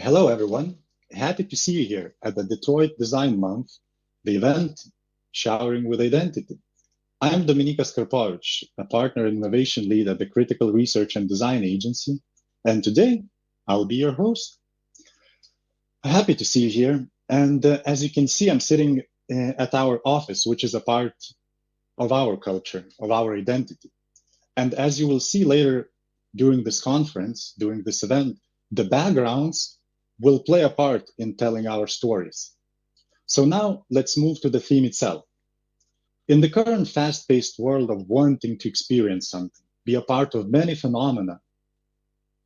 Hello, everyone. Happy to see you here at the Detroit Design Month, the event Showering with Identity. I'm Dominykas Karpovič, a partner and innovation lead at the Critical Research and Design Agency, and today I'll be your host. Happy to see you here. And as you can see, I'm sitting at our office, which is a part of our culture, of our identity. And as you will see later during this conference, during this event, the backgrounds will play a part in telling our stories. So now let's move to the theme itself. In the current fast-paced world of wanting to experience something, be a part of many phenomena,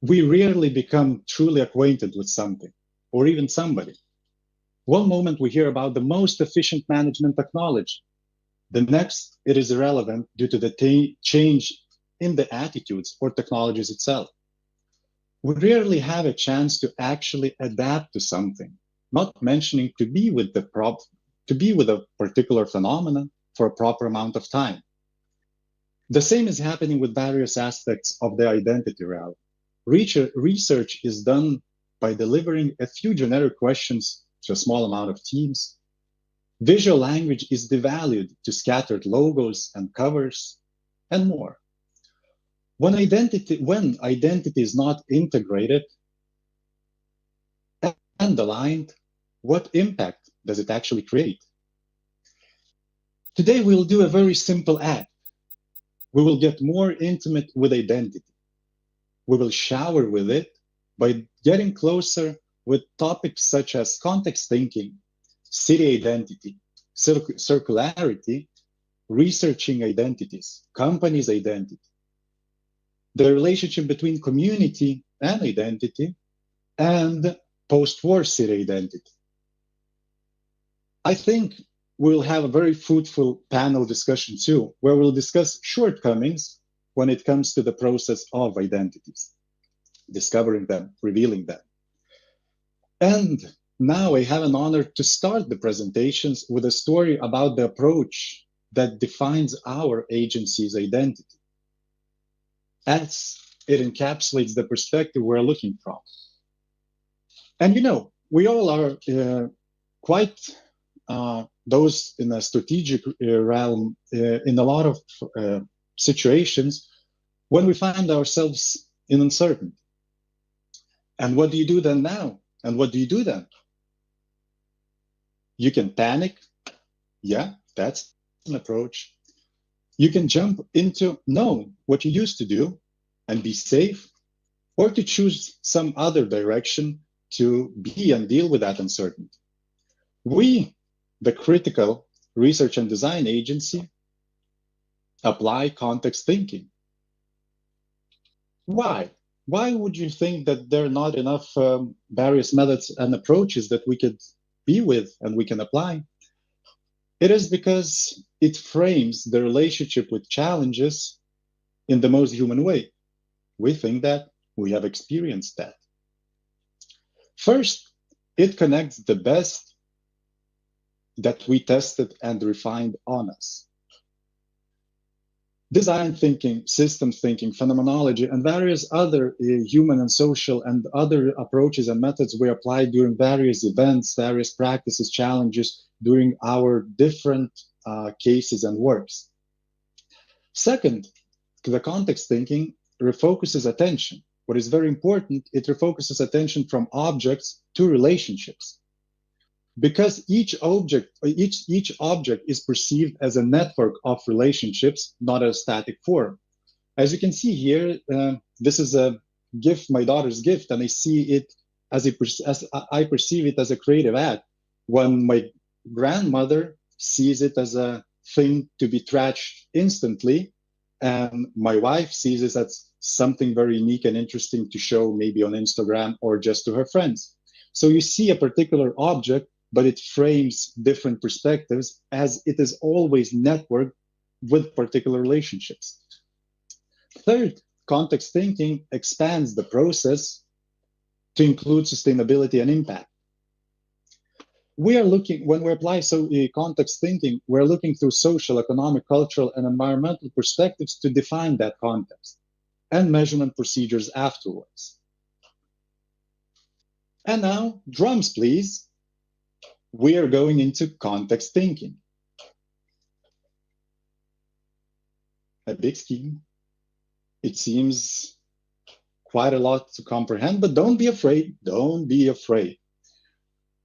we rarely become truly acquainted with something or even somebody. One moment we hear about the most efficient management technology. The next, it is irrelevant due to the change in the attitudes or technologies itself. We rarely have a chance to actually adapt to something, not mentioning to be with a particular phenomenon for a proper amount of time. The same is happening with various aspects of the identity realm. Research is done by delivering a few generic questions to a small amount of teams. Visual language is devalued to scattered logos and covers, and more. When identity is not integrated and aligned, what impact does it actually create? Today, we'll do a very simple act. We will get more intimate with identity. We will shower with it by getting closer with topics such as context thinking, city identity, circularity, researching identities, companies' identity, the relationship between community and identity, and post-war city identity. I think we'll have a very fruitful panel discussion too, where we'll discuss shortcomings when it comes to the process of identities, discovering them, revealing them. And now I have an honor to start the presentations with a story about the approach that defines our agency's identity, as it encapsulates the perspective we're looking from. And we all are quite those in a strategic realm in a lot of situations when we find ourselves in uncertainty. And what do you do then now? And what do you do then? You can panic. Yeah, that's an approach. You can jump into know what you used to do and be safe, or to choose some other direction to be and deal with that uncertainty. We, the Critical Research and Design Agency, apply context thinking. Why? Why would you think that there are not enough various methods and approaches that we could be with and we can apply? It is because it frames the relationship with challenges in the most human way. We think that, we have experienced that. First, it connects the best that we tested and refined on us. Design thinking, systems thinking, phenomenology, and various other human and social and other approaches and methods we applied during various events, various practices, challenges during our different cases and works. Second, the context thinking refocuses attention. What is very important, it refocuses attention from objects to relationships. Because each object is perceived as a network of relationships, not a static form. As you can see here, this is a gift, my daughter's gift, and I see it as I perceive it as a creative act. When my grandmother sees it as a thing to be trashed instantly, and my wife sees it as something very unique and interesting to show maybe on Instagram or just to her friends. So you see a particular object, but it frames different perspectives as it is always networked with particular relationships. Third, context thinking expands the process to include sustainability and impact. We are looking, when we apply context thinking, we're looking through social, economic, cultural, and environmental perspectives to define that context and measurement procedures afterwards. And now, drums, please. We are going into context thinking. A big scheme. It seems quite a lot to comprehend, but don't be afraid. Don't be afraid.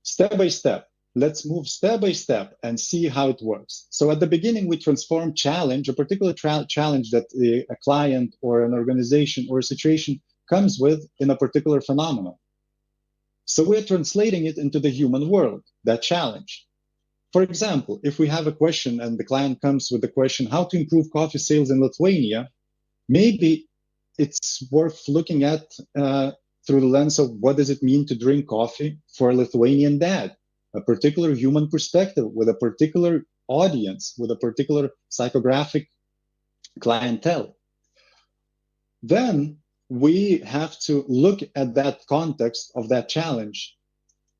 Step by step. Let's move step by step and see how it works. So at the beginning, we transform challenge, a particular challenge that a client or an organization or a situation comes with in a particular phenomenon. So we're translating it into the human world, that challenge. For example, if we have a question and the client comes with the question, how to improve coffee sales in Lithuania, maybe it's worth looking at through the lens of what does it mean to drink coffee for a Lithuanian dad, a particular human perspective with a particular audience, with a particular psychographic clientele. Then we have to look at that context of that challenge.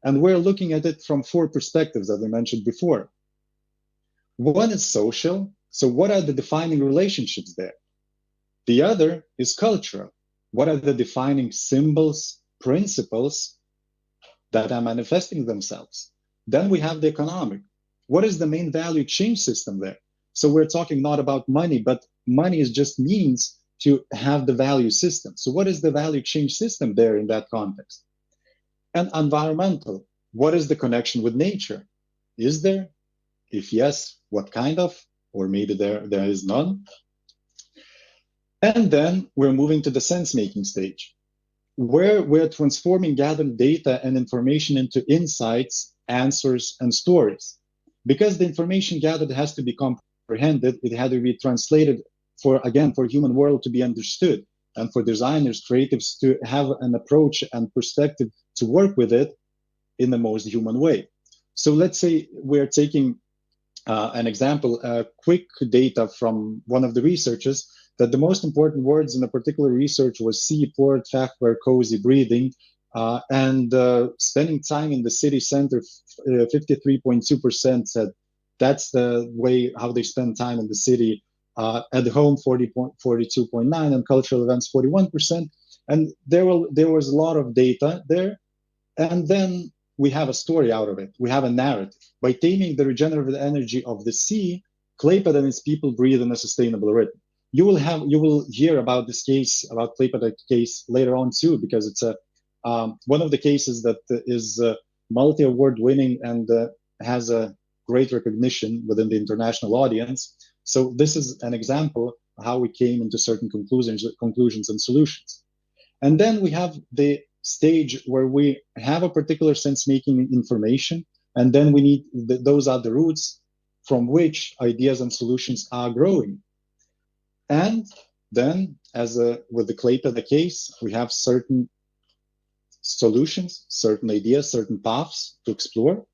And we're looking at it from 4 perspectives, as I mentioned before. One is social. So what are the defining relationships there? The other is cultural. What are the defining symbols, principles that are manifesting themselves? Then we have the economic. What is the main value change system there? So we're talking not about money, but money is just means to have the value system. So what is the value change system there in that context? And environmental. What is the connection with nature? Is there? If yes, what kind of? Or maybe there is none. And then we're moving to the sense-making stage, where we're transforming gathered data and information into insights, answers, and stories. Because the information gathered has to be comprehended, it had to be translated for human world to be understood, and for designers, creatives to have an approach and perspective to work with it in the most human way. So let's say we're taking an example, quick data from one of the researchers, that the most important words in a particular research was seaport, Fachwerk, cozy, breathing, and spending time in the city center. 53.2% said that's the way how they spend time in the city. At home, 42.9%, and cultural events, 41%. And there was a lot of data there. And then we have a story out of it. We have a narrative. By taming the regenerative energy of the sea, Klaipėda and its people breathe in a sustainable rhythm. You will hear about this case, about Klaipėda case later on too, because it's one of the cases that is multi-award winning and has a great recognition within the international audience. So this is an example of how we came into certain conclusions and solutions. And then we have the stage where we have a particular sense-making information, and then we need, those are the roots from which ideas and solutions are growing. And then, with the Klaipėda case, we have certain solutions, certain ideas, certain paths to explore.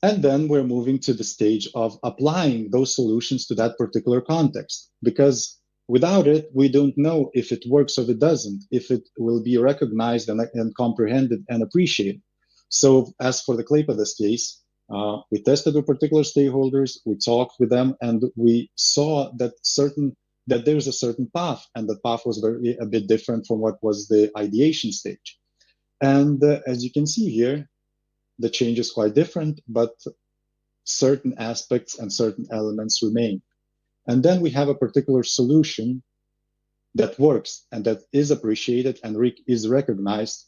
And then we're moving to the stage of applying those solutions to that particular context, because without it, we don't know if it works or if it doesn't, if it will be recognized and comprehended and appreciated. So as for the Klaipėda's case, we tested with particular stakeholders, we talked with them, and we saw that there's a certain path, and the path was a bit different from what was the ideation stage. And as you can see here, the change is quite different, but certain aspects and certain elements remain. And then we have a particular solution that works and that is appreciated and is recognized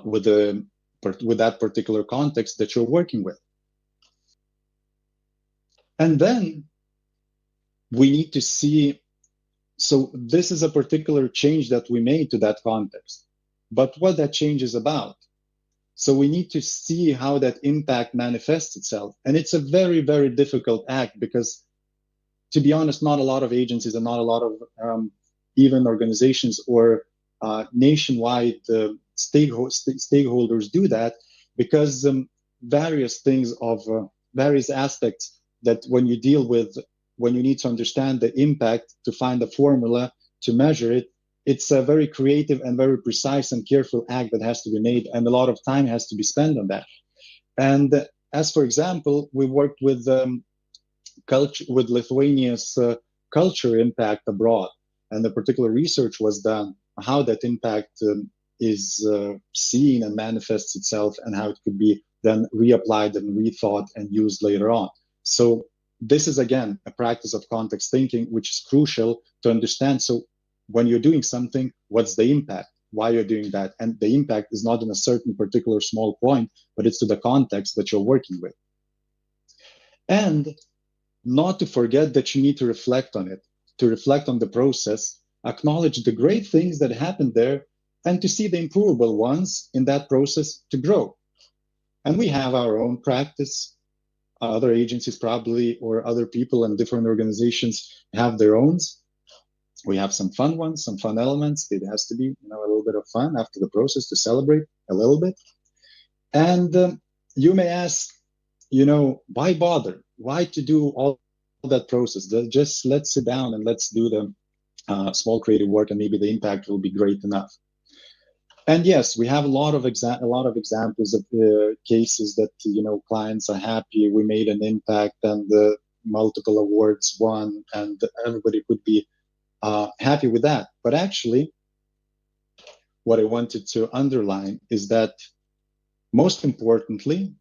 with that particular context that you're working with. And then we need to see, so this is a particular change that we made to that context, but what that change is about. So we need to see how that impact manifests itself. And it's a very, very difficult act because, to be honest, not a lot of agencies and not a lot of even organizations or nationwide stakeholders do that, because various things of various aspects that when you deal with, when you need to understand the impact to find a formula to measure it, it's a very creative and very precise and careful act that has to be made, and a lot of time has to be spent on that. And as for example, we worked with with Lithuania's culture impact abroad, and the particular research was done how that impact is seen and manifests itself, and how it could be then reapplied and rethought and used later on. So this is, again, a practice of context thinking, which is crucial to understand. So when you're doing something, what's the impact? Why you're doing that? And the impact is not in a certain particular small point, but it's to the context that you're working with. And not to forget that you need to reflect on it, to reflect on the process, acknowledge the great things that happened there, and to see the improvable ones in that process to grow. And we have our own practice. Other agencies probably, or other people and different organizations have their own. We have some fun ones, some fun elements. It has to be, a little bit of fun after the process to celebrate a little bit. And you may ask, why bother? Why to do all that process? Just let's sit down and let's do the small creative work, and maybe the impact will be great enough. And yes, we have a lot of examples of cases that clients are happy, we made an impact, and multiple awards won, and everybody could be happy with that. But actually, what I wanted to underline is that, most importantly,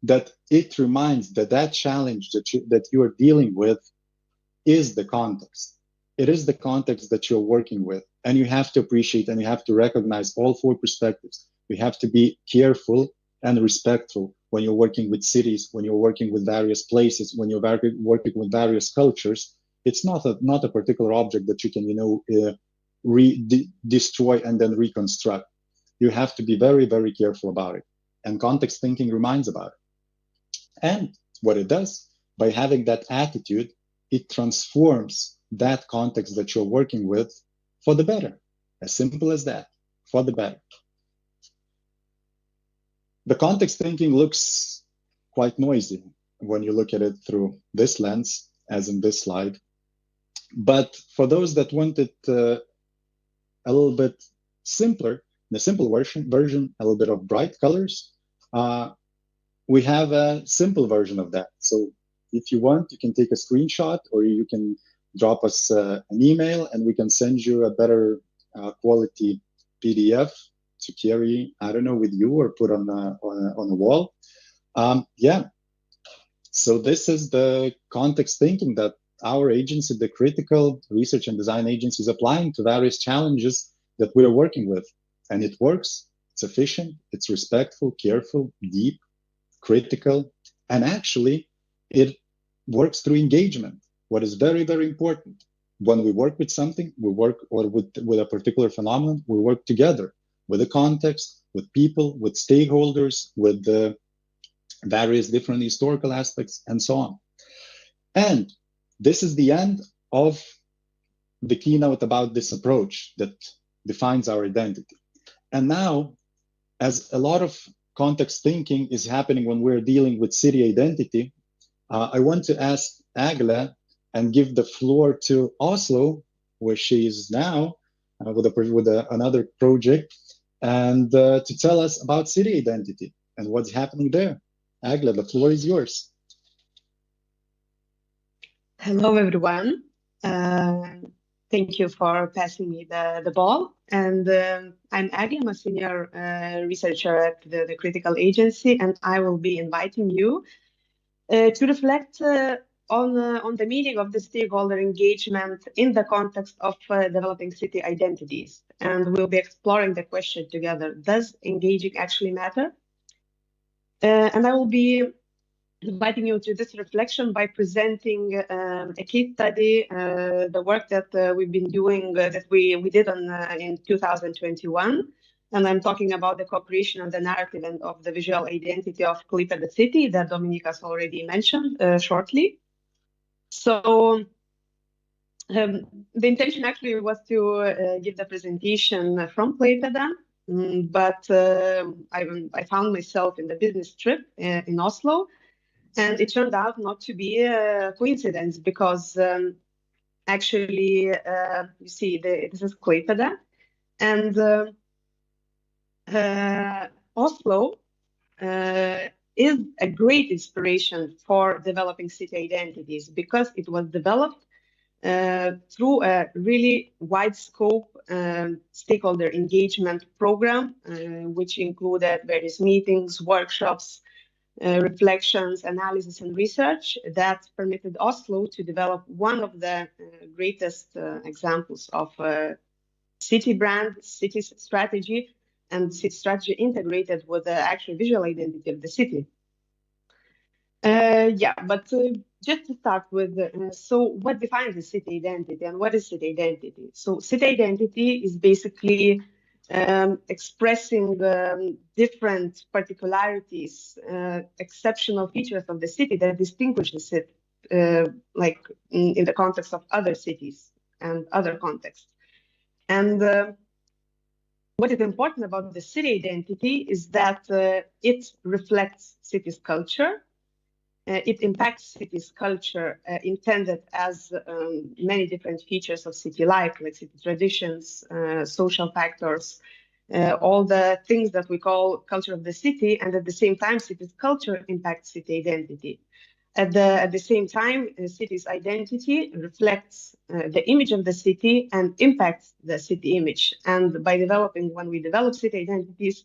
that it reminds that challenge that you are dealing with is the context. It is the context that you're working with, and you have to appreciate and you have to recognize all four perspectives. You have to be careful and respectful when you're working with cities, when you're working with various places, when you're working with various cultures. It's not a particular object that you can, destroy and then reconstruct. You have to be very, very careful about it. And context thinking reminds about it. And what it does, by having that attitude, it transforms that context that you're working with for the better. As simple as that, for the better. The context thinking looks quite noisy when you look at it through this lens, as in this slide. But for those that want it a little bit simpler, the simple version, a little bit of bright colors, we have a simple version of that. So if you want, you can take a screenshot, or you can drop us an email, and we can send you a better quality PDF to carry, with you, or put on a wall. So this is the context thinking that our agency, the Critical Research and Design Agency, is applying to various challenges that we are working with. And it works. It's efficient, it's respectful, careful, deep, critical, and actually it works through engagement. What is very, very important, when we work with something, we work, or with a particular phenomenon, we work together with the context, with people, with stakeholders, with the various different historical aspects, and so on. And this is the end of the keynote about this approach that defines our identity. And now, as a lot of context thinking is happening when we're dealing with city identity, I want to ask Eglė and give the floor to Oslo, where she is now with another project, and to tell us about city identity and what's happening there. Eglė, the floor is yours. Hello, everyone. Thank you for passing me the ball. And I'm Eglė, I'm a senior researcher at the Critical Agency, and I will be inviting you to reflect on the meaning of the stakeholder engagement in the context of developing city identities. And we'll be exploring the question together, does engaging actually matter? And I will be inviting you to this reflection by presenting a case study, the work that we've been doing, that we did in 2021. And I'm talking about the co-creation of the narrative and of the visual identity of Klaipėda city that Dominykas already mentioned shortly. So the intention actually was to give the presentation from Klaipėda, but I found myself in the business trip in Oslo. And it turned out not to be a coincidence, because actually, you see, this is Klaipėda, and Oslo is a great inspiration for developing city identities, because it was developed through a really wide scope stakeholder engagement program, which included various meetings, workshops, reflections, analysis, and research that permitted Oslo to develop one of the greatest examples of city brand, city strategy, and city strategy integrated with the actual visual identity of the city. Just to start with, so what defines a city identity and what is city identity? So city identity is basically expressing different particularities, exceptional features of the city that distinguishes it, like in the context of other cities and other contexts. And what is important about the city identity is that it reflects city's culture. It impacts city's culture intended as many different features of city life, like city traditions, social factors, all the things that we call culture of the city, and at the same time, city's culture impacts city identity. At the same time, the city's identity reflects the image of the city and impacts the city image. And when we develop city identities,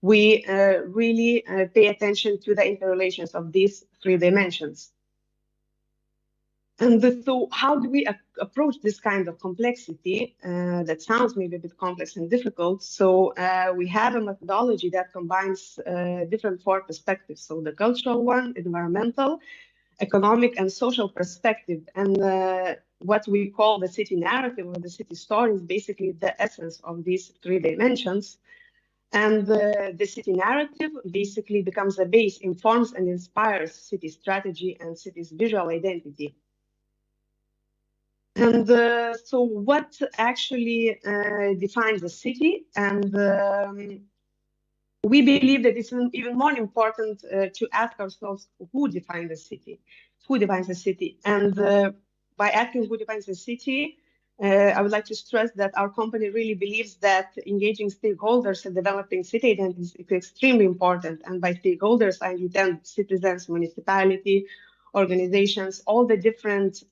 we really pay attention to the interrelations of these three dimensions. And so how do we approach this kind of complexity that sounds maybe a bit complex and difficult? So we have a methodology that combines different four perspectives. So the cultural one, environmental, economic, and social perspective. And what we call the city narrative or the city story is basically the essence of these three dimensions. And the city narrative basically becomes a base, informs and inspires city strategy and city's visual identity. And so what actually defines a city? And we believe that it's even more important to ask ourselves who defines the city? Who defines the city? And by asking who defines the city, I would like to stress that our company really believes that engaging stakeholders and developing city identities is extremely important. And by stakeholders, I intend citizens, municipality, organizations, all the different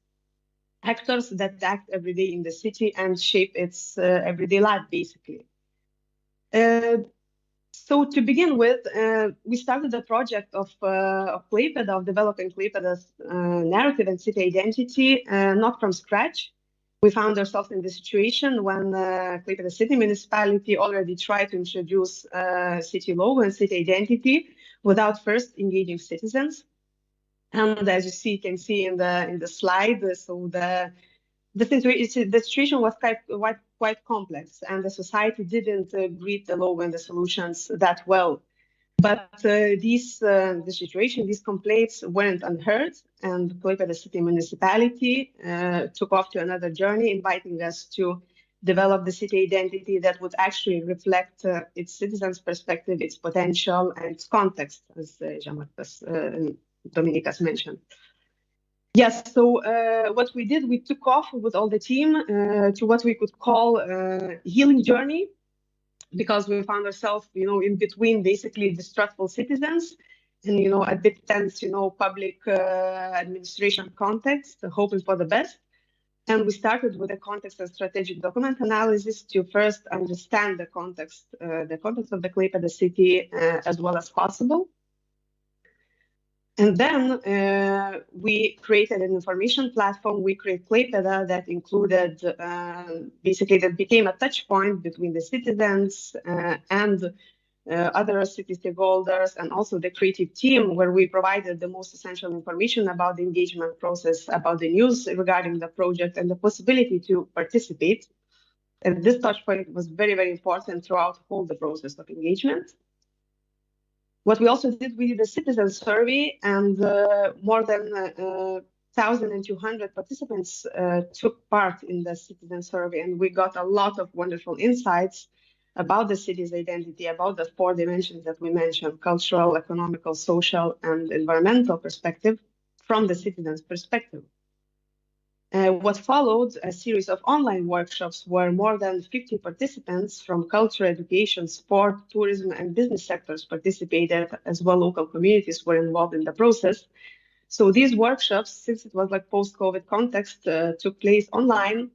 actors that act every day in the city and shape its everyday life, basically. So to begin with, we started the project of Klaipėda, of developing Klaipėda's narrative and city identity, not from scratch. We found ourselves in the situation when Klaipėda city municipality already tried to introduce city logo and city identity without first engaging citizens. And as you can see in the slide, so the situation was quite complex, and the society didn't greet the logo and the solutions that well. But the situation, these complaints weren't unheard, and Klaipėda city municipality took off to another journey, inviting us to develop the city identity that would actually reflect its citizens' perspective, its potential, and its context, as Žemartas Dominykas mentioned. Yes, so what we did, we took off with all the team to what we could call a healing journey, because we found ourselves, in between basically distrustful citizens and, a bit tense, public administration context, hoping for the best. And we started with a context and strategic document analysis to first understand the context of the Klaipėda city as well as possible. And then we created an information platform. We created Klaipėda that included, that became a touch point between the citizens and other city stakeholders, and also the creative team, where we provided the most essential information about the engagement process, about the news regarding the project, and the possibility to participate. And this touch point was very, very important throughout the process of engagement. What we also did, we did a citizen survey, and more than 1,200 participants took part in the citizen survey, and we got a lot of wonderful insights about the city's identity, about the four dimensions that we mentioned: cultural, economical, social, and environmental perspective from the citizen's perspective. What followed, a series of online workshops where more than 50 participants from culture, education, sport, tourism, and business sectors participated, as well local communities were involved in the process. So these workshops, since it was like post-COVID context, took place online,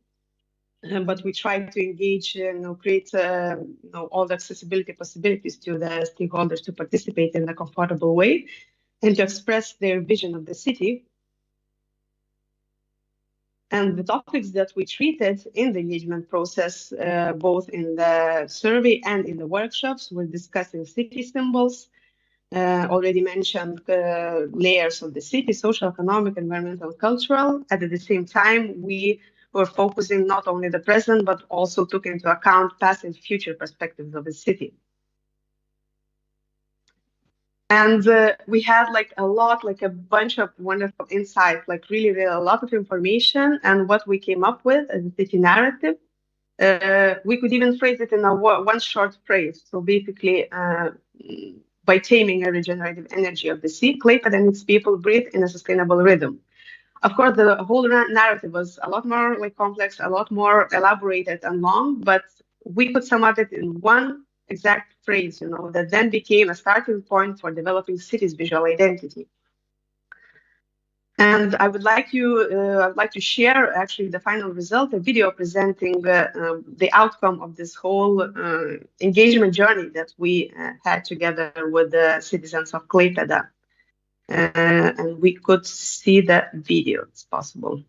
but we tried to engage, create all the accessibility possibilities to the stakeholders to participate in a comfortable way and to express their vision of the city. And the topics that we treated in the engagement process, both in the survey and in the workshops, were discussing city symbols, already mentioned layers of the city, social, economic, environmental, cultural. At the same time, we were focusing not only the present, but also took into account past and future perspectives of the city. And we had a bunch of wonderful insights, really a lot of information. And what we came up with as a city narrative, we could even phrase it in one short phrase. So basically, by taming a regenerative energy of the sea, Klaipėda and its people breathe in a sustainable rhythm. Of course, the whole narrative was a lot more complex, a lot more elaborated and long, but we could sum up it in one exact phrase, that then became a starting point for developing city's visual identity. And I would like to share actually the final result, a video presenting the outcome of this whole engagement journey that we had together with the citizens of Klaipėda. And we could see that video, it's possible.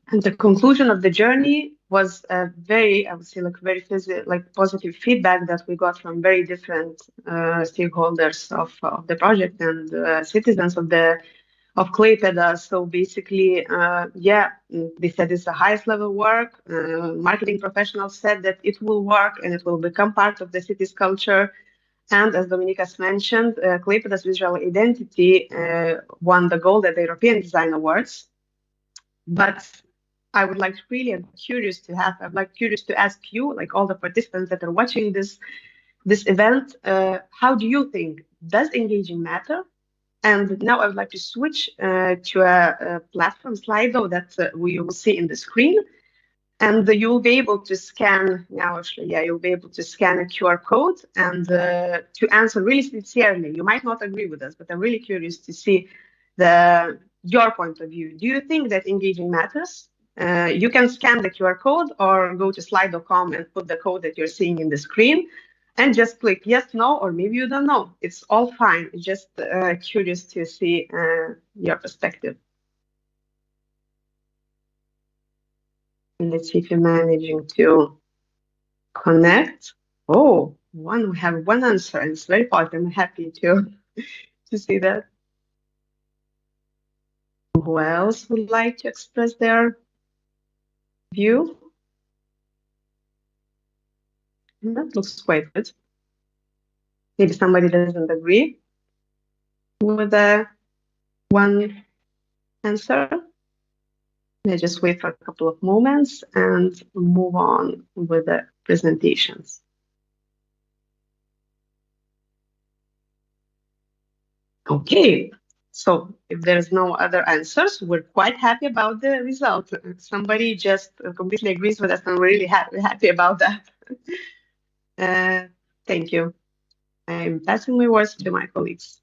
And the conclusion of the journey was a very, I would say, very positive feedback that we got from very different stakeholders of the project and citizens of Klaipėda. So basically, they said it's the highest level work. Marketing professionals said that it will work and it will become part of the city's culture. And as Dominykas mentioned, Klaipėda's visual identity won the gold at the European Design Awards. But I would like I'd like curious to ask you, all the participants that are watching this event, how do you think, does engaging matter? And now I would like to switch to a platform Slido that we will see in the screen. And you'll be able to scan you'll be able to scan a QR code and to answer really sincerely. You might not agree with us, but I'm really curious to see your point of view. Do you think that engaging matters? You can scan the QR code or go to slide.com and put the code that you're seeing in the screen and just click yes, no, or maybe you don't know. It's all fine. Just curious to see your perspective. And let's see if you're managing to connect. Oh, we have one answer. It's very positive. I'm happy to see that. Who else would like to express their view? That looks quite good. Maybe somebody doesn't agree with the one answer. Let's just wait for a couple of moments and move on with the presentations. Okay, so if there's no other answers, we're quite happy about the result. Somebody just completely agrees with us, and we're really happy about that. Thank you. I'm passing my words to my colleagues.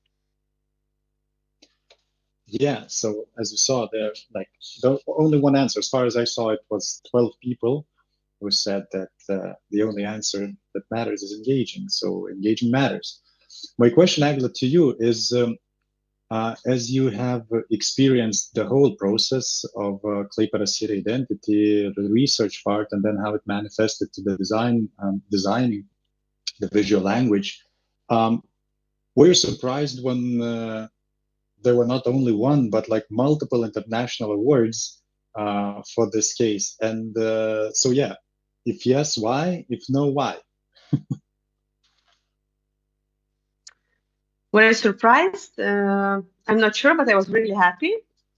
Yeah, so as you saw there, like only one answer, as far as I saw, it was 12 people who said that the only answer that matters is engaging. So engaging matters. My question, Eglė, to you is, as you have experienced the whole process of Klaipėda City identity, the research part, and then how it manifested to the designing the visual language, were you surprised when there were not only one, but like multiple international awards for this case? And so, yeah, if yes, why? If no, why? Were I surprised? I'm not sure, but I was really happy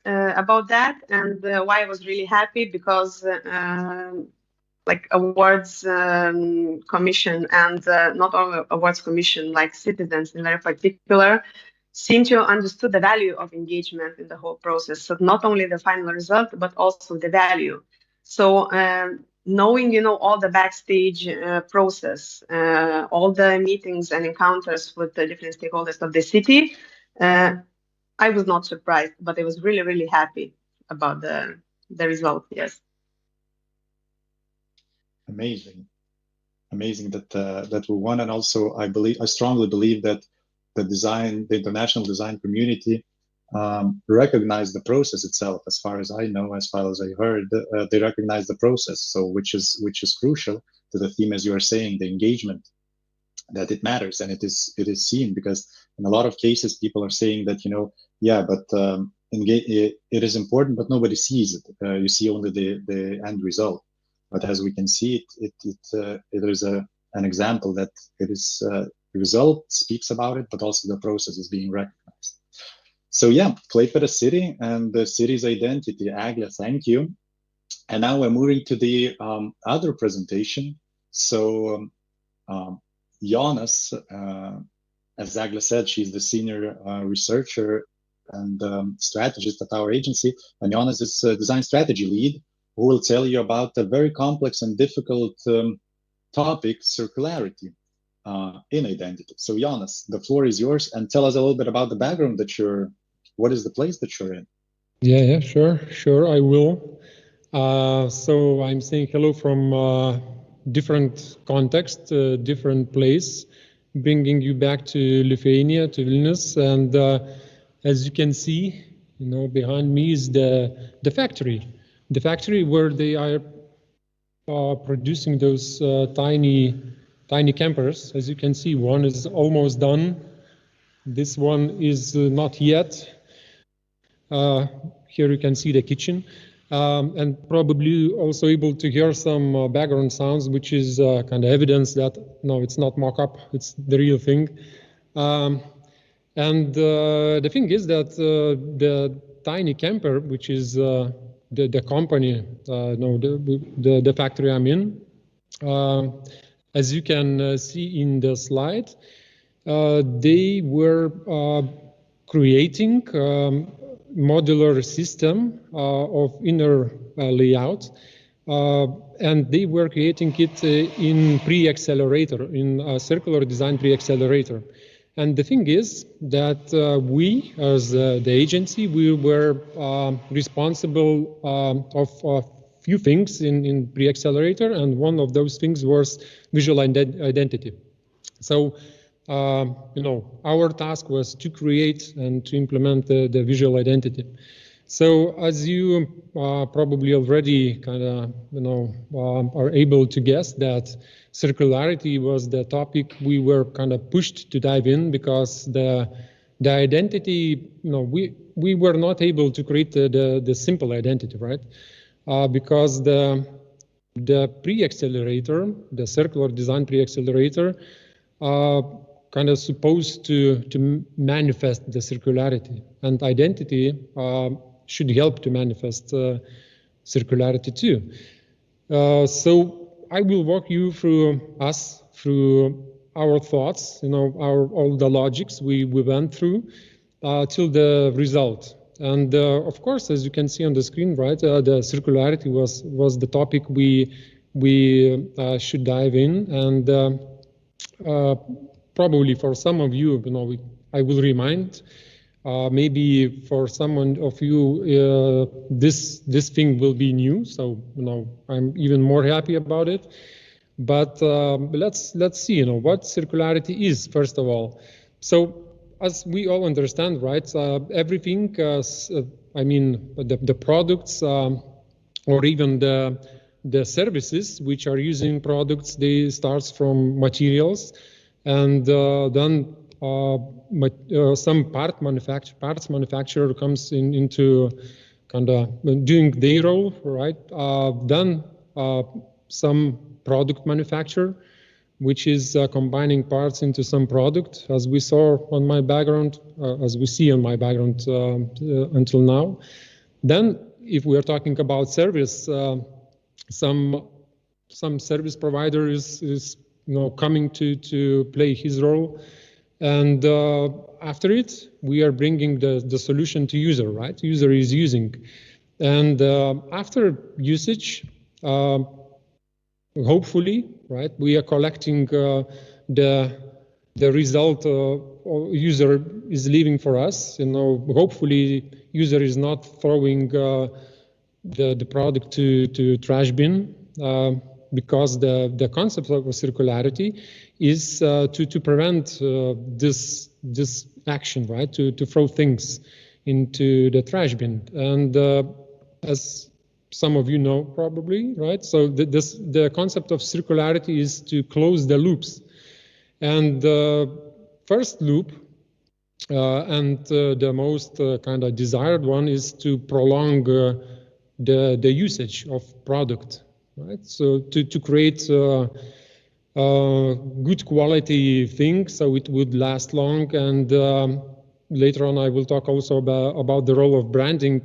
about that. And why I was really happy, because like awards commission and not only awards commission, like citizens in very particular, seem to understood the value of engagement in the whole process. So not only the final result, but also the value. So knowing, all the backstage process, all the meetings and encounters with the different stakeholders of the city, I was not surprised, but I was really, really happy about the result. Yes. Amazing that we won. And also I strongly believe that the international design community recognize the process itself. As far as I know, as far as I heard, they recognize the process. So which is crucial to the theme, as you are saying, the engagement, that it matters, and it is seen, because in a lot of cases people are saying that, yeah, but it is important, but nobody sees it. You see only the end result. But as we can see, it is an example that it is the result speaks about it, but also the process is being recognized. So yeah, Klaipėda City and the city's identity. Eglė, thank you. And now we're moving to the other presentation. So Jonas, as Eglė said, she's the senior researcher and strategist at our agency. And Jonas is a design strategy lead, who will tell you about a very complex and difficult topic, circularity in identity. So Jonas, the floor is yours, and tell us a little bit about the background what is the place that you're in? Yeah, sure, I will. So I'm saying hello from different context, different place, bringing you back to Lithuania, to Vilnius. And as you can see, behind me is the factory. The factory where they are producing those tiny campers. As you can see, one is almost done. This one is not yet. Here you can see the kitchen, and probably also able to hear some background sounds, which is kind of evidence that no, it's not mock-up, it's the real thing. And the thing is that the tiny camper, which is the company, the factory I'm in, as you can see in the slide, they were creating modular system of inner layout, and they were creating it in pre-accelerator, in a circular design pre-accelerator. And the thing is that we, as the agency, we were responsible of few things in pre-accelerator, and one of those things was visual identity. So, our task was to create and to implement the visual identity. So, as you probably already kind of, are able to guess, that circularity was the topic we were kind of pushed to dive in, because the identity, we were not able to create the simple identity, right? Because the pre-accelerator, the circular design pre-accelerator, kind of supposed to manifest the circularity, and identity should help to manifest circularity too. So I will walk you through our thoughts, all the logics we went through till the result. And of course, as you can see on the screen, right, the circularity was the topic we should dive in, and probably for some of you, I will remind. Maybe for some of you, this thing will be new, so I'm even more happy about it. But let's see, what circularity is, first of all. So, as we all understand, right, everything, the products or even the services which are using products, they starts from materials, and then some parts manufacturer comes into kind of doing their role, right? Then some product manufacturer, which is combining parts into some product, as we saw on my background, as we see on my background until now. Then, if we are talking about service, some service provider is coming to play his role, and after it, we are bringing the solution to user, right? User is using, and after usage, hopefully, right, we are collecting the result user is leaving for us. Hopefully, user is not throwing the product to trash bin, because the concept of circularity is to prevent this action, right? To throw things into the trash bin, and as some of you know probably, right? So the concept of circularity is to close the loops, and the first loop and the most kind of desired one is to prolong the usage of product, right? So to create good quality thing, so it would last long. And later on, I will talk also about the role of branding.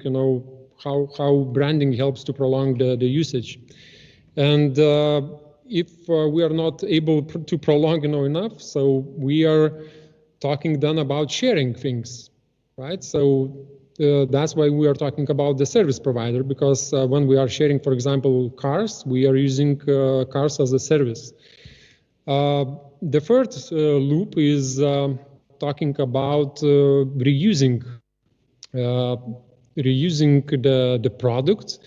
How branding helps to prolong the usage. And if we are not able to prolong enough, so we are talking then about sharing things, right? So that's why we are talking about the service provider, because when we are sharing, for example, cars, we are using cars as a service. The third loop is talking about reusing the product.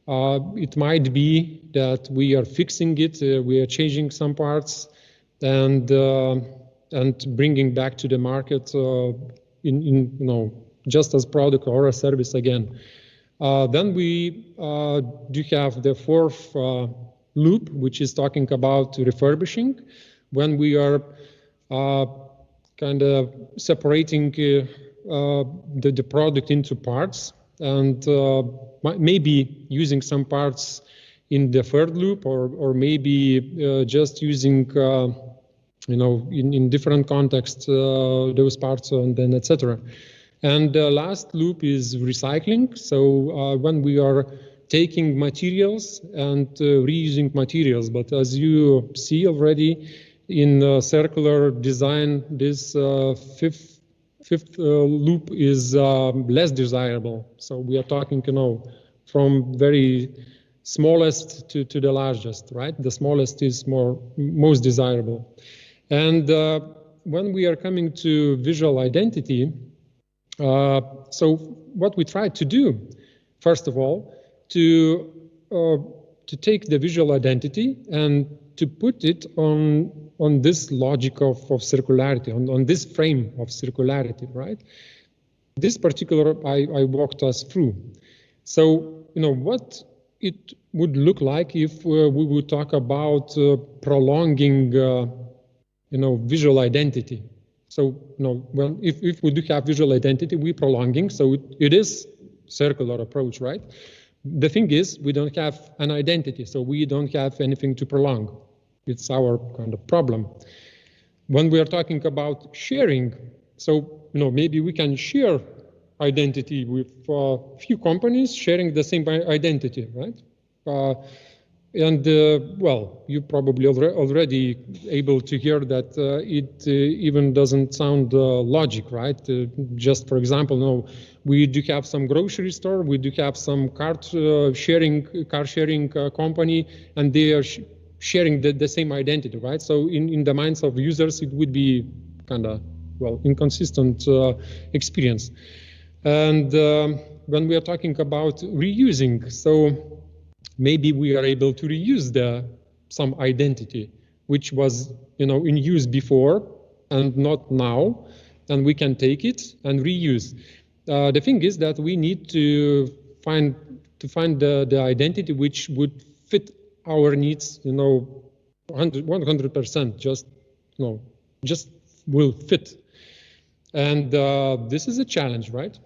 It might be that we are fixing it, we are changing some parts, and bringing back to the market in just as product or a service again. Then we do have the fourth loop, which is talking about refurbishing, when we are kind of separating the product into parts, and maybe using some parts in the third loop, or maybe just using in different contexts those parts, and then etc. And the last loop is recycling. So when we are taking materials and reusing materials, but as you see already in circular design, this fifth loop is less desirable. So we are talking, from very smallest to the largest, right? The smallest is most desirable. And when we are coming to visual identity, so what we try to do, first of all, to to take the visual identity and to put it on this logic of circularity, on this frame of circularity, right? This particular I walked us through. So, what it would look like if we would talk about prolonging, visual identity. So, well, if we do have visual identity, we're prolonging, so it is circular approach, right? The thing is, we don't have an identity, so we don't have anything to prolong. It's our kind of problem. When we are talking about sharing, so maybe we can share identity with a few companies sharing the same identity, right? Well, you probably already able to hear that it even doesn't sound logic, right? Just for example, we do have some grocery store, we do have some car sharing company, and they are sharing the same identity, right? So in the minds of users, it would be kind of, well, inconsistent experience. And when we are talking about reusing, so maybe we are able to reuse some identity which was in use before and not now, and we can take it and reuse. The thing is that we need to find the identity which would fit our needs, 100%, just will fit. And this is a challenge, right?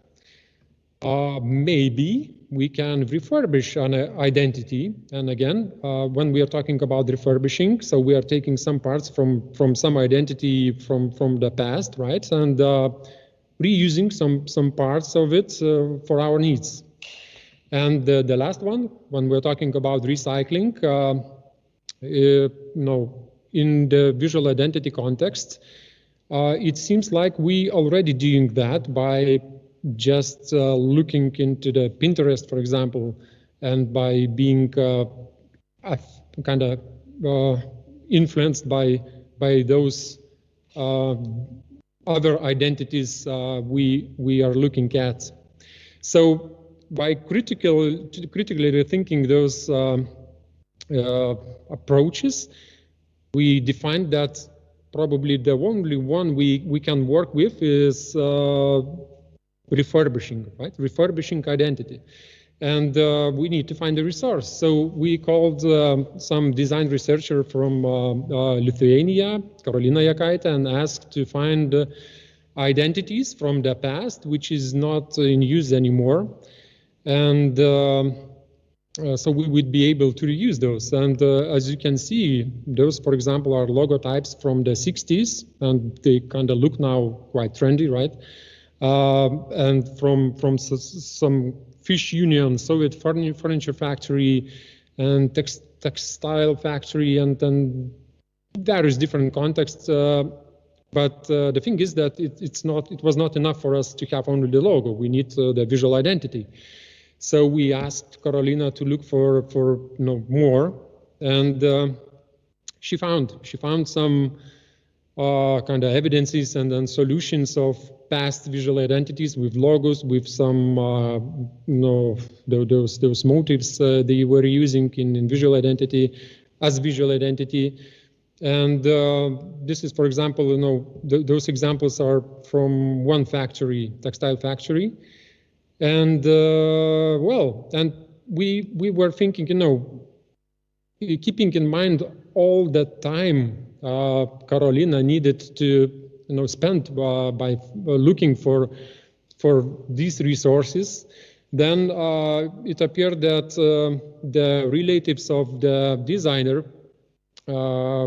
Maybe we can refurbish an identity. And again, when we are talking about refurbishing, so we are taking some parts from some identity from the past, right? And reusing some parts of it for our needs. And the last one, when we're talking about recycling, in the visual identity context, it seems like we already doing that by just looking into the Pinterest, for example, and by being kind of influenced by those other identities we are looking at. So by critically rethinking those approaches, we defined that probably the only one we can work with is refurbishing, right? Refurbishing identity. And we need to find a resource. So we called some design researcher from Lithuania, Karolina Jakaitė, and asked to find identities from the past, which is not in use anymore. And so we would be able to reuse those. And as you can see, those, for example, are logotypes from the 60s, and they kind of look now quite trendy, right? And from some fish union, Soviet furniture factory, and textile factory, and then various different contexts. But the thing is that it was not enough for us to have only the logo. We need the visual identity. So we asked Karolina to look for more, and she found some kind of evidences and then solutions of past visual identities with logos, with some those motifs they were using in visual identity as visual identity. And this is, for example, those examples are from one factory, textile factory. And and we were thinking, keeping in mind all the time Karolina needed to spend by looking for these resources, then it appeared that the relatives of the designer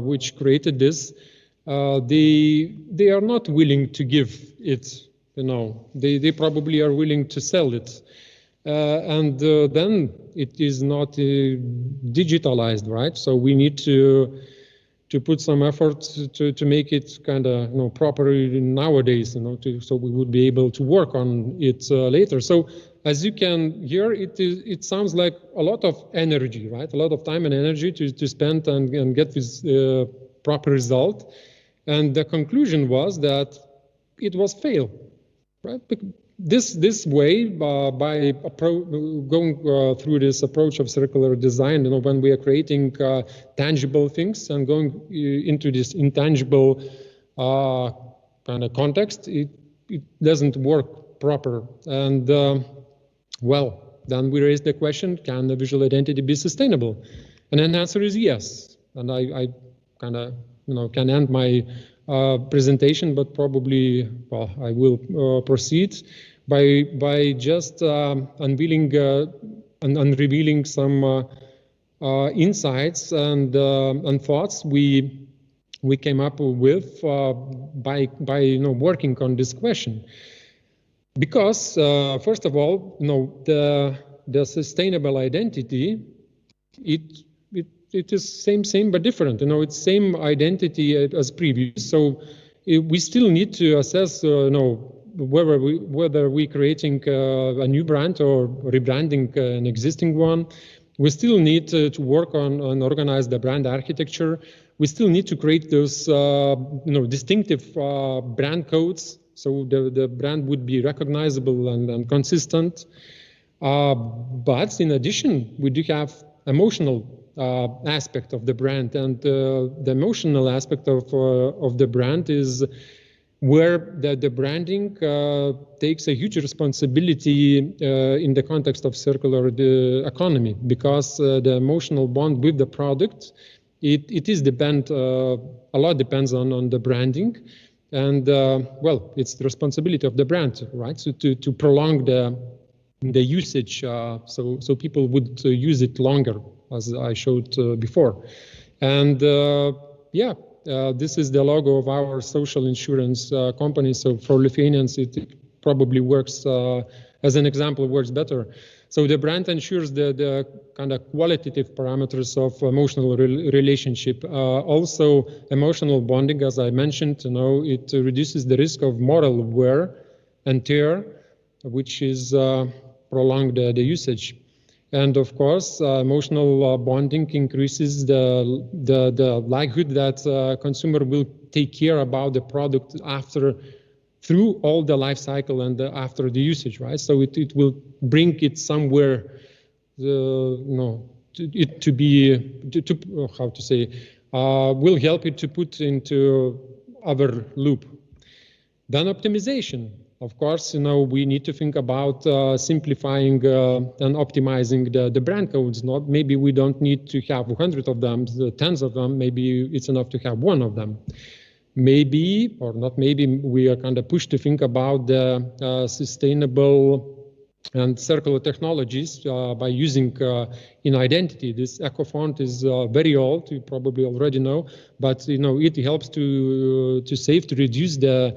which created this, they are not willing to give it. They probably are willing to sell it, and then it is not digitalized, right? So we need to put some effort to make it kind of properly nowadays, so we would be able to work on it later. So as you can hear, it sounds like a lot of energy, right? A lot of time and energy to spend and get this proper result. And the conclusion was that it was fail. Right? this way, by going through this approach of circular design, when we are creating tangible things and going into this intangible kind of context, it doesn't work proper. And well, then we raise the question: can the visual identity be sustainable? And then the answer is yes. And I kind of can end my presentation, but probably, well, I will proceed by just unveiling and revealing some insights and thoughts we came up with by working on this question. Because first of all, the sustainable identity, it is same but different. It's same identity as previous. So we still need to assess, whether we're creating a new brand or rebranding an existing one. We still need to work on organize the brand architecture. We still need to create those distinctive brand codes, so the brand would be recognizable and consistent. But in addition, we do have emotional aspect of the brand, and the emotional aspect of the brand is where the branding takes a huge responsibility in the context of circular economy, because the emotional bond with the product, it is a lot depends on the branding, and well, it's the responsibility of the brand, right? So to prolong the usage, so people would use it longer, as I showed before. And yeah, this is the logo of our social insurance company. So for Lithuanians, it probably works, as an example, works better. So the brand ensures the kind of qualitative parameters of emotional relationship. Also, emotional bonding, as I mentioned, it reduces the risk of moral wear and tear, which is prolonged the usage. And of course, emotional bonding increases the likelihood that consumer will take care about the product through all the life cycle and after the usage, right? So it will bring it somewhere, will help it to put into other loop. Then optimization. Of course, we need to think about simplifying and optimizing the brand codes. Maybe we don't need to have 100 of them, tens of them. Maybe it's enough to have one of them. Maybe, or not maybe, we are kind of pushed to think about the sustainable and circular technologies by using in identity. This eco font is very old, you probably already know, but it helps to reduce the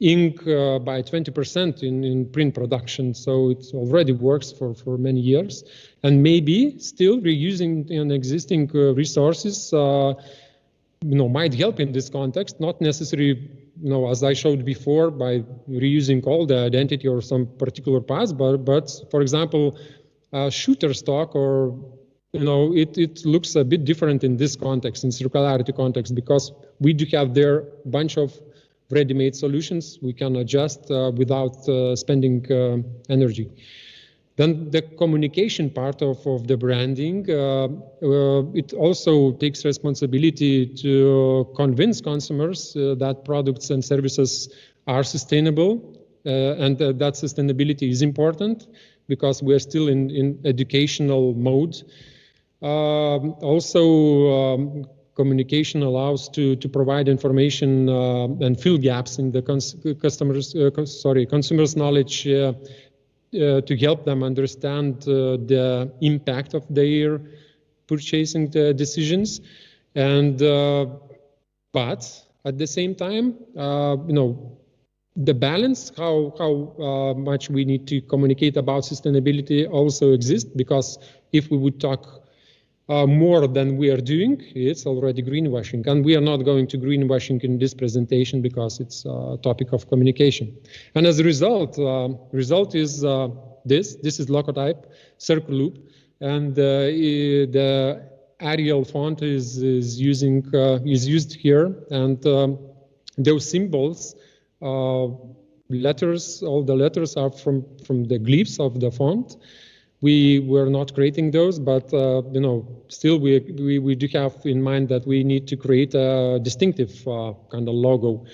ink by 20% in print production. So it already works for many years. And maybe still reusing existing resources might help in this context, not necessarily, as I showed before, by reusing all the identity or some particular parts, but for example, shooter stock, or it looks a bit different in this context, in circularity context, because we do have there a bunch of ready-made solutions we can adjust without spending energy. Then the communication part of the branding, it also takes responsibility to convince consumers that products and services are sustainable, and that sustainability is important, because we're still in educational mode. Also, communication allows to provide information and fill gaps in the consumers' knowledge to help them understand the impact of their purchasing decisions. And but at the same time, the balance, how much we need to communicate about sustainability also exists, because if we would talk more than we are doing, it's already greenwashing. And we are not going to greenwashing in this presentation because it's a topic of communication. And as a result, is this is logotype, circle loop, and the Arial font is used here, and those symbols letters, all the letters are from the glyphs of the font. We were not creating those, but still we do have in mind that we need to create a distinctive kind of logo.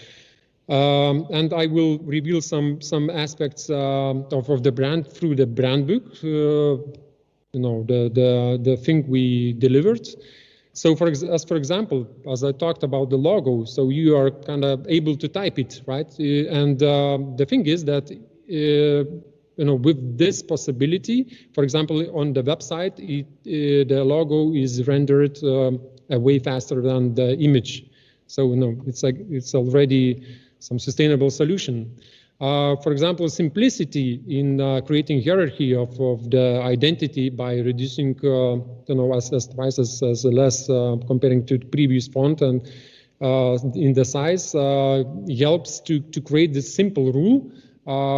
And I will reveal some aspects of the brand through the brand book. The thing we delivered. So for example, as I talked about the logo, so you are kind of able to type it, right? And the thing is that with this possibility, for example, on the website, the logo is rendered way faster than the image. So it's already some sustainable solution. For example, simplicity in creating hierarchy of the identity by reducing, as twice as less comparing to the previous font, and in the size helps to create this simple rule,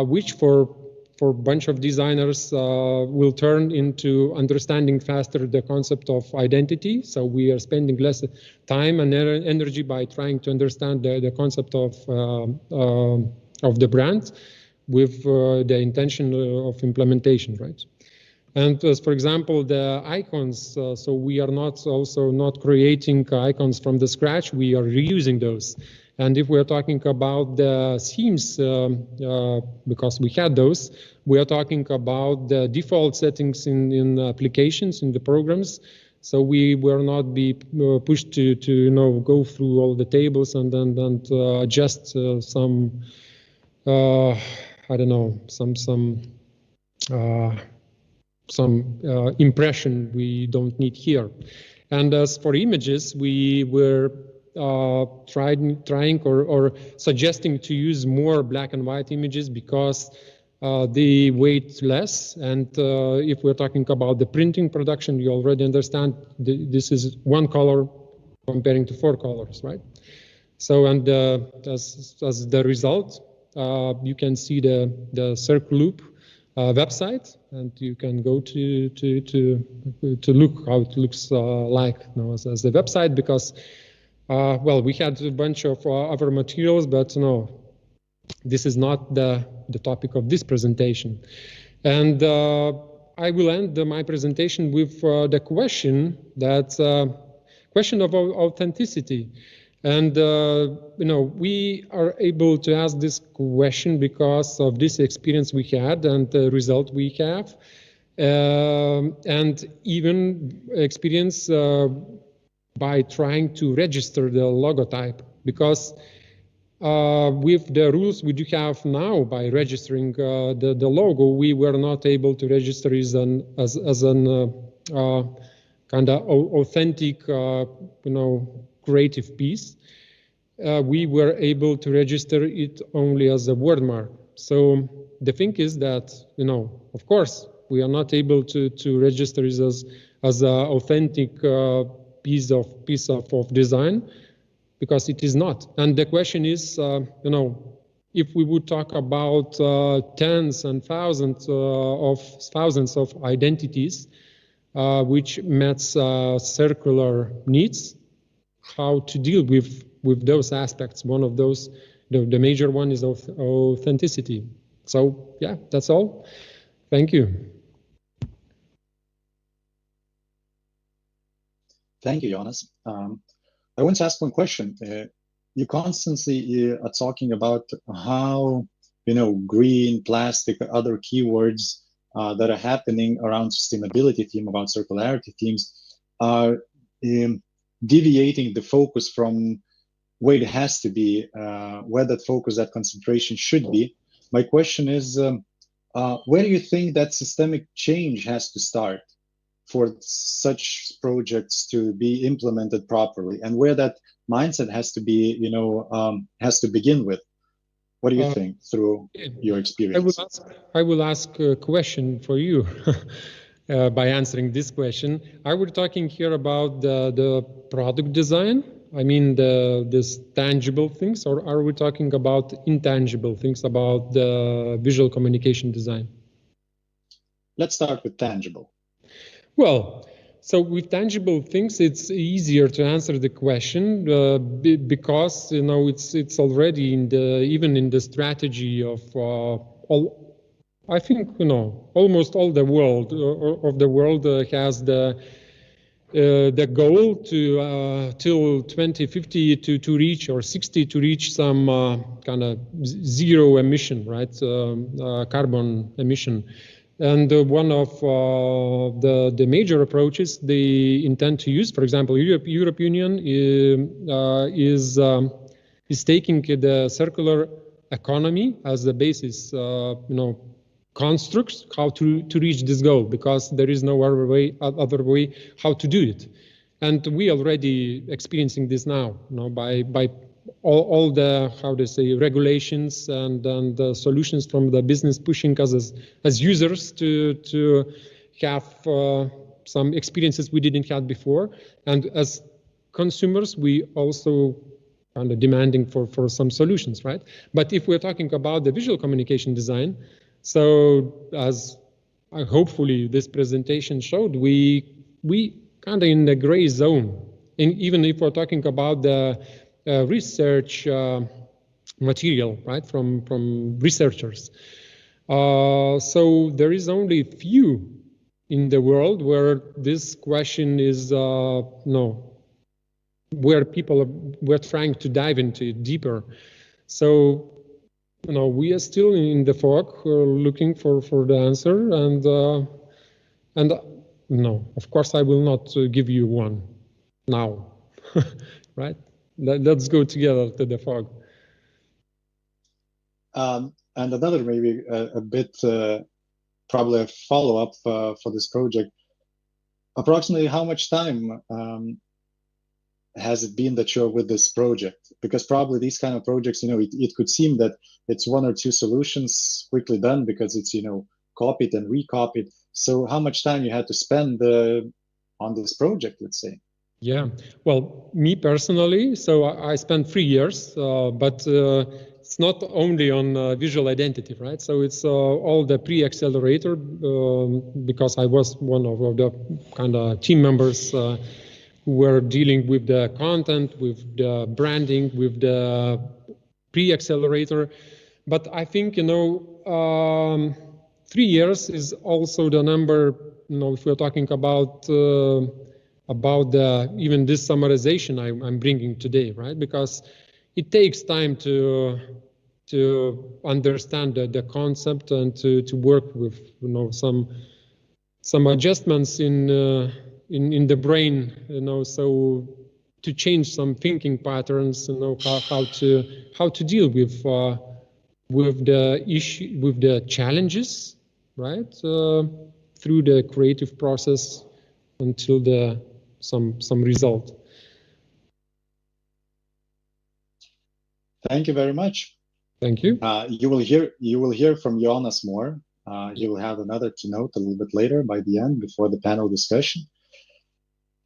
which for a bunch of designers will turn into understanding faster the concept of identity. So we are spending less time and energy by trying to understand the concept of the brand with the intention of implementation, right? And as for example, the icons, so we are not creating icons from the scratch, we are reusing those. And if we're talking about the themes, because we had those, we are talking about the default settings in applications, in the programs. So we will not be pushed to go through all the tables and then adjust some impression we don't need here. And as for images, we were trying or suggesting to use more black and white images because they weight less. And if we're talking about the printing production, you already understand this is one color comparing to 4 colors, right? So, and as the result, you can see the Circularity website, and you can go to look how it looks like as the website, because well, we had a bunch of other materials, but this is not the topic of this presentation. And I will end my presentation with the question of authenticity. And we are able to ask this question because of this experience we had and the result we have, and even experience by trying to register the logotype, because with the rules we do have now, by registering the logo, we were not able to register as an kind of authentic, creative piece. We were able to register it only as a word mark. So the thing is that, of course, we are not able to register it as an authentic piece of design, because it is not. And the question is, if we would talk about tens and thousands of identities which match circular needs, how to deal with those aspects. One of those, the major one, is authenticity. So yeah, that's all. Thank you. Thank you, Jonas. I want to ask one question. You constantly are talking about how, green, plastic, other keywords that are happening around sustainability theme, about circularity themes, are deviating the focus from where it has to be, where that focus, that concentration should be. My question is, where do you think that systemic change has to start for such projects to be implemented properly, and where that mindset has to be, has to begin with? What do you think through your experience? I will ask a question for you by answering this question. Are we talking here about the product design? I mean, this tangible things, or are we talking about intangible things, about the visual communication design? Let's start with tangible. Well, So with tangible things, it's easier to answer the question because it's already in the even in the strategy of all. I think almost all the world has the goal to till 2050 to reach, or 60 to reach some kind of zero emission, right? Carbon emission. And one of the major approaches they intend to use, for example, Europe Union is taking the circular economy as the basis, constructs how to reach this goal, because there is no other way how to do it. And we already experiencing this now, by all the, how to say, regulations and the solutions from the business pushing us as users to have some experiences we didn't have before. And as consumers, we also kind of demanding for some solutions, right? But if we're talking about the visual communication design, so as hopefully this presentation showed, we kind of in the gray zone. And even if we're talking about the research material, right, from researchers. So there is only few in the world where this question is, where people were trying to dive into it deeper. So, we are still in the fog looking for the answer, and no, of course I will not give you one now, right? Let's go together to the fog. And another maybe a bit, probably a follow-up for this project. Approximately how much time has it been that you're with this project? Because probably these kind of projects, it could seem that it's one or two solutions quickly done because it's, copied and recopied. So how much time you had to spend on this project, let's say? Yeah, well, me personally, so I spent 3 years, but it's not only on visual identity, right? So it's all the pre-accelerator, because I was one of the kind of team members who were dealing with the content, with the branding, with the pre-accelerator. But I think, 3 years is also the number, if we're talking about even this summarization I'm bringing today, right? Because it takes time to understand the concept and to work with some adjustments in the brain, so to change some thinking patterns, how to deal with the issue, with the challenges, right? Through the creative process until some result. Thank you very much. Thank you. You will hear from Jonas more. He will have another keynote a little bit later by the end, before the panel discussion.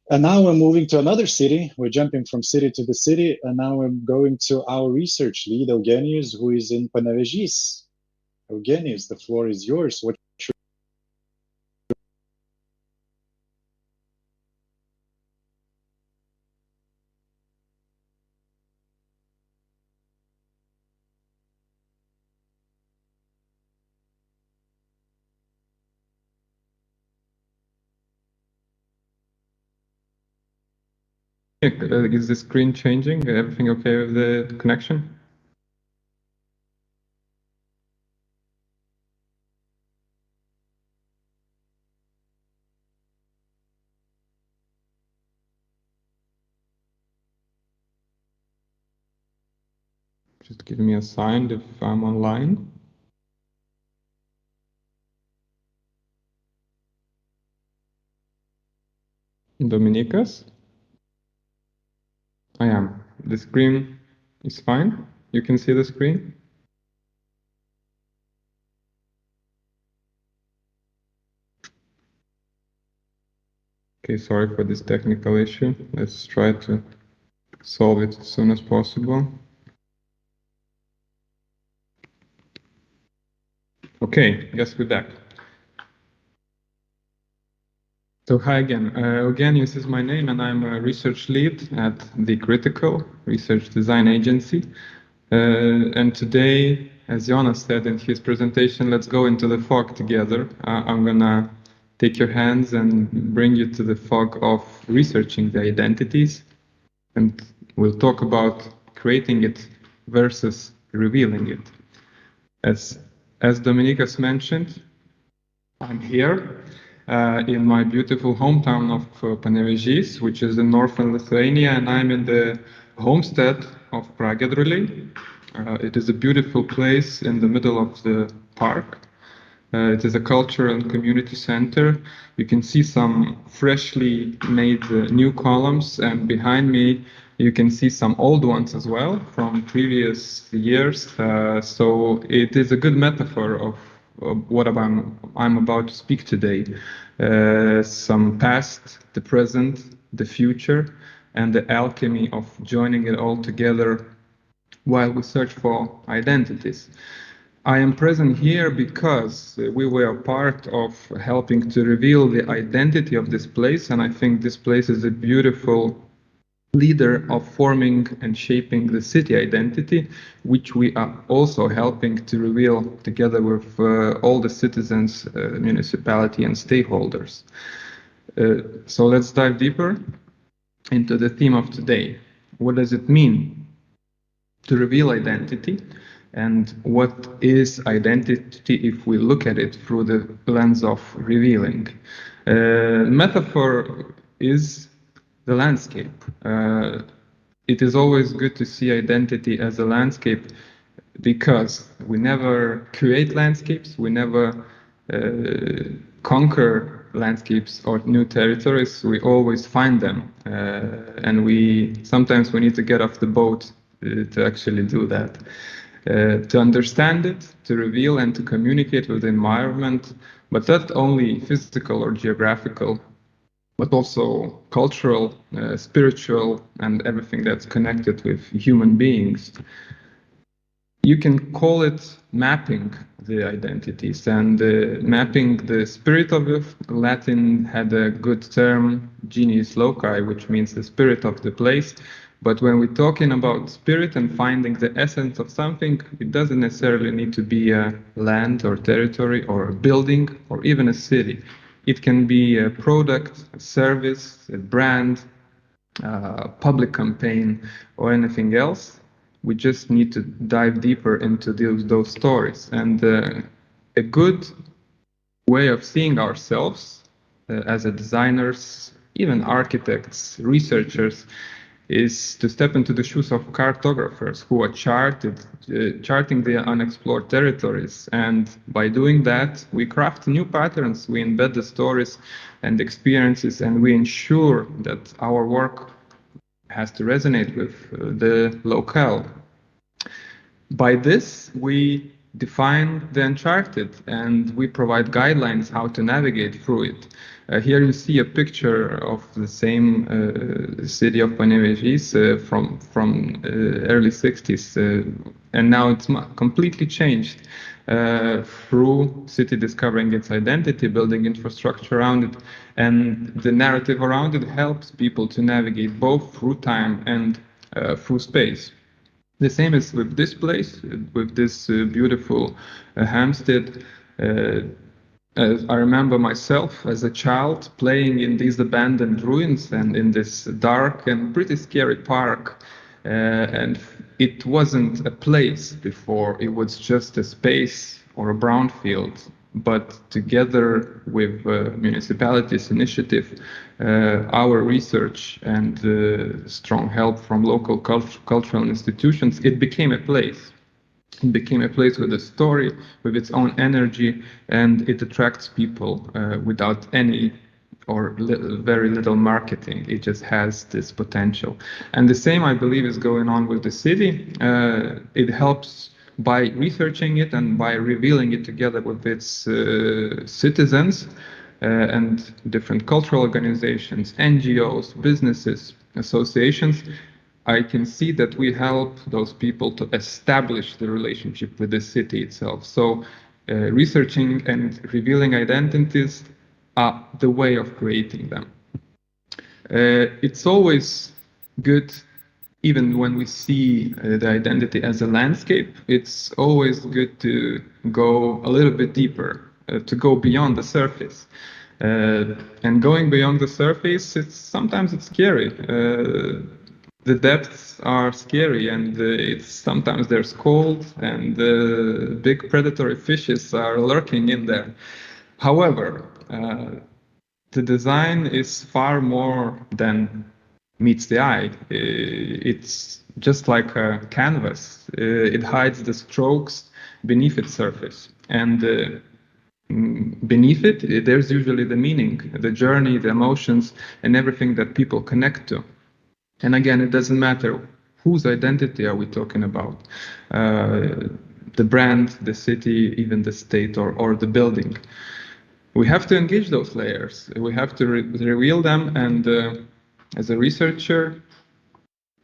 And now we're moving to another city. We're jumping from city to the city, and now we're going to our research lead, Eugenijus, who is in Panevėžys. Eugenijus, the floor is yours. What Is the screen changing? Everything okay with the connection? Just give me a sign if I'm online. Dominykas? I am. The screen is fine. You can see the screen. Okay, sorry for this technical issue. Let's try to solve it as soon as possible. Okay, guess we're back. So hi again, Eugenijus is my name and I'm a research lead at the Critical Research Design Agency. And today, as Jonas said in his presentation, let's go into the fog together. I'm gonna take your hands and bring you to the fog of researching the identities. And we'll talk about creating it versus revealing it. As Dominykas mentioned, I'm here in my beautiful hometown of Panevėžys, which is in northern Lithuania, and I'm in the homestead of Pragiedruliai. It is a beautiful place in the middle of the park. It is a culture and community center. You can see some freshly made new columns, and behind me you can see some old ones as well from previous years. So it is a good metaphor of what I'm about to speak today. Some past, the present, the future, and the alchemy of joining it all together while we search for identities. I am present here because we were part of helping to reveal the identity of this place, and I think this place is a beautiful leader of forming and shaping the city identity, which we are also helping to reveal together with all the citizens, municipality and stakeholders. So let's dive deeper into the theme of today. What does it mean to reveal identity? And what is identity if we look at it through the lens of revealing? Metaphor is the landscape. It is always good to see identity as a landscape because we never create landscapes, we never conquer landscapes or new territories, we always find them. And sometimes we need to get off the boat to actually do that. To understand it, to reveal and to communicate with the environment, but not only physical or geographical, but also cultural, spiritual, and everything that's connected with human beings. You can call it mapping the identities, and mapping the spirit of it. Latin had a good term, genius loci, which means the spirit of the place. But when we're talking about spirit and finding the essence of something, it doesn't necessarily need to be a land or territory or a building or even a city. It can be a product, a service, a brand, a public campaign, or anything else. We just need to dive deeper into those stories. And a good way of seeing ourselves as a designers, even architects, researchers, is to step into the shoes of cartographers who are charting the unexplored territories. And by doing that, we craft new patterns, we embed the stories and experiences, and we ensure that our work has to resonate with the locale. By this, we define the uncharted and we provide guidelines how to navigate through it. Here you see a picture of the same city of Panevėžys from early 60s, and now it's completely changed through city discovering its identity, building infrastructure around it, and the narrative around it helps people to navigate both through time and through space. The same is with this place, with this beautiful homestead. I remember myself as a child playing in these abandoned ruins and in this dark and pretty scary park. And it wasn't a place before, it was just a space or a brownfield. But together with municipalities' initiative, our research and strong help from local cultural institutions, it became a place. It became a place with a story, with its own energy, and it attracts people without any or very little marketing. It just has this potential. And the same, I believe, is going on with the city. It helps by researching it and by revealing it together with its citizens and different cultural organizations, NGOs, businesses, associations. I can see that we help those people to establish the relationship with the city itself. So researching and revealing identities the way of creating them. It's always good, even when we see the identity as a landscape, it's always good to go a little bit deeper, to go beyond the surface. And going beyond the surface, sometimes it's scary. The depths are scary, and sometimes there's cold, and big predatory fishes are lurking in there. However, the design is far more than meets the eye. It's just like a canvas. It hides the strokes beneath its surface. And beneath it, there's usually the meaning, the journey, the emotions, and everything that people connect to. And again, it doesn't matter whose identity are we talking about. The brand, the city, even the state, or the building. We have to engage those layers. We have to reveal them. And as a researcher,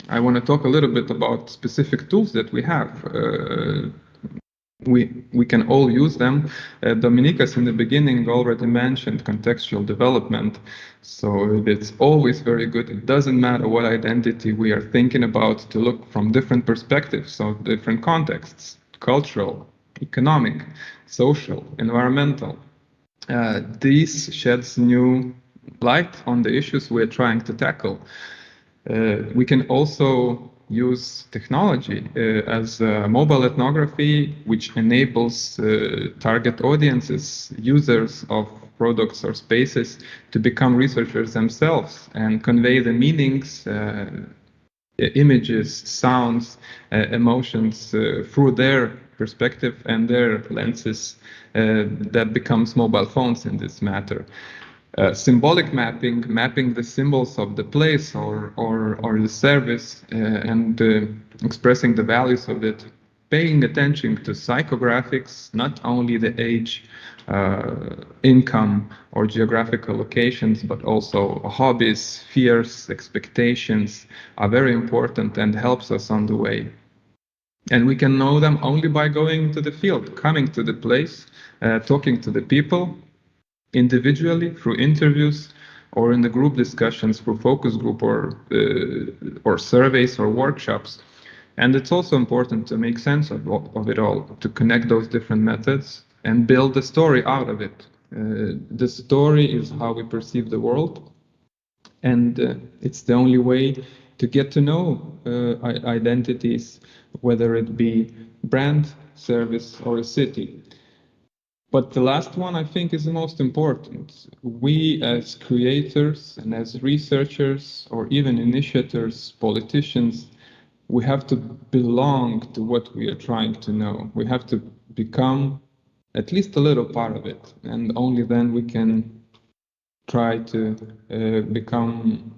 I want to talk a little bit about specific tools that we have. We can all use them. Dominykas in the beginning already mentioned contextual development. So it's always very good. It doesn't matter what identity we are thinking about, to look from different perspectives, so different contexts, cultural, economic, social, environmental. This sheds new light on the issues we're trying to tackle. We can also use technology as mobile ethnography, which enables target audiences, users of products or spaces, to become researchers themselves and convey the meanings, images, sounds, emotions through their perspective and their lenses that becomes mobile phones in this matter. Symbolic mapping the symbols of the place or the service and expressing the values of it, paying attention to psychographics, not only the age, income, or geographical locations, but also hobbies, fears, expectations are very important and helps us on the way. And we can know them only by going to the field, coming to the place, talking to the people, individually through interviews, or in the group discussions through focus group or surveys or workshops. And it's also important to make sense of it all, to connect those different methods and build a story out of it. The story is how we perceive the world, and it's the only way to get to know identities, whether it be brand, service, or a city. But the last one, I think, is the most important. We as creators and as researchers, or even initiators, politicians, we have to belong to what we are trying to know. We have to become at least a little part of it, and only then we can try to become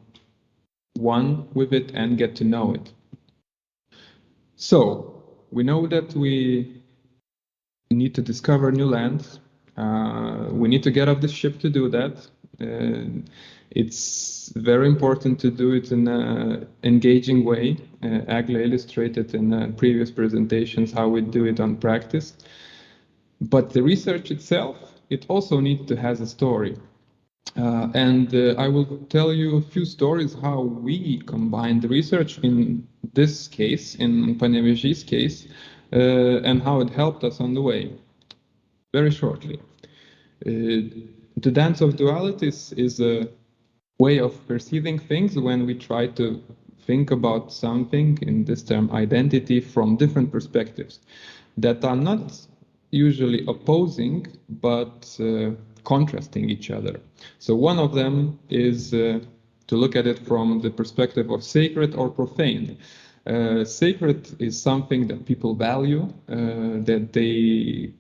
one with it and get to know it. So we know that we need to discover new lands. We need to get off the ship to do that. It's very important to do it in an engaging way. Eglė illustrated in previous presentations how we do it on practice. But the research itself, it also needs to have a story. And I will tell you a few stories how we combine the research in this case, in Panevėžys case, and how it helped us on the way. Very shortly. The dance of dualities is a way of perceiving things when we try to think about something, in this term identity, from different perspectives that are not usually opposing, but contrasting each other. So one of them is to look at it from the perspective of sacred or profane. Sacred is something that people value, that they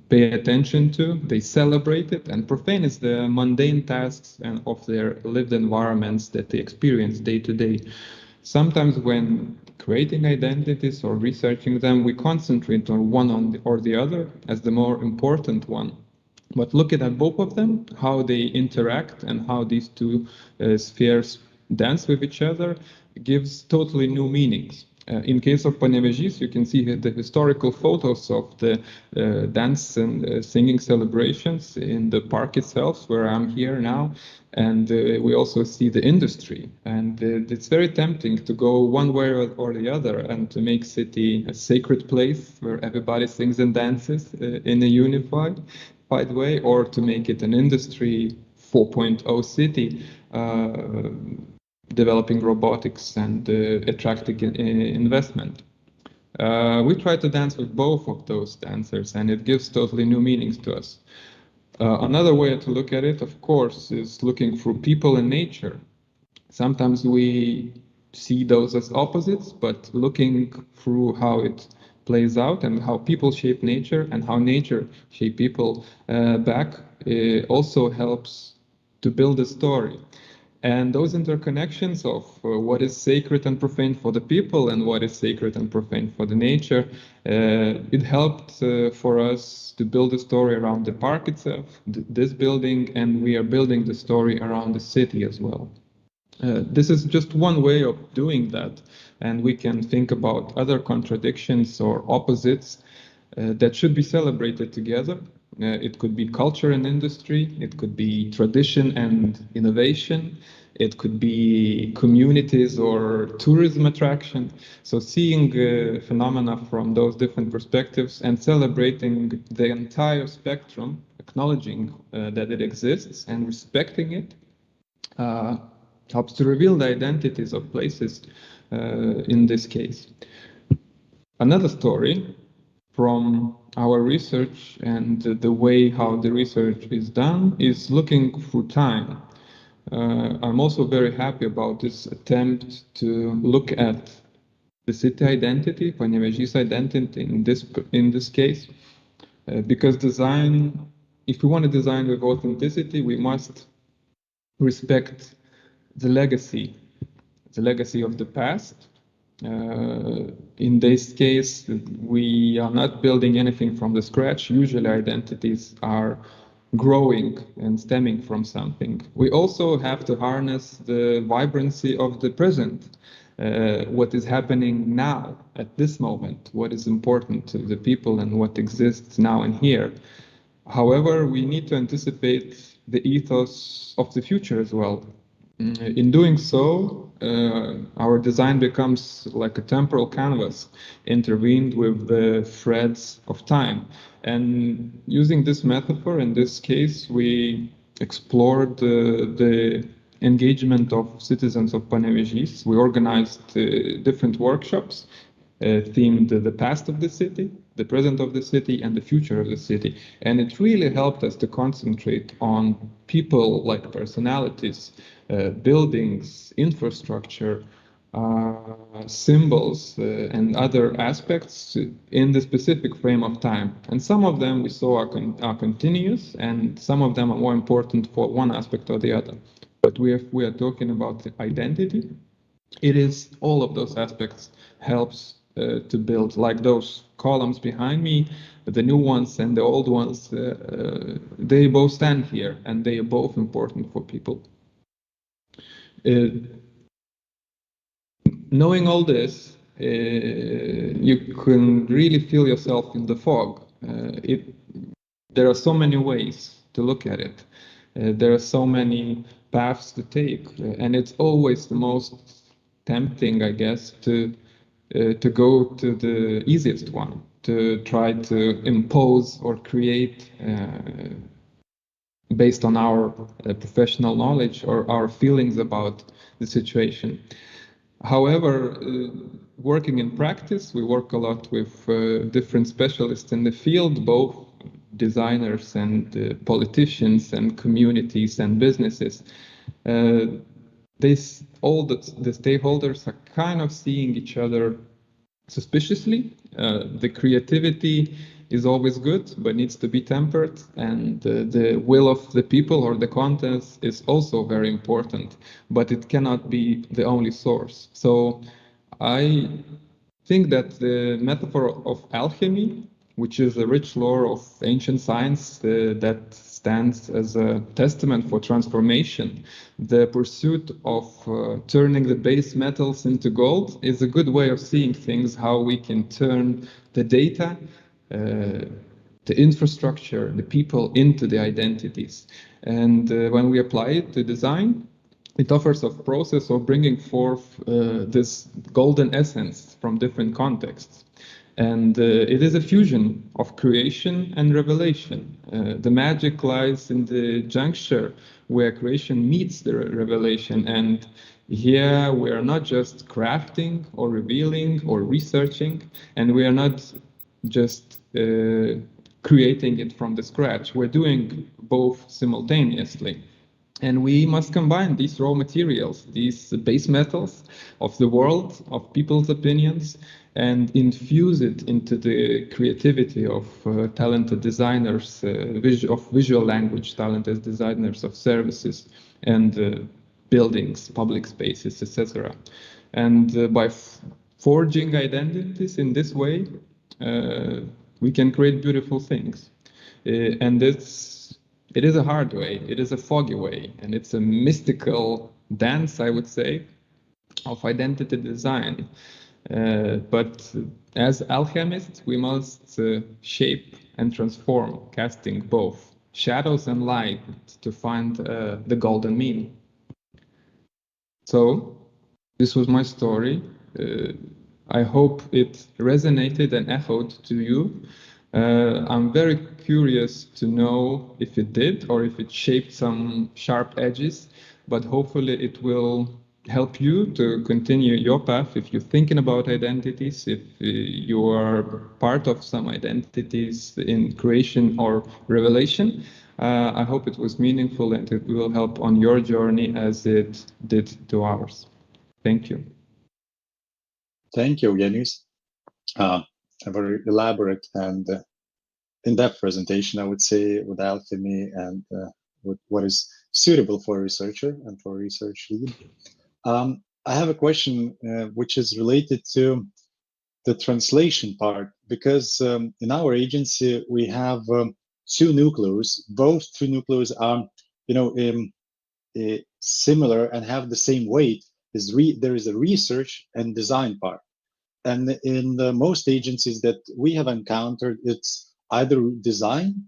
pay attention to, they celebrate it, and profane is the mundane tasks and of their lived environments that they experience day to day. Sometimes when creating identities or researching them, we concentrate on one or the other as the more important one. But looking at both of them, how they interact and how these two spheres dance with each other, gives totally new meanings. In case of Panevėžys, you can see the historical photos of the dance and singing celebrations in the park itself, where I'm here now. And we also see the industry. And it's very tempting to go one way or the other and to make city a sacred place where everybody sings and dances in a unified way, or to make it an industry 4.0 city, developing robotics and attracting investment. We try to dance with both of those dancers, and it gives totally new meanings to us. Another way to look at it, of course, is looking through people and nature. Sometimes we see those as opposites, but looking through how it plays out and how people shape nature and how nature shape people back also helps to build a story. And those interconnections of what is sacred and profane for the people and what is sacred and profane for the nature, it helped for us to build a story around the park itself, this building, and we are building the story around the city as well. This is just one way of doing that, and we can think about other contradictions or opposites that should be celebrated together. It could be culture and industry, it could be tradition and innovation, it could be communities or tourism attraction. So seeing phenomena from those different perspectives and celebrating the entire spectrum, acknowledging that it exists and respecting it, helps to reveal the identities of places in this case. Another story from our research and the way how the research is done is looking through time. I'm also very happy about this attempt to look at the city identity, Panevėžys identity in this case, because design, if we want to design with authenticity, we must respect the legacy of the past. In this case, we are not building anything from the scratch. Usually identities are growing and stemming from something. We also have to harness the vibrancy of the present, what is happening now at this moment, what is important to the people and what exists now and here. However, we need to anticipate the ethos of the future as well. In doing so, our design becomes like a temporal canvas intervened with the threads of time. And using this metaphor, in this case, we explored the engagement of citizens of Panevėžys. We organized different workshops themed the past of the city, the present of the city, and the future of the city. And it really helped us to concentrate on people like personalities, buildings, infrastructure, symbols, and other aspects in the specific frame of time. And some of them we saw are continuous, and some of them are more important for one aspect or the other. But we are talking about the identity. It is all of those aspects helps to build, like those columns behind me, the new ones and the old ones, they both stand here and they are both important for people. Knowing all this, you can really feel yourself in the fog. There are so many ways to look at it. There are so many paths to take, and it's always the most tempting, I guess, to go to the easiest one, to try to impose or create based on our professional knowledge or our feelings about the situation. However, working in practice, we work a lot with different specialists in the field, both designers and politicians and communities and businesses. All the stakeholders are kind of seeing each other suspiciously. The creativity is always good, but needs to be tempered, and the will of the people or the contents is also very important, but it cannot be the only source. So I think that the metaphor of alchemy which is a rich lore of ancient science that stands as a testament for transformation. The pursuit of turning the base metals into gold is a good way of seeing things, how we can turn the data, the infrastructure, the people into the identities. And when we apply it to design, it offers a process of bringing forth this golden essence from different contexts. And it is a fusion of creation and revelation. The magic lies in the juncture where creation meets the revelation. And here we are not just crafting or revealing or researching, and we are not just creating it from the scratch. We're doing both simultaneously. And we must combine these raw materials, these base metals of the world, of people's opinions, and infuse it into the creativity of talented designers, of visual language, talented designers of services and buildings, public spaces, etc. And by forging identities in this way, we can create beautiful things. And it is a hard way, it is a foggy way, and it's a mystical dance, I would say, of identity design. But as alchemists, we must shape and transform, casting both shadows and light to find the golden mean. So, this was my story. I hope it resonated and echoed to you. I'm very curious to know if it did or if it shaped some sharp edges, but hopefully it will help you to continue your path if you're thinking about identities, if you are part of some identities in creation or revelation. I hope it was meaningful and it will help on your journey as it did to ours. Thank you. Thank you, Eugenijus. A very elaborate and in-depth presentation, I would say, with alchemy and with what is suitable for a researcher and for a research lead. I have a question which is related to the translation part, because in our agency we have two nucleus. Both two nucleus are, similar and have the same weight. There is a research and design part. And in most agencies that we have encountered, it's either design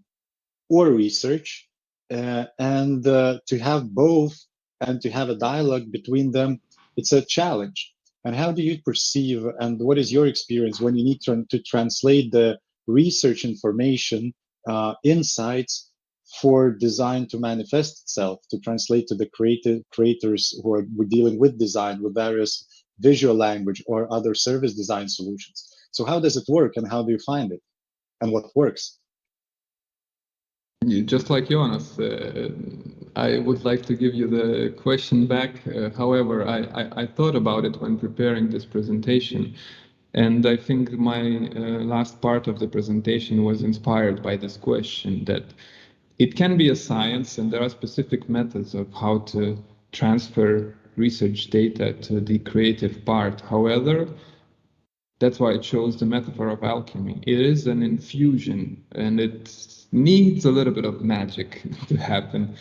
or research, and to have both and to have a dialogue between them, it's a challenge. And how do you perceive, and what is your experience when you need to translate the research information, insights for design to manifest itself, to translate to the creators who are dealing with design, with various visual language or other service design solutions? So how does it work, and how do you find it, and what works? Just like Jonas, I would like to give you the question back. However, I thought about it when preparing this presentation, and I think my last part of the presentation was inspired by this question, that it can be a science and there are specific methods of how to transfer research data to the creative part. However, that's why I chose the metaphor of alchemy. It is an infusion, and it needs a little bit of magic to happen.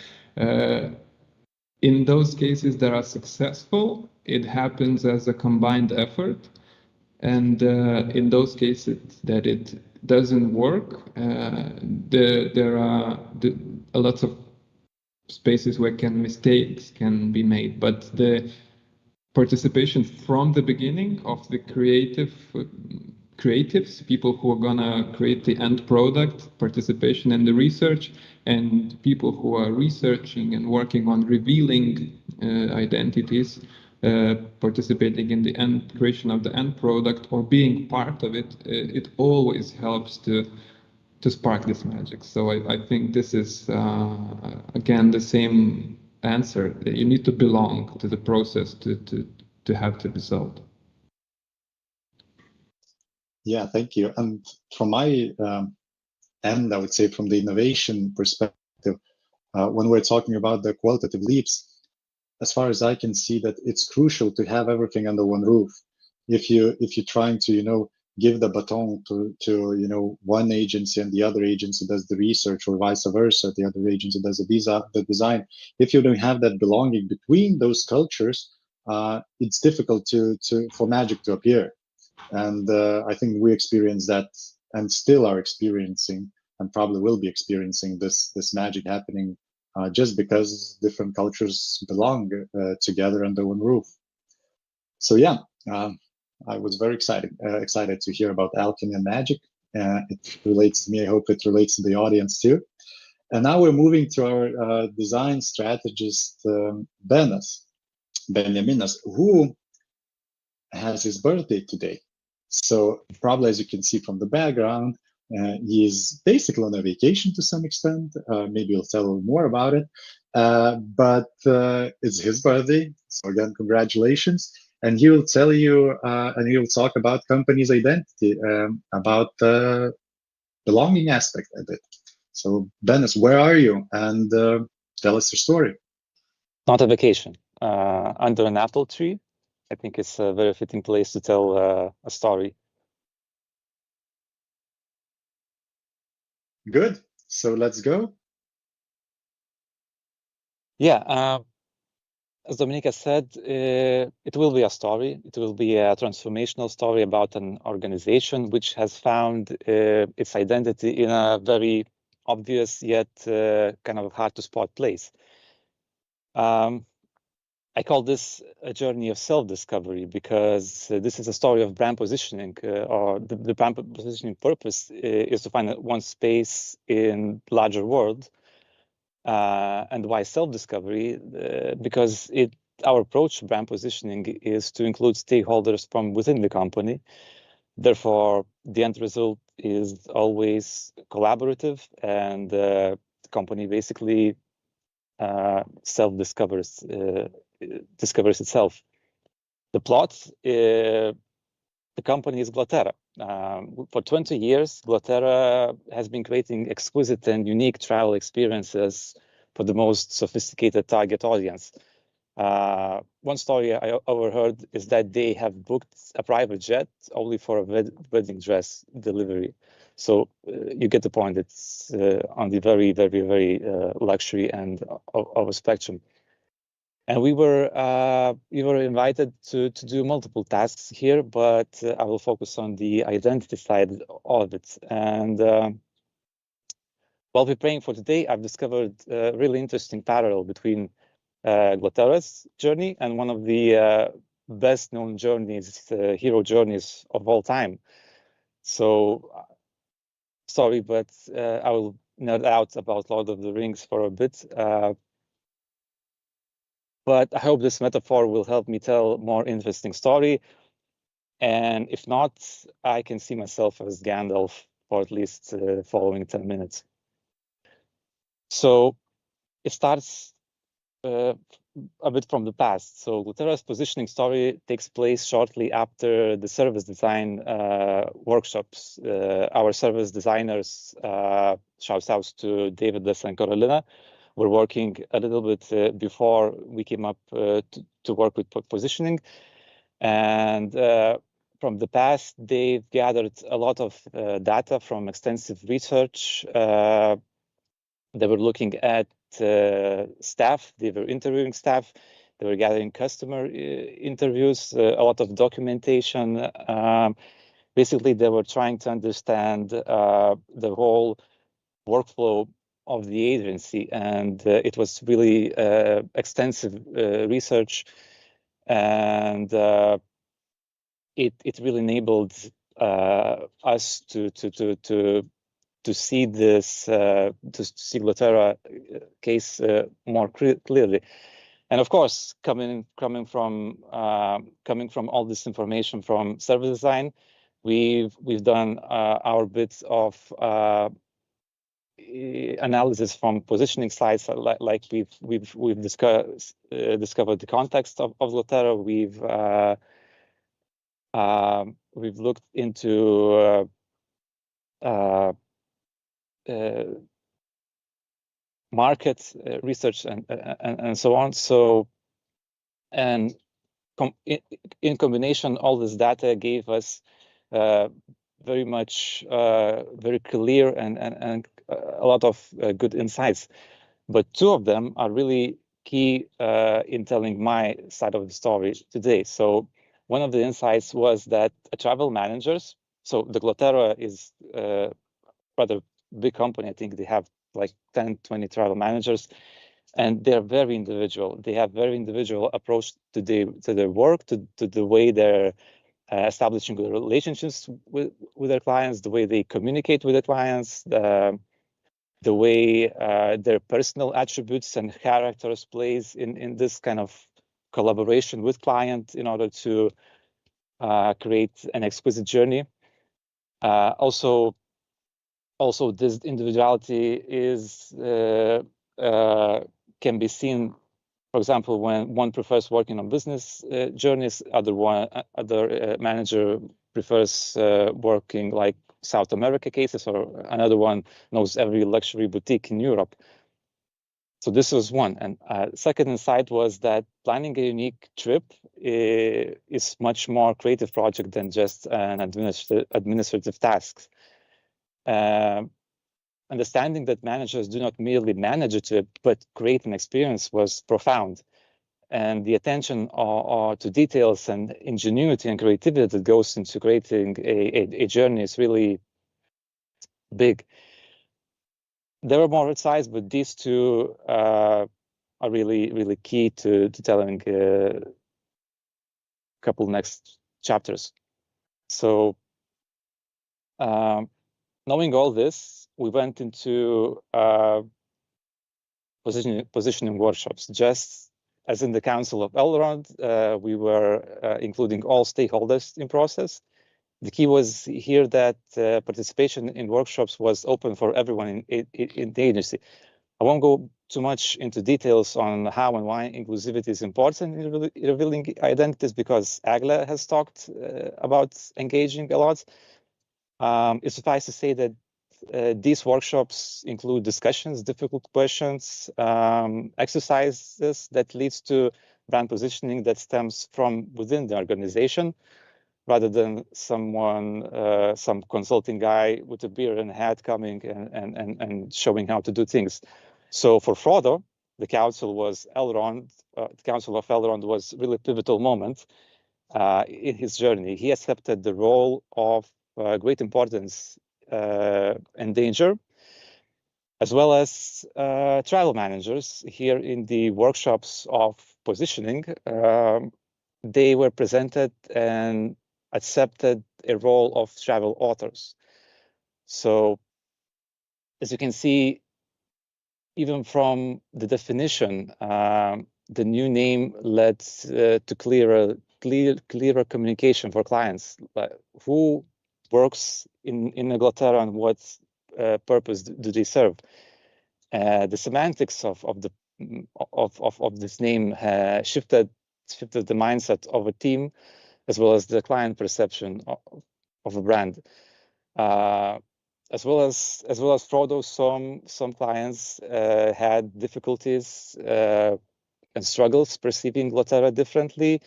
In those cases that are successful, it happens as a combined effort. And in those cases that it doesn't work, there are a lot of spaces where mistakes can be made. But the participation from the beginning of the creatives, people who are gonna create the end product, participation in the research, and people who are researching and working on revealing identities, participating in the creation of the end product or being part of it, it always helps to spark this magic. So I think this is, again, the same answer. You need to belong to the process to have the result. Yeah, thank you. And from my end, I would say from the innovation perspective, when we're talking about the qualitative leaps, as far as I can see, that it's crucial to have everything under one roof. If you're trying to, give the baton to you know, one agency, and the other agency does the research, or vice versa, the other agency does the design. If you don't have that belonging between those cultures, it's difficult for magic to appear. And I think we experienced that, and still are experiencing, and probably will be experiencing this magic happening just because different cultures belong together under one roof. So yeah, I was very excited to hear about alchemy and magic. It relates to me. I hope it relates to the audience too. And now we're moving to our design strategist, Benjaminas, who has his birthday today. So probably, as you can see from the background, he is basically on a vacation to some extent. Maybe he'll tell a little more about it. But it's his birthday. So again, congratulations. And he will tell you, and he will talk about company's identity, about the belonging aspect of it. So, Benis, where are you? And tell us your story. Not a vacation, under an apple tree. I think it's a very fitting place to tell a story. Good. So let's go. Yeah. As Dominykas said, it will be a story. It will be a transformational story about an organization which has found its identity in a very obvious yet kind of hard to spot place. I call this a journey of self-discovery because this is a story of brand positioning, or the brand positioning purpose is to find one space in larger world. And why self-discovery? Because our approach to brand positioning is to include stakeholders from within the company. Therefore, the end result is always collaborative, and the company basically self-discovers itself. The plot, the company is Glotera. For 20 years, Glotera has been creating exquisite and unique travel experiences for the most sophisticated target audience. One story I overheard is that they have booked a private jet only for a wedding dress delivery. So you get the point. It's on the very, very, very luxury end of a spectrum. And we were invited to do multiple tasks here, but I will focus on the identity side of it. And while preparing for today, I've discovered a really interesting parallel between Glotera's journey and one of the best-known journeys, hero journeys of all time. So, sorry, but I will nerd out about Lord of the Rings for a bit. But I hope this metaphor will help me tell a more interesting story. And if not, I can see myself as Gandalf for at least following 10 minutes. So it starts a bit from the past. So Glotera's positioning story takes place shortly after the service design workshops. Our service designers, shouts out to David and Carolina, were working a little bit before we came up to work with positioning. And from the past, they've gathered a lot of data from extensive research. They were looking at staff, they were interviewing staff, they were gathering customer interviews, a lot of documentation. Basically, they were trying to understand the whole workflow of the agency, and it was really extensive research, and it really enabled us to see this to see Glotera case more clearly. And of course, coming from all this information from service design, we've done our bits of analysis from positioning slides, like we've discovered the context of Glotera. We've looked into market research and so on. So, and in combination, all this data gave us very much very clear and a lot of good insights. But two of them are really key in telling my side of the story today. So one of the insights was that travel managers, so the Glotera is rather big company. I think they have like 10, 20 travel managers, and they're very individual. They have very individual approach to their work, to the way they're establishing good relationships with their clients, the way they communicate with their clients, the way their personal attributes and characters plays in this kind of collaboration with client in order to create an exquisite journey. Also, this individuality is can be seen, for example, when one prefers working on business journeys, other manager prefers working like South America cases, or another one knows every luxury boutique in Europe. So this was one. And second insight was that planning a unique trip is much more creative project than just an administrative task. Understanding that managers do not merely manage a trip, but create an experience was profound. And the attention to details and ingenuity and creativity that goes into creating a journey is really big. There are more insights, but these two are really, really key to telling a couple next chapters. So knowing all this, we went into positioning workshops. Just as in the Council of Elrond, we were including all stakeholders in process. The key was here that participation in workshops was open for everyone in the agency. I won't go too much into details on how and why inclusivity is important in revealing identities, because Eglė has talked about engaging a lot. It's suffice to say that these workshops include discussions, difficult questions, exercises that leads to brand positioning that stems from within the organization, rather than someone, some consulting guy with a beard and a hat coming and showing how to do things. So for Frodo, the Council was Elrond. The Council of Elrond was really a pivotal moment in his journey. He accepted the role of great importance and danger, as well as travel managers here in the workshops of positioning. They were presented and accepted a role of travel authors. So as you can see, even from the definition, the new name led to clearer communication for clients. Who works in Glotera and what purpose do they serve? The semantics of this name shifted the mindset of a team, as well as the client perception of a brand. As well as Frodo, some clients had difficulties and struggles perceiving Glotera differently.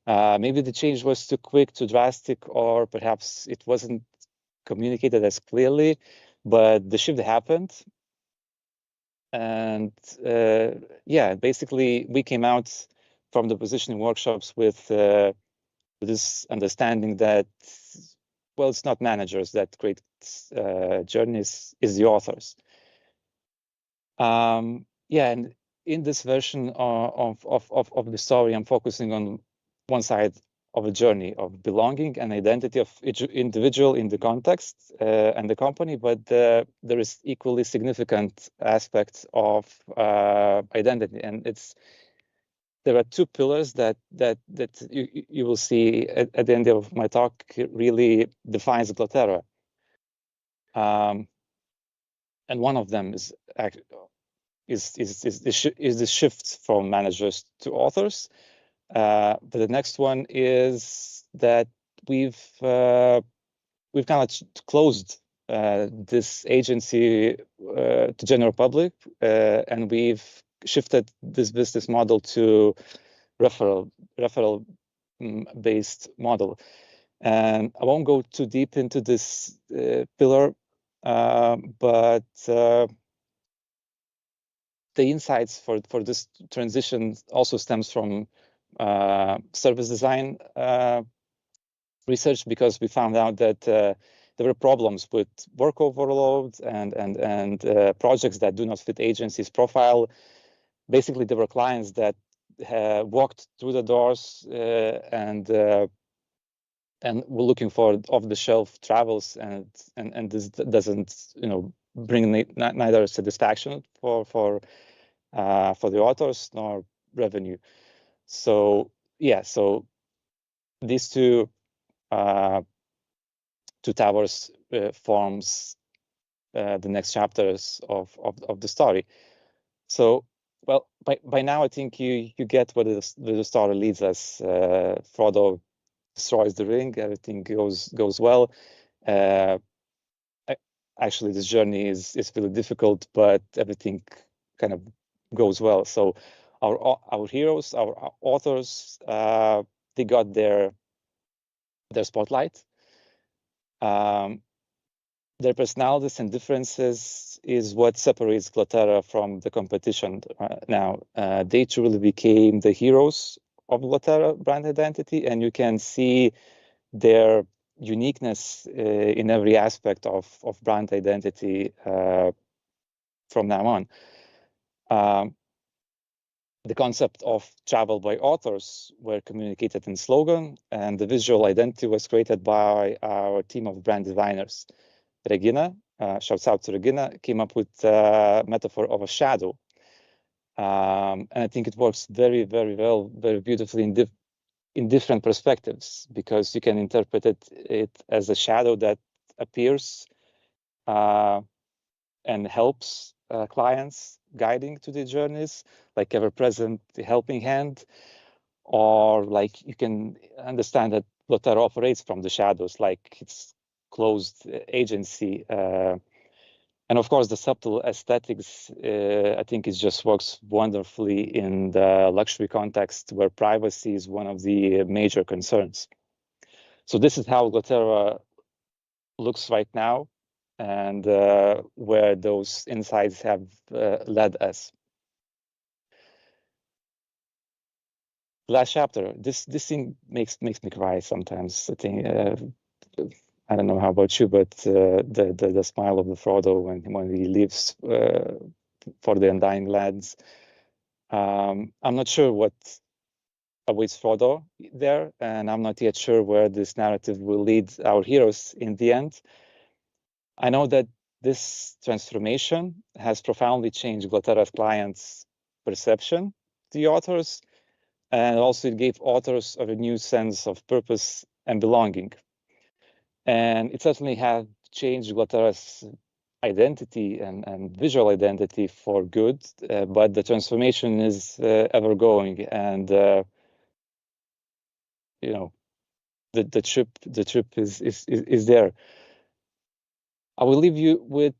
Maybe the change was too quick, too drastic, or perhaps it wasn't communicated as clearly, but the shift happened. And yeah, basically we came out from the positioning workshops with this understanding that, well, it's not managers that create journeys, is the authors. Yeah, and in this version of the story, I'm focusing on one side of a journey of belonging and identity of each individual in the context and the company, but there is equally significant aspects of identity, and there are two pillars that you will see at the end of my talk really defines Glotera. And one of them is the shift from managers to authors. But the next one is that we've kind of closed this agency to general public, and we've shifted this business model to referral based model. And I won't go too deep into this pillar, but the insights for this transition also stems from service design research, because we found out that there were problems with work overload and projects that do not fit agency's profile. Basically, there were clients that walked through the doors and were looking for off-the-shelf travels, and this doesn't, bring neither satisfaction for the authors nor revenue. So yeah, so these two towers forms the next chapters of the story. So, well, by now I think you get where the story leads us. Frodo destroys the ring, everything goes well. Actually, this journey is really difficult, but everything kind of goes well. So our heroes, our authors, they got their spotlight. Their personalities and differences is what separates Glotera from the competition now. They truly became the heroes of Glotera brand identity, and you can see their uniqueness in every aspect of brand identity from now on. The concept of travel by authors were communicated in slogan, and the visual identity was created by our team of brand designers. Regina, shouts out to Regina, came up with the metaphor of a shadow. And I think it works very, very well, very beautifully in different perspectives, because you can interpret it as a shadow that appears and helps clients guiding to the journeys, like ever-present helping hand, or like you can understand that Glotera operates from the shadows, like it's closed agency. And of course, the subtle aesthetics, I think it just works wonderfully in the luxury context where privacy is one of the major concerns. So this is how Glotera looks right now, and where those insights have led us. Last chapter. This thing makes me cry sometimes. I think I don't know how about you, but the smile of the Frodo when he leaves for the Undying Lands. I'm not sure what awaits Frodo there, and I'm not yet sure where this narrative will lead our heroes in the end. I know that this transformation has profoundly changed Glotera's clients' perception of the authors, and also it gave authors a renewed sense of purpose and belonging. And it certainly had changed Glotera's identity and visual identity for good, but the transformation is ever going, and the trip is there. I will leave you with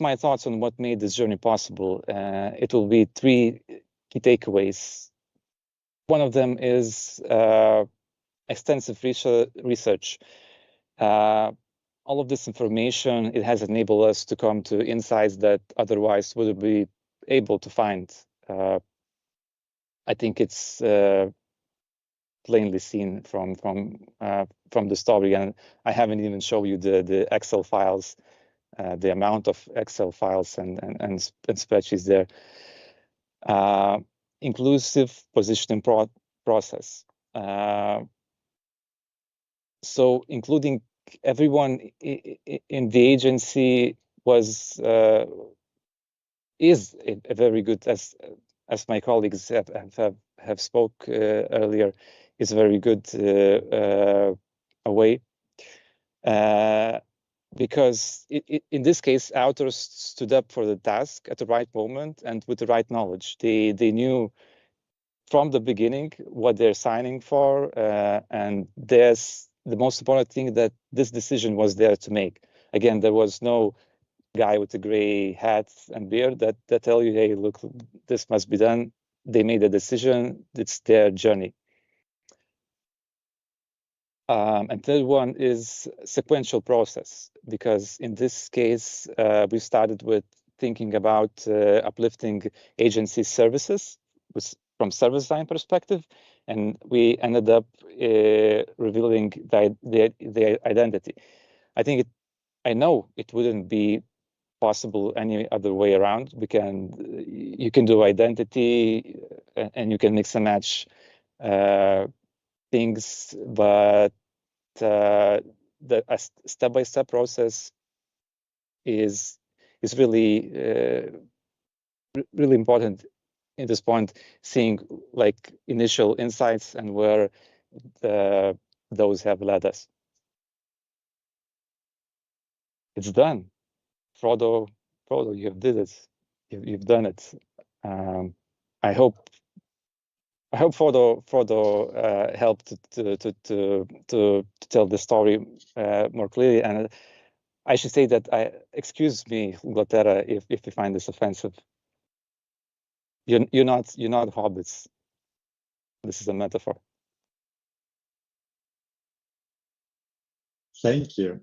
my thoughts on what made this journey possible. It will be 3 key takeaways. One of them is extensive research. All of this information, it has enabled us to come to insights that otherwise wouldn't be able to find. I think it's plainly seen from the story, and I haven't even shown you the Excel files, the amount of Excel files and spreadsheets there. Inclusive positioning process. So including everyone in the agency is a very good, as my colleagues have spoke earlier, is a very good way. Because in this case, authors stood up for the task at the right moment and with the right knowledge. They knew from the beginning what they're signing for, and there's the most important thing, that this decision was there to make. Again, there was no guy with a gray hat and beard that tell you, hey, look, this must be done. They made a decision. It's their journey. And third one is sequential process, because in this case, we started with thinking about uplifting agency services from service design perspective, and we ended up revealing the identity. I know it wouldn't be possible any other way around. You can do identity and you can mix and match things, but the step-by-step process is really really important at this point, seeing like initial insights and where those have led us. It's done. Frodo, you have did it. You've done it. I hope Frodo helped to tell the story more clearly. And I should say that excuse me, Glotera, if you find this offensive. You're not hobbits. This is a metaphor. Thank you.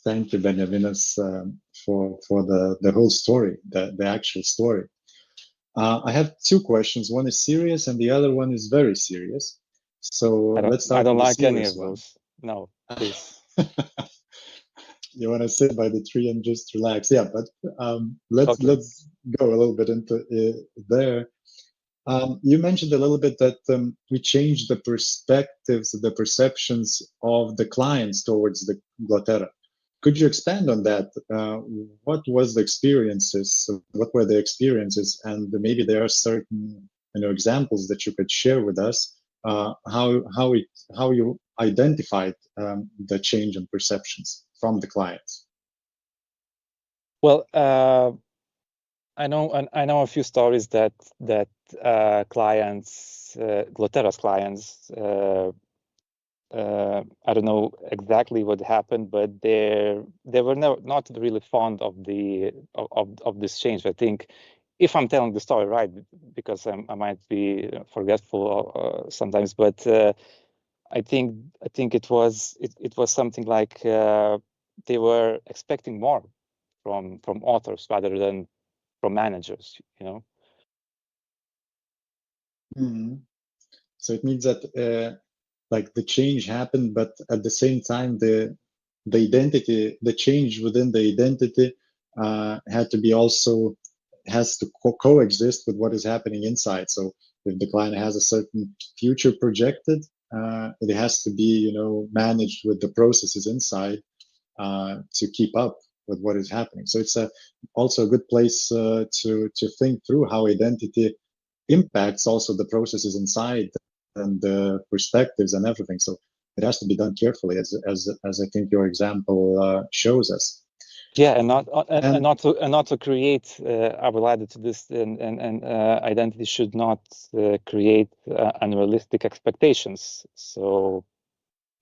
Thank you, Benjaminas, for the whole story, the actual story. I have two questions. One is serious and the other one is very serious. So let's start. I don't with like the any of serious one. those. No, please. You want to sit by the tree and just relax. Yeah, but let's go a little bit into there. You mentioned a little bit that we changed the perspectives, the perceptions of the clients towards the Glotera. Could you expand on that? What was the experiences? What were the experiences? And maybe there are certain examples that you could share with us. How you identified the change in perceptions from the clients. Well, I know a few stories that clients, Glotera's clients, I don't know exactly what happened, but they were not really fond of this change. I think, if I'm telling the story right, because I might be forgetful sometimes, but I think it was something like they were expecting more from authors rather than from managers, Mm-hmm. So it means that like the change happened, but at the same time the identity, the change within the identity has to coexist with what is happening inside. So if the client has a certain future projected, it has to be managed with the processes inside to keep up with what is happening. So it's also a good place to think through how identity impacts also the processes inside and the perspectives and everything. So it has to be done carefully, as I think your example shows us. Yeah, and not to create. I will add it to this, and identity should not create unrealistic expectations. So,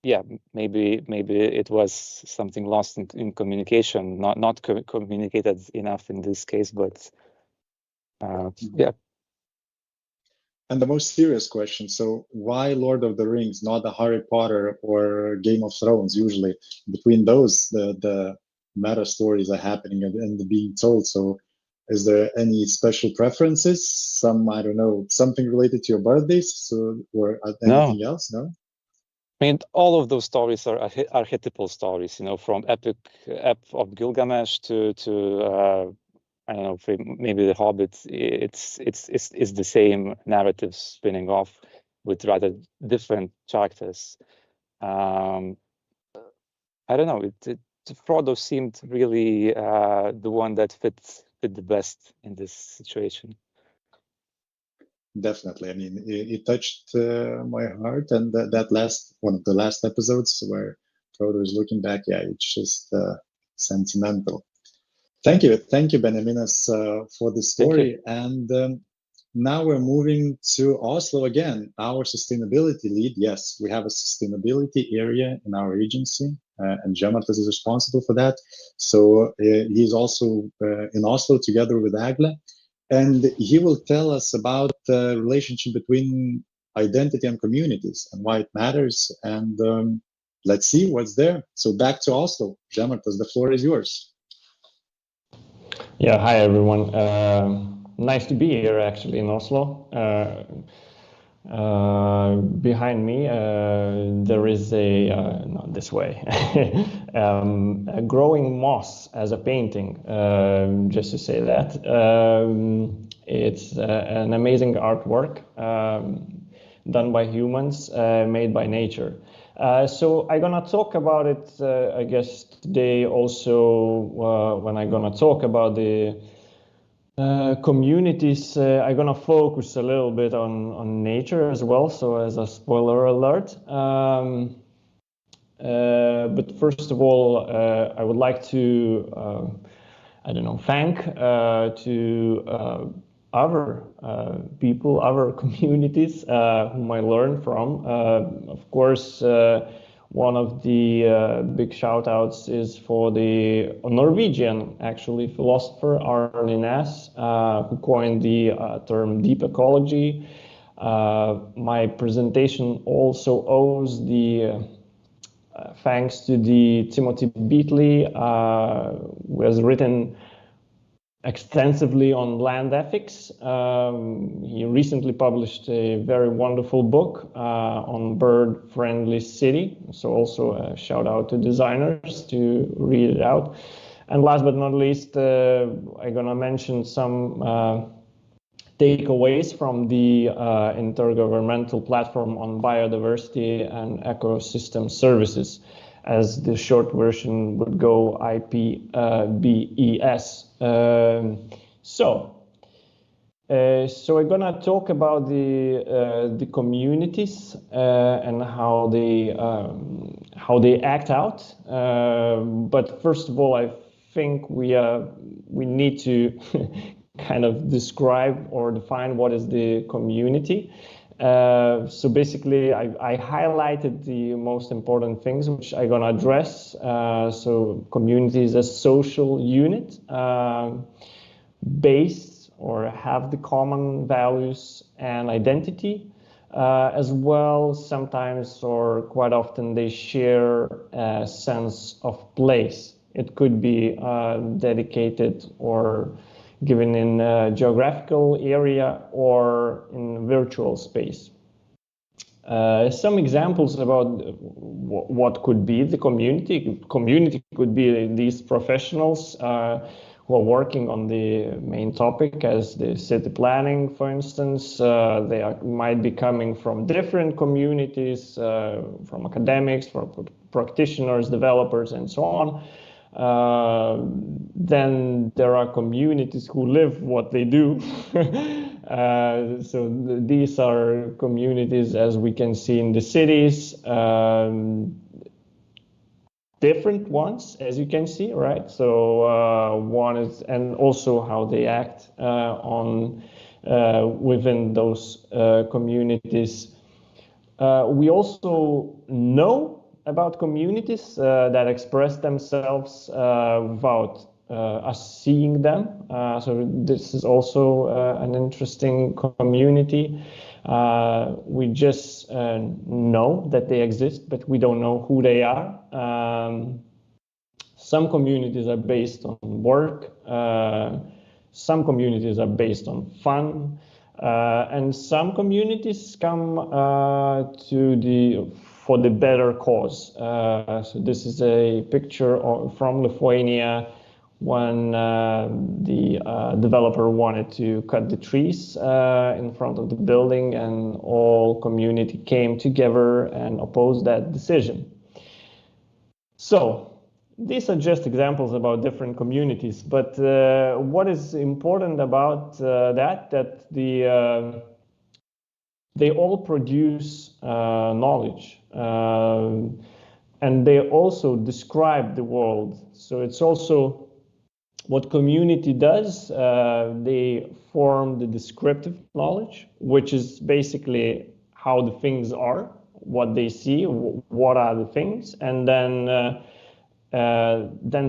yeah, maybe it was something lost in communication, not communicated enough in this case. But yeah. And the most serious question, so why Lord of the Rings, not the Harry Potter or Game of Thrones? Usually between those, the meta stories are happening and being told. So is there any special preferences? Some, I don't know, something related to your birthdays or anything else? No? I mean, all of those stories are archetypal stories, from Ep of Gilgamesh to I don't know, maybe The Hobbit. It's the same narrative spinning off with rather different characters. I don't know. Frodo seemed really the one that fit the best in this situation. Definitely. I mean, it touched my heart, and that one of the last episodes where Frodo is looking back, yeah, it's just sentimental. Thank you, Benjaminas, for the story. And now we're moving to Oslo again, our sustainability lead. Yes, we have a sustainability area in our agency, and Žemartas is responsible for that. So he's also in Oslo together with Eglė, and he will tell us about the relationship between identity and communities and why it matters. And let's see what's there. So back to Oslo. Žemartas, the floor is yours. Yeah, hi everyone. Nice to be here actually in Oslo. Behind me there is not this way, a growing moss as a painting, just to say that. It's an amazing artwork done by humans, made by nature. So I'm gonna talk about it, I guess, today also when I'm gonna talk about the communities. I'm gonna focus a little bit on nature as well, so as a spoiler alert. But first of all, I would like to, thank to other people, other communities whom I learned from. Of course, one of the big shout outs is for the Norwegian, actually, philosopher Arne Næss, who coined the term deep ecology. My presentation also owes the thanks to the Timothy Beatley, who has written extensively on land ethics. He recently published a very wonderful book on bird-friendly city. So also a shout out to designers to read it out. And last but not least, I'm gonna mention some takeaways from the intergovernmental platform on biodiversity and ecosystem services, as the short version would go, IPBES. So we're gonna talk about the communities and how they act out. But first of all, I think we need to kind of describe or define what is the community. So basically, I highlighted the most important things which I'm gonna address. So community is a social unit based or have the common values and identity, as well. Sometimes or quite often they share a sense of place. It could be dedicated or given in a geographical area or in virtual space. Some examples about what could be the community. Community could be these professionals who are working on the main topic, as the city planning, for instance. They might be coming from different communities, from academics, from practitioners, developers, and so on. Then there are communities who live what they do. So these are communities, as we can see in the cities, different ones, as you can see, right? So one is, and also how they act on within those communities. We also know about communities that express themselves without us seeing them. So this is also an interesting community. We just know that they exist, but we don't know who they are. Some communities are based on work. Some communities are based on fun. And some communities come for the better cause. So this is a picture from Lithuania when the developer wanted to cut the trees in front of the building, and all community came together and opposed that decision. So these are just examples about different communities, but what is important about that they all produce knowledge, and they also describe the world. So it's also what community does. They form the descriptive knowledge, which is basically how the things are, what they see, what are the things, and then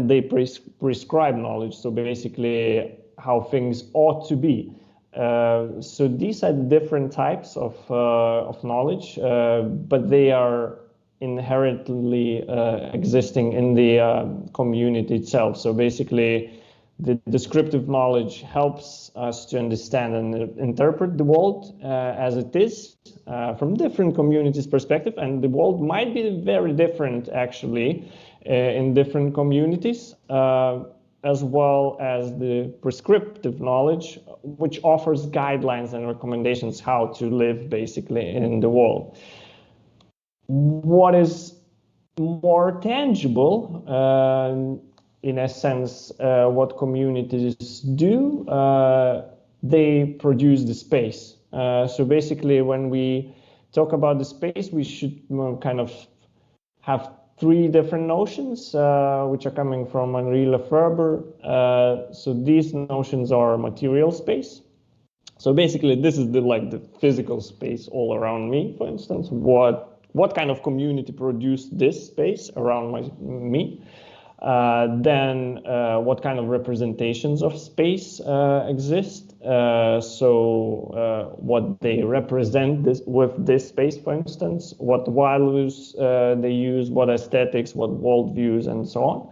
they prescribe knowledge. So basically how things ought to be. So these are different types of knowledge, but they are inherently existing in the community itself. So basically, the descriptive knowledge helps us to understand and interpret the world as it is from different communities' perspective, and the world might be very different actually in different communities, as well as the prescriptive knowledge, which offers guidelines and recommendations how to live basically in the world. What is more tangible, in a sense, what communities do, they produce the space. So basically, when we talk about the space, we should kind of have three different notions, which are coming from Henri Lefebvre. So these notions are material space. So basically, this is the physical space all around me, for instance. What kind of community produced this space around me? Then what kind of representations of space exist? So what they represent with this space, for instance, what values they use, what aesthetics, what worldviews, and so on.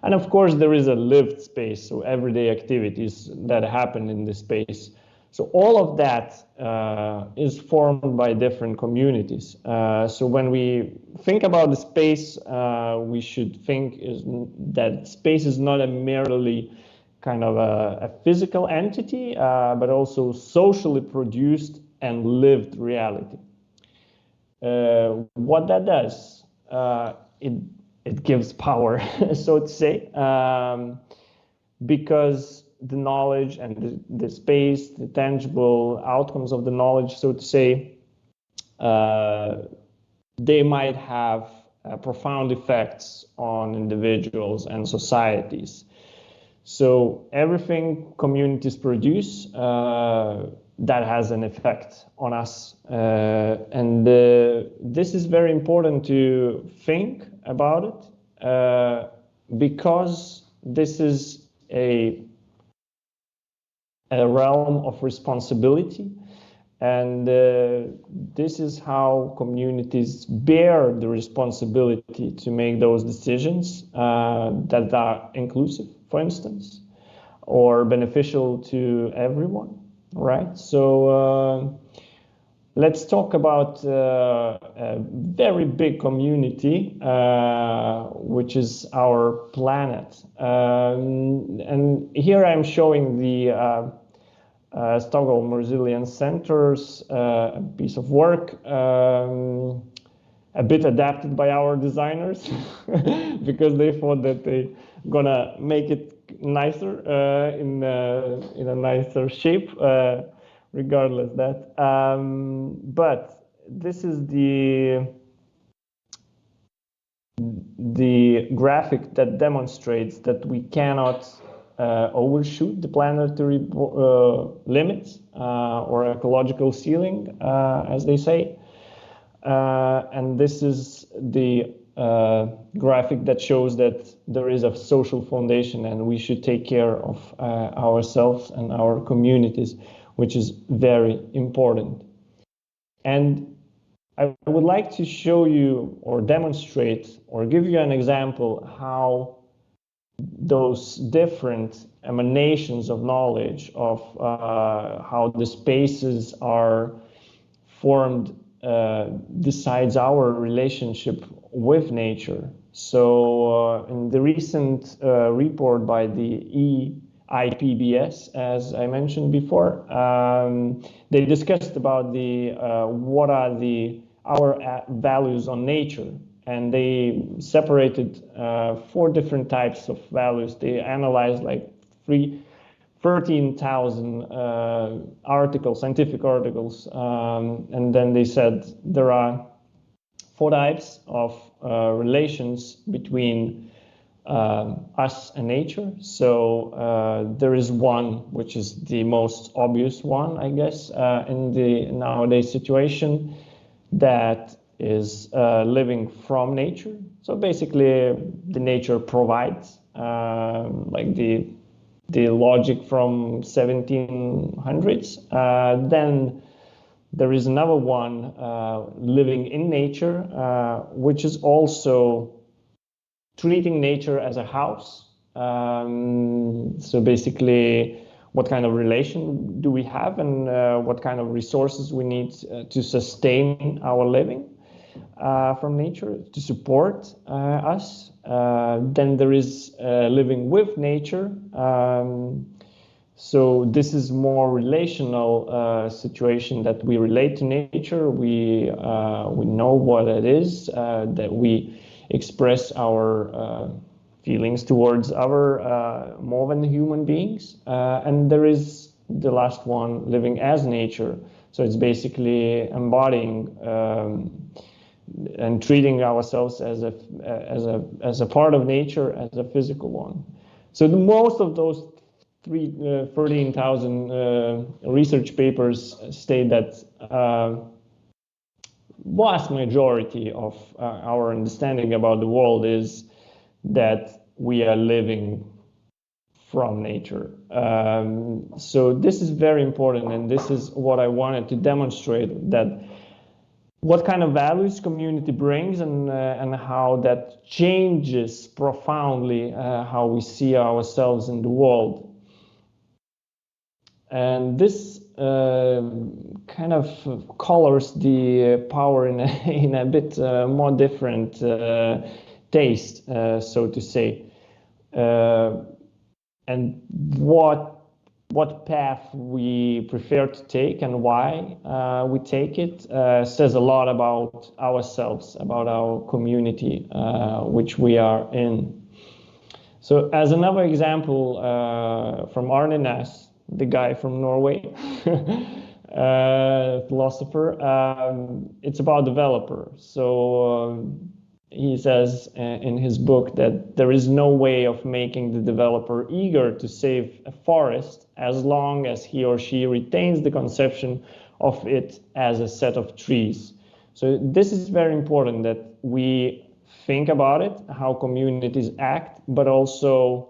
And of course, there is a lived space, so everyday activities that happen in this space. So all of that is formed by different communities. So when we think about the space, we should think that space is not a merely kind of a physical entity, but also socially produced and lived reality. What that does, it gives power, so to say, because the knowledge and the space, the tangible outcomes of the knowledge, so to say, they might have profound effects on individuals and societies. So everything communities produce, that has an effect on us. And this is very important to think about it, because this is a realm of responsibility, and this is how communities bear the responsibility to make those decisions that are inclusive, for instance, or beneficial to everyone, right? So let's talk about a very big community, which is our planet. And here I'm showing the Stockholm Resilience Center's piece of work, a bit adapted by our designers because they thought that they're gonna make it nicer in a nicer shape, regardless that. But this is the graphic that demonstrates that we cannot overshoot the planetary limits or ecological ceiling, as they say. And this is the graphic that shows that there is a social foundation and we should take care of ourselves and our communities, which is very important. And I would like to show you or demonstrate or give you an example how those different emanations of knowledge of how the spaces are formed decides our relationship with nature. So in the recent report by the EIPBS, as I mentioned before, they discussed about the what are our values on nature. And they separated 4 different types of values. They analyzed like 13,000 articles, scientific articles. And then they said there are 4 types of relations between us and nature. So there is one, which is the most obvious one, I guess, in the nowadays situation, that is living from nature. So basically the nature provides like the the logic from 1700s. Then there is another one, living in nature, which is also treating nature as a house. So basically, what kind of relation do we have, and what kind of resources we need to sustain our living from nature, to support us. Then there is living with nature. So this is more relational situation, that we relate to nature. We know what it is, that we express our feelings towards other more than human beings. And there is the last one, living as nature. So it's basically embodying and treating ourselves as a part of nature, as a physical one. So the most of those 13,000 research papers state that vast majority of our understanding about the world is that we are living from nature. So this is very important, and this is what I wanted to demonstrate, that what kind of values community brings, and how that changes profoundly how we see ourselves in the world. And this kind of colors the power in a bit more different taste, so to say. And what path we prefer to take and why we take it says a lot about ourselves, about our community which we are in. So as another example from Arne Næss, the guy from Norway, philosopher, it's about developer. So he says in his book that there is no way of making the developer eager to save a forest as long as he or she retains the conception of it as a set of trees. So this is very important, that we think about it, how communities act, but also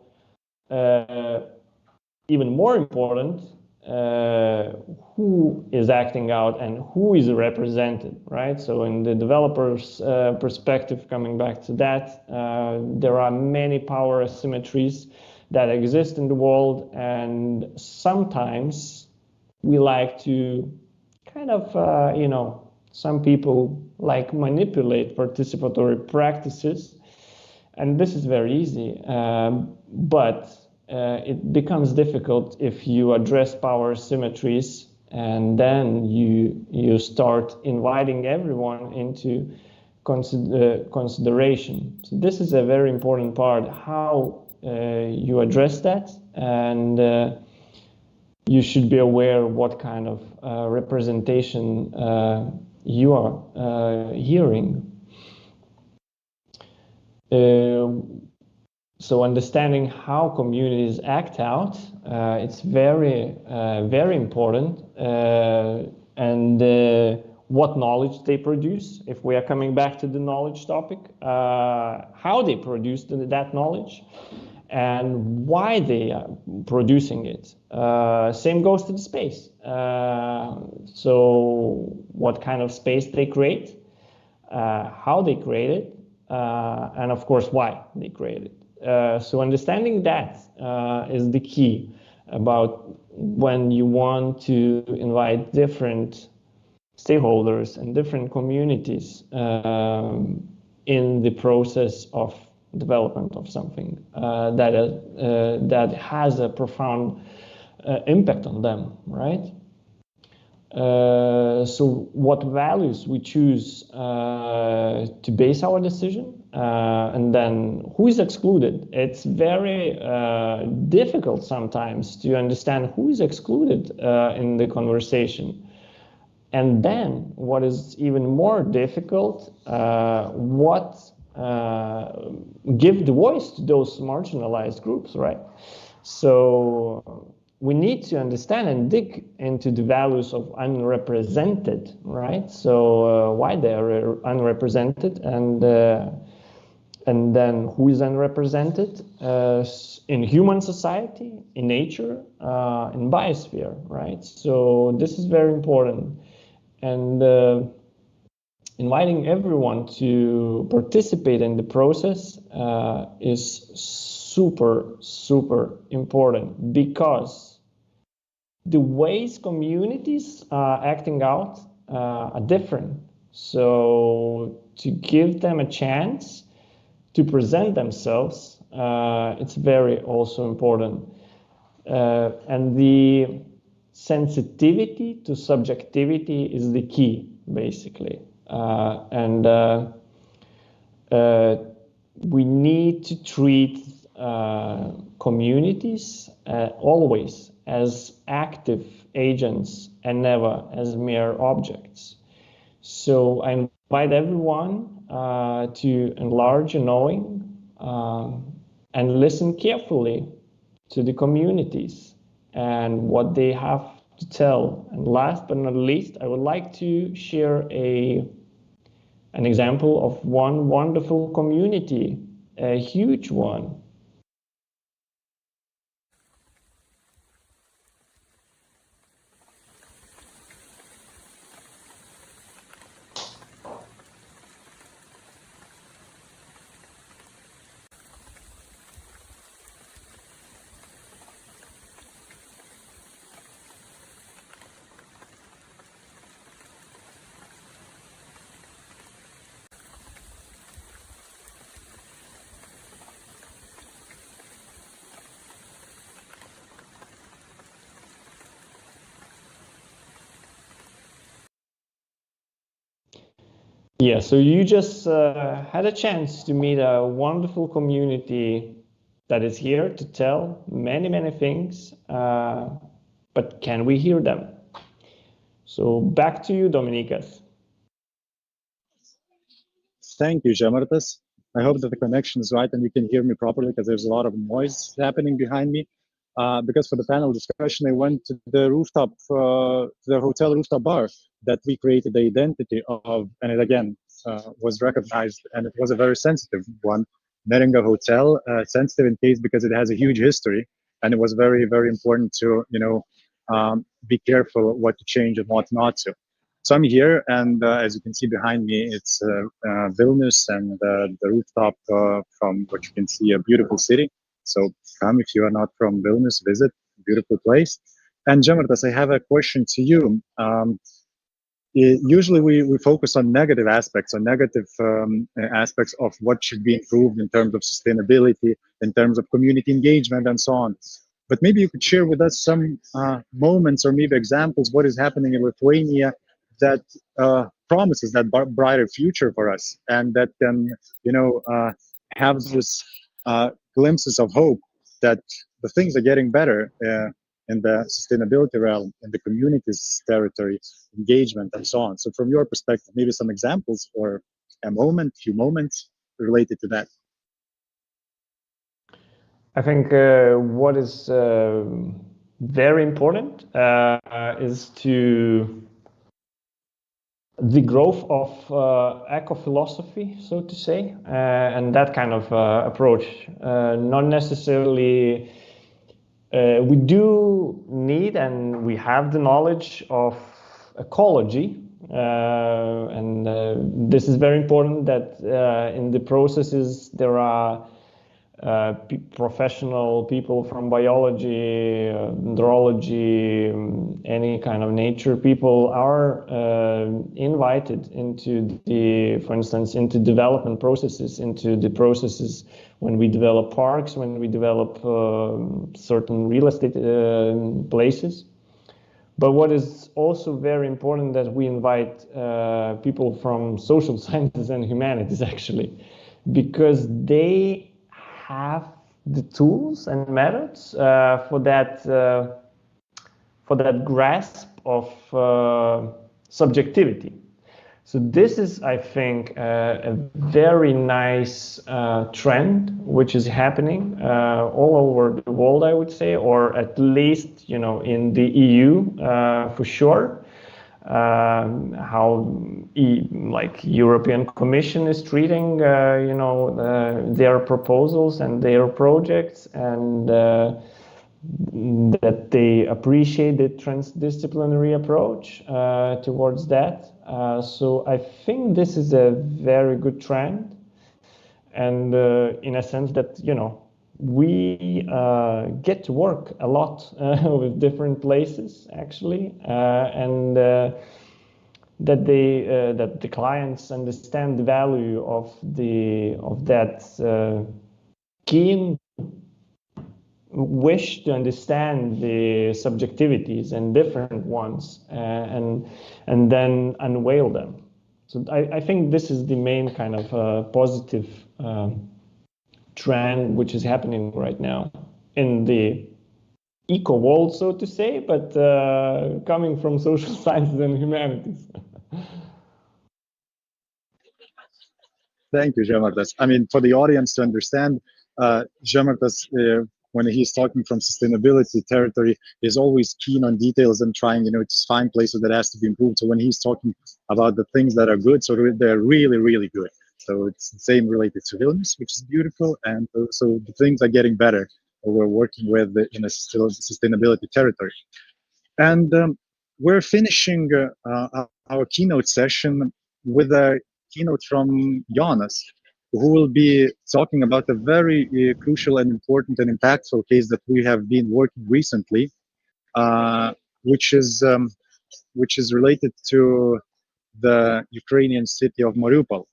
even more important, who is acting out and who is represented, right? So in the developer's perspective, coming back to that, there are many power asymmetries that exist in the world, and sometimes we like to kind of, some people like manipulate participatory practices, and this is very easy, but it becomes difficult if you address power symmetries and then you start inviting everyone into consideration. So this is a very important part, how you address that, and you should be aware what kind of representation you are hearing. So understanding how communities act out, it's very, very important, and what knowledge they produce, if we are coming back to the knowledge topic, how they produce that knowledge, and why they are producing it. Same goes to the space. So what kind of space they create, how they create it, and of course why they create it. So understanding that is the key about when you want to invite different stakeholders and different communities in the process of development of something that has a profound impact on them, right? So what values we choose to base our decision, and then who is excluded. It's very difficult sometimes to understand who is excluded in the conversation. And then what is even more difficult, give the voice to those marginalized groups, right? So we need to understand and dig into the values of unrepresented, right? So why they are unrepresented, and then who is unrepresented, in human society, in nature, in biosphere, right? So this is very important. And inviting everyone to participate in the process is super, super important, because the ways communities are acting out are different. So to give them a chance to present themselves, it's very also important. And the sensitivity to subjectivity is the key, basically. We need to treat communities always as active agents and never as mere objects. So I invite everyone to enlarge your knowing and listen carefully to the communities and what they have to tell. And last but not least, I would like to share an example of one wonderful community, a huge one. Yeah, so you just had a chance to meet a wonderful community that is here to tell many, many things, but can we hear them? So back to you, Dominykas. Thank you, Žemartas. I hope that the connection is right and you can hear me properly, because there's a lot of noise happening behind me. Because for the panel discussion, I went to the rooftop, the hotel rooftop bar that we created the identity of, and it again was recognized, and it was a very sensitive one. Neringa Hotel, sensitive in case because it has a huge history, and it was very, very important to be careful what to change and what not to. So I'm here, and as you can see behind me, it's Vilnius, and the rooftop from what you can see, a beautiful city. So come if you are not from Vilnius, visit, beautiful place. And Žemartas, I have a question to you. Usually we focus on negative aspects, aspects of what should be improved in terms of sustainability, in terms of community engagement, and so on. But maybe you could share with us some moments or maybe examples what is happening in Lithuania that promises that brighter future for us, and that can, have those glimpses of hope that the things are getting better in the sustainability realm, in the community's territory, engagement, and so on. So from your perspective, maybe some examples or few moments related to that. I think what is very important is the growth of eco-philosophy, so to say, and that kind of approach. Not necessarily, we do need and we have the knowledge of ecology, and this is very important that in the processes there are professional people from biology, neurology, any kind of nature people are invited into for instance, into development processes, into the processes when we develop parks, when we develop certain real estate places. But what is also very important that we invite people from social sciences and humanities, actually, because they have the tools and methods for that grasp of subjectivity. So this is, I think, a very nice trend which is happening all over the world, I would say, or at least in the EU for sure. how like European Commission is treating their proposals and their projects, and that they appreciate the transdisciplinary approach towards that. So I think this is a very good trend, and in a sense that we get to work a lot with different places actually, and that the clients understand the value of that keen wish to understand the subjectivities and different ones, and then unveil them. So I think this is the main kind of positive trend which is happening right now in the eco world, so to say, but coming from social sciences and humanities. Thank you, Žemartas. I mean, for the audience to understand, Žemartas, when he's talking from sustainability territory, is always keen on details and trying, to find places that has to be improved. So when he's talking about the things that are good, so they're really, really good. So it's the same related to Vilnius, which is beautiful, and so the things are getting better. We're working with in a sustainability territory, and we're finishing our keynote session with a keynote from Jonas, who will be talking about a very crucial and important and impactful case that we have been working recently, which is related to the Ukrainian city of Mariupol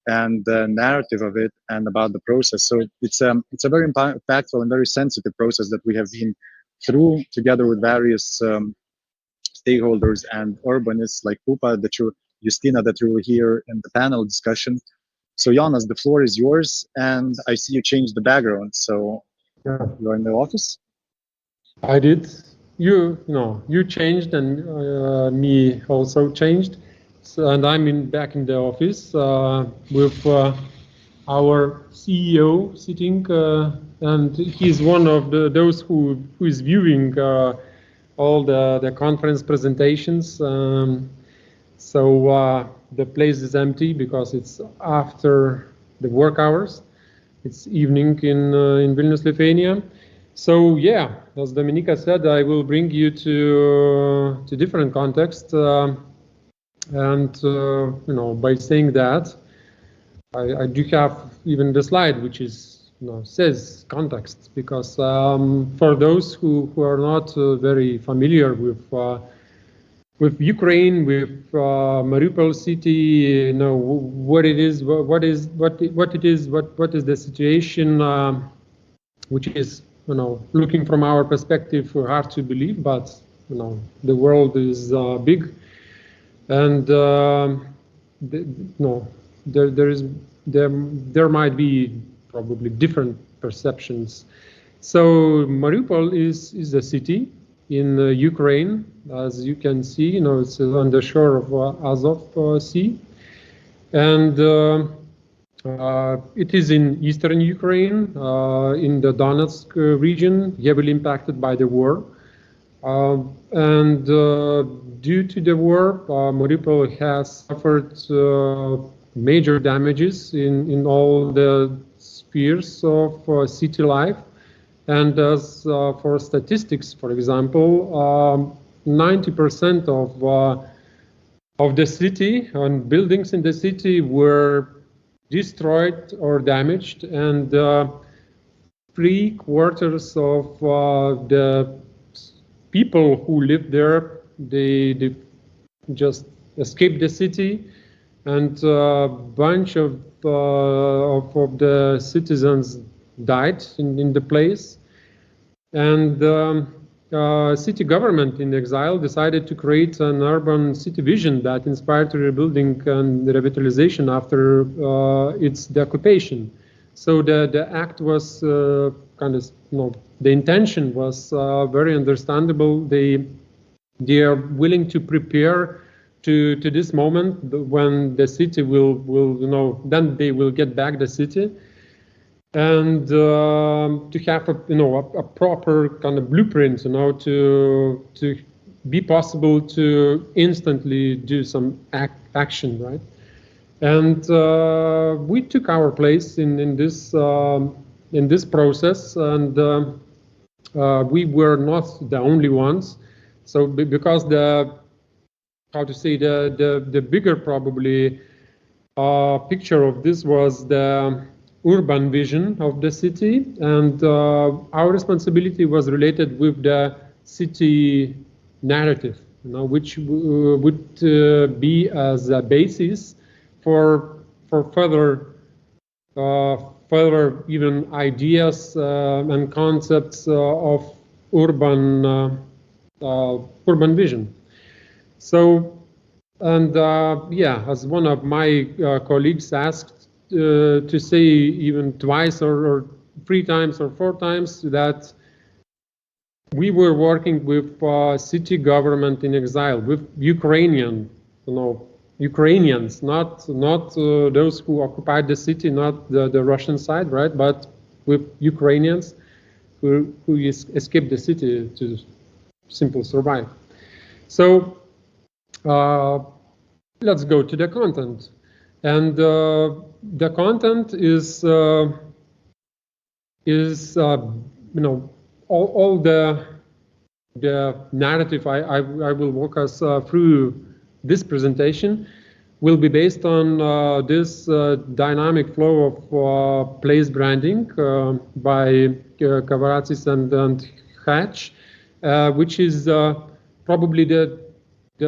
and the narrative of it and about the process. So it's a very impactful and very sensitive process that we have been through together with various stakeholders and urbanists like Pupa, Justina, that you will hear in the panel discussion. So Jonas, the floor is yours, and I see you changed the background. So you're in the office? I did. You changed, and me also changed. So, and I'm back in the office with our CEO sitting, and he's one of those who is viewing all the conference presentations. So the place is empty because it's after the work hours. It's evening in Vilnius, Lithuania. So yeah, as Dominykas said, I will bring you to different context. And by saying that, I do have even the slide which is says context, because for those who are not very familiar with Ukraine, with Mariupol city, what it is, what is the situation, which is looking from our perspective hard to believe, but the world is big. And there might be probably different perceptions. So Mariupol is a city in Ukraine, as you can see. It's on the shore of Azov Sea, and it is in eastern Ukraine, in the Donetsk region, heavily impacted by the war. And due to the war, Mariupol has suffered major damages in all the spheres of city life. And as for statistics, for example, 90% of the city and buildings in the city were destroyed or damaged, and 3/4 of the people who live there, they just escaped the city, and a bunch of the citizens died in the place. And city government in exile decided to create an urban city vision that inspired the rebuilding and the revitalization after its occupation. So the act was the intention was very understandable. They are willing to prepare to this moment when the city will then they will get back the city, and to have a proper kind of blueprint, to be possible to instantly do some action, right? And we took our place in this process, and we were not the only ones. So because the bigger probably picture of this was the urban vision of the city, and our responsibility was related with the city narrative, which would be as a basis for further even ideas and concepts of urban vision. So, and as one of my colleagues asked to say even twice or 3 times or 4 times, that we were working with city government in exile, with Ukrainians, not those who occupied the city, not the Russian side, right? But with Ukrainians who escaped the city to simply survive. So let's go to the content, and the content is all the narrative I will walk us through this presentation will be based on this dynamic flow of place branding by Kavaratsis and Hatch, which is probably the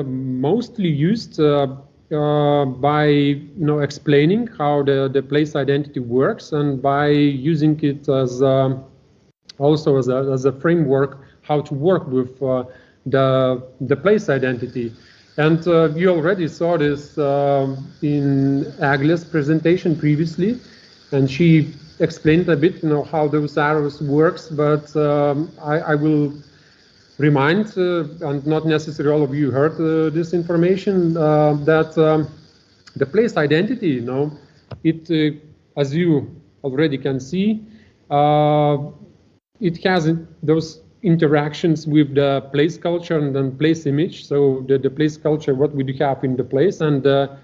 mostly used by explaining how the place identity works, and by using it as also as a framework how to work with the place identity. And you already saw this in Egle's presentation previously, and she explained a bit how those arrows works, but I will remind, and not necessarily all of you heard this information, that the place identity, it as you already can see, it has those interactions with the place culture and then place image. So the place culture, what we do have in the place, and the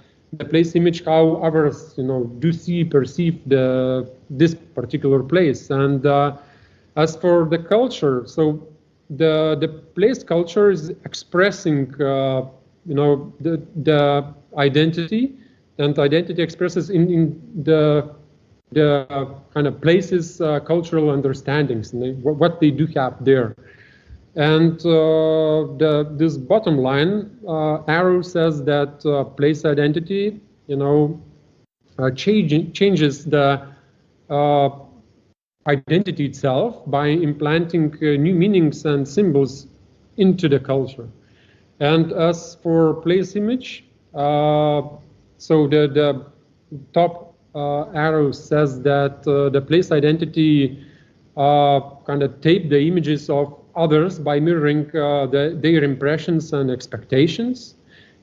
place image, how others do perceive this particular place. And as for the culture, so the place culture is expressing the identity, and identity expresses in the kind of places cultural understandings, and what they do have there. And this bottom line arrow says that place identity changes the identity itself by implanting new meanings and symbols into the culture. And as for place image, so the top arrow says that the place identity kind of tape the images of others by mirroring their impressions and expectations.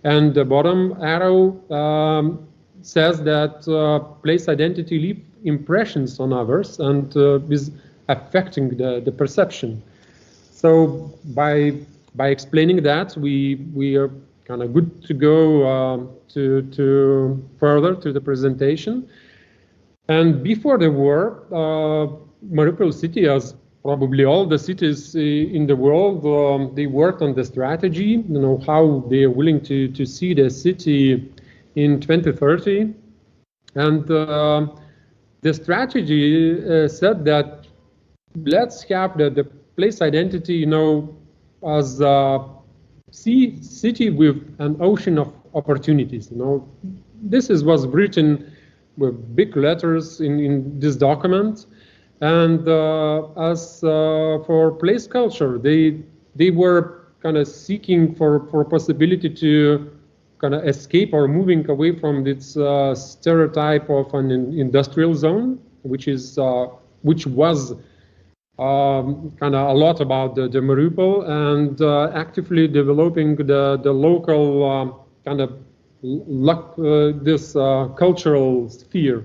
And the bottom arrow says that place identity leaves impressions on others and is affecting the perception. So by explaining that, we are kind of good to go to further to the presentation. And before the war, Mariupol city, as probably all the cities in the world, they worked on the strategy, how they are willing to see the city in 2030. And the strategy said that let's have the place identity, as a city with an ocean of opportunities. This was written with big letters in this document. And as for place culture, they were kind of seeking for possibility to kind of escape or moving away from this stereotype of an industrial zone, which was kind of a lot about the Mariupol, and actively developing the local kind of this cultural sphere.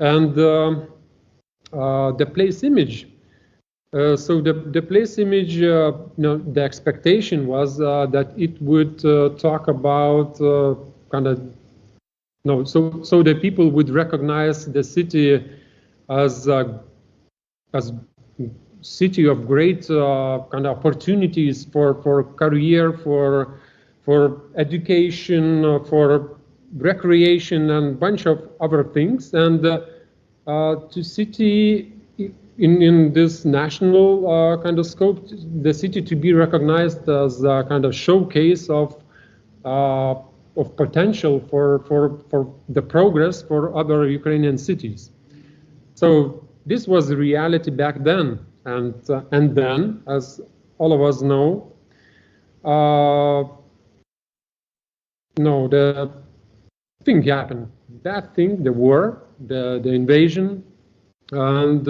And the place image So the place image, the expectation was that it would talk about so the people would recognize the city as city of great opportunities for career, for education, for recreation, and bunch of other things, and to city in this national scope, the city to be recognized as a kind of showcase of potential for the progress for other Ukrainian cities. So this was the reality back then, and then, as all of us know, the thing happened. That thing, the war, the invasion, and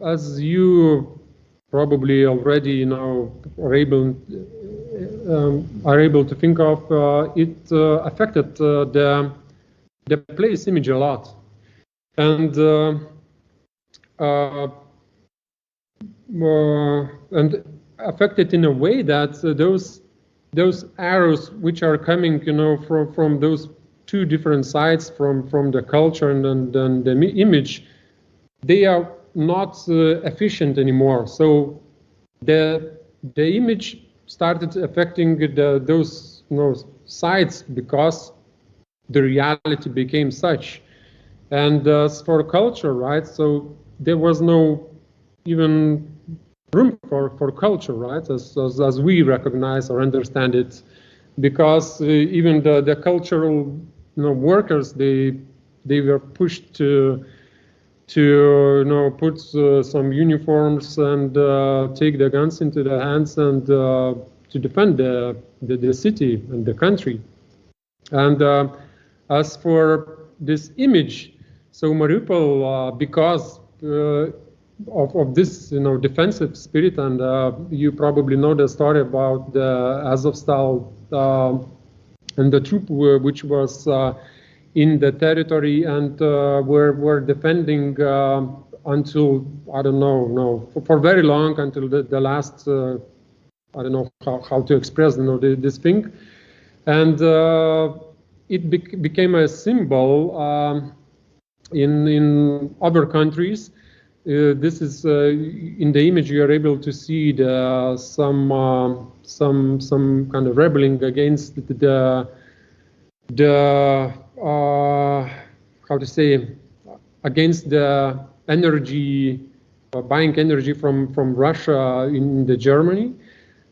as you probably already are able to think of, it affected the place image a lot, and affected in a way that those arrows which are coming, from those two different sides, from the culture and the image, they are not efficient anymore. So the image started affecting those sides because the reality became such. And as for culture, right? So there was no even room for culture, right? As we recognize or understand it, because even the cultural workers, they were pushed to put some uniforms and take the guns into their hands and to defend the city and the country. And as for this image, so Mariupol, because of this defensive spirit, and you probably know the story about the Azovstal and the troop which was in the territory and were defending until, I don't know, for very long, until the last, I don't know how to express this thing. And it became a symbol in other countries. This is in the image you are able to see some kind of rebelling against against the energy, buying energy from Russia in Germany.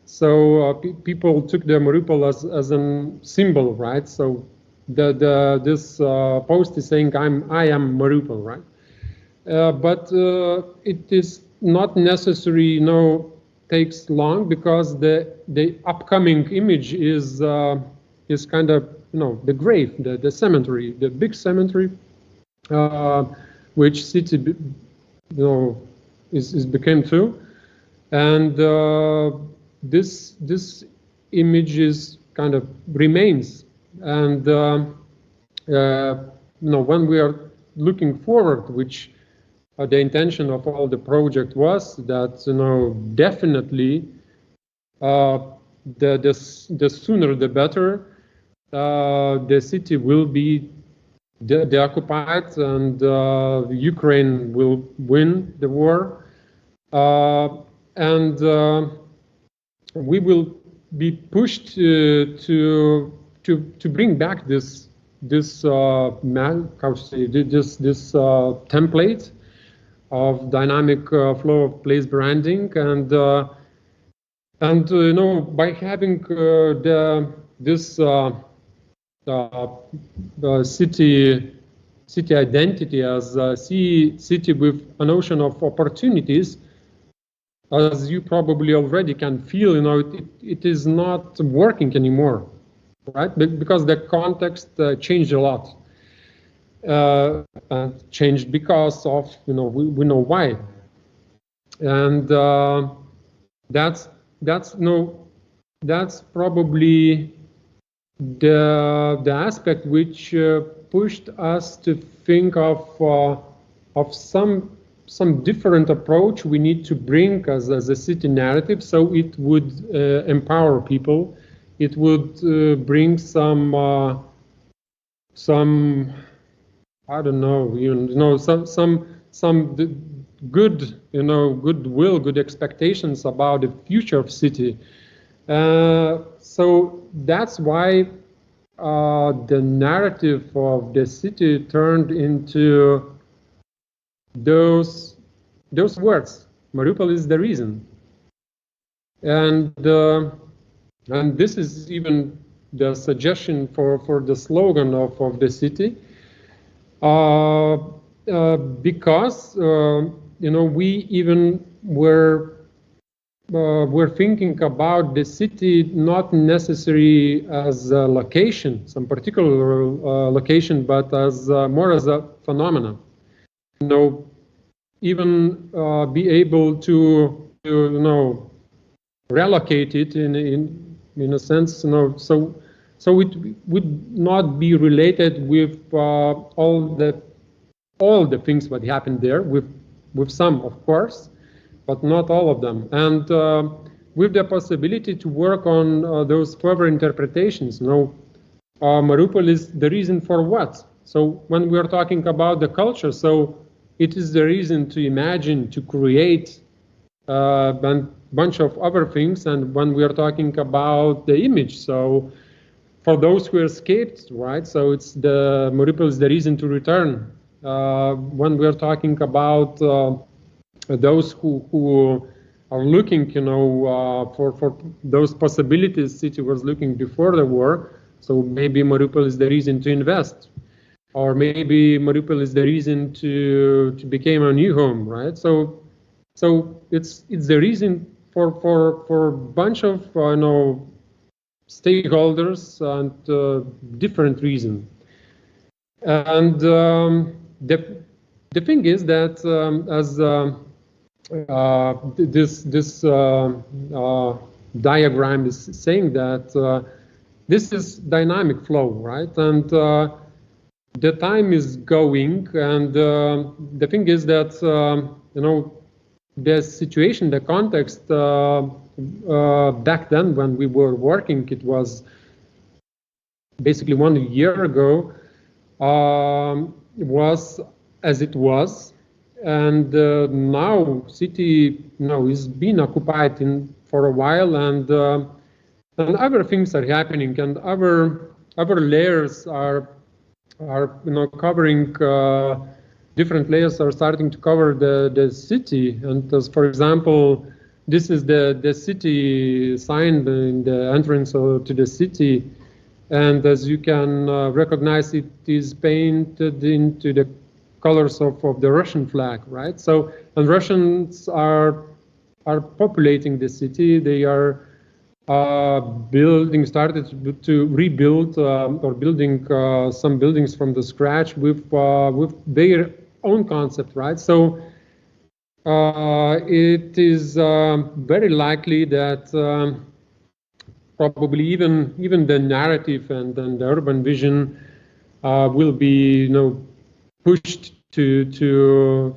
So people took the Mariupol as a symbol, right? So this post is saying I am Mariupol, right? But it is not necessary, takes long, because the upcoming image is kind of the grave, the cemetery, the big cemetery, which city is became too, and this image is kind of remains, and when we are looking forward, which the intention of all the project was that definitely the sooner the better the city will be deoccupied and Ukraine will win the war, and we will be pushed to bring back this template of dynamic flow of place branding, and by having this city identity as a city with an ocean of opportunities, as you probably already can feel, it is not working anymore, right? Because the context changed a lot. Changed because of we know why, and that's probably the aspect which pushed us to think of some some different approach we need to bring as a city narrative, so it would empower people. It would bring some I don't know, some good, goodwill, good expectations about the future of city. So that's why the narrative of the city turned into those words. Mariupol is the reason, and this is even the suggestion for the slogan of the city, because we even were thinking about the city not necessarily as a location, some particular location, but as more as a phenomenon. Even be able to relocate it in a sense, so it would not be related with all the things that happened there, with some, of course, but not all of them, and with the possibility to work on those further interpretations. Mariupol is the reason for what? So when we are talking about the culture, so it is the reason to imagine, to create a bunch of other things. And when we are talking about the image, so for those who escaped, right? So it's Mariupol is the reason to return. When we are talking about those who are looking, for those possibilities city was looking before the war. So maybe Mariupol is the reason to invest. Or maybe Mariupol is the reason to become a new home, right? So it's the reason for a bunch of stakeholders and different reasons. And the thing is that as this diagram is saying that this is dynamic flow, right? And the time is going, and the thing is that the situation, the context back then when we were working, it was basically 1 year ago, was as it was, and now city is being occupied for a while, and other things are happening, and other layers are covering, different layers are starting to cover the city. And as for example, this is the city sign in the entrance to the city, and as you can recognize, it is painted into the colors of the Russian flag, right? So, and Russians are populating the city. They are started to rebuild or building some buildings from the scratch with their own concept, right? So it is very likely that probably even the narrative and the urban vision will be pushed to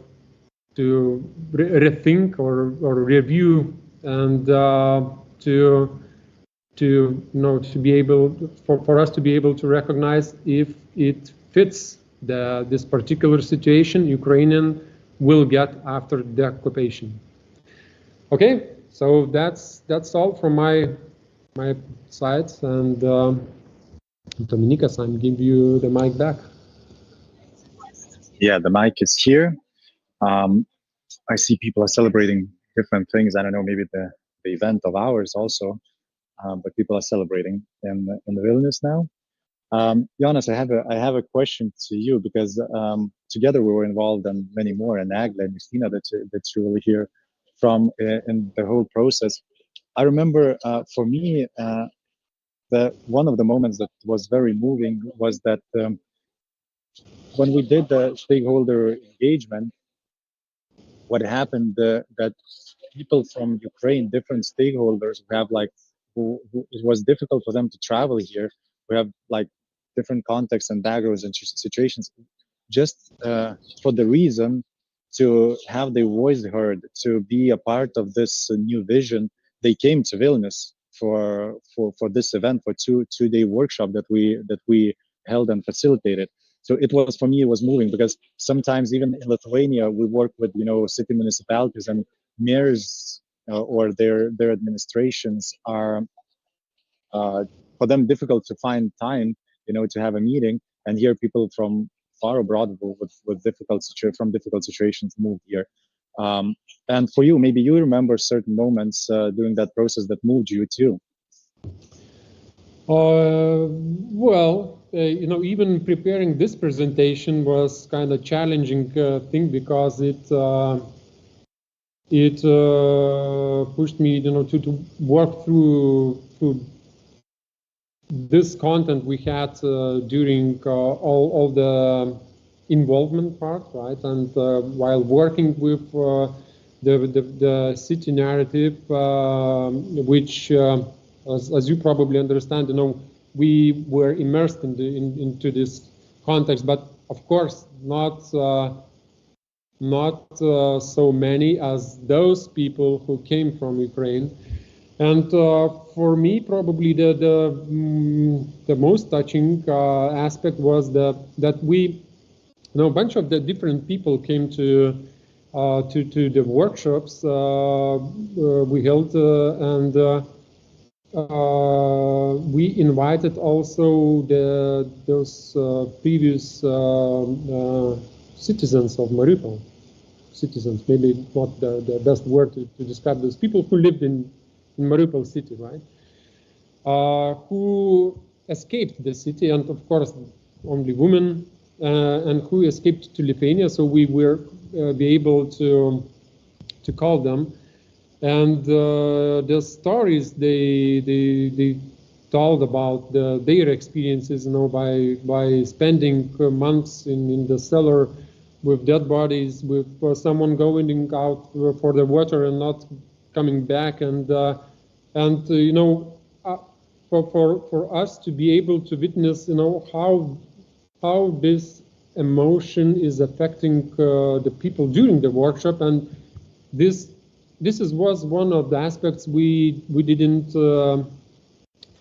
rethink or review, and to be able for us to be able to recognize if it fits this particular situation Ukrainian will get after the occupation. Okay, so that's all from my side, and Dominykas, I'm giving you the mic back. Yeah, the mic is here. I see people are celebrating different things. I don't know, maybe the event of ours also. But people are celebrating in Vilnius now. Jonas, I have a question to you, because together we were involved in many more, and Eglė and Justina that's really here from in the whole process. I remember for me, one of the moments that was very moving was that when we did the stakeholder engagement, what happened that people from Ukraine, different stakeholders who have who it was difficult for them to travel here. We have different contexts and backgrounds and situations, just for the reason to have their voice heard, to be a part of this new vision. They came to Vilnius for this event, for two-day workshop that we held and facilitated. So it was, for me, it was moving, because sometimes even in Lithuania, we work with, city municipalities, and mayors or their administrations are, for them, difficult to find time, to have a meeting. And here people from far abroad with difficult situations moved here. And for you, maybe you remember certain moments during that process that moved you too. Well, even preparing this presentation was kind of challenging thing, because it pushed me, to work through this content we had during all the involvement part, right? And while working with the city narrative, which, as you probably understand, we were immersed into this context, but of course not so many as those people who came from Ukraine. And for me, probably the most touching aspect was that we, a bunch of the different people came to the workshops we held, and we invited also those previous citizens of Mariupol. Citizens, maybe not the best word to describe those people who lived in Mariupol city, right? Who escaped the city, and of course only women, and who escaped to Lithuania. So we were be able to call them, and the stories they told about their experiences, by spending months in the cellar with dead bodies, with someone going out for the water and not coming back, and for us to be able to witness, how this emotion is affecting the people during the workshop, and this was one of the aspects we didn't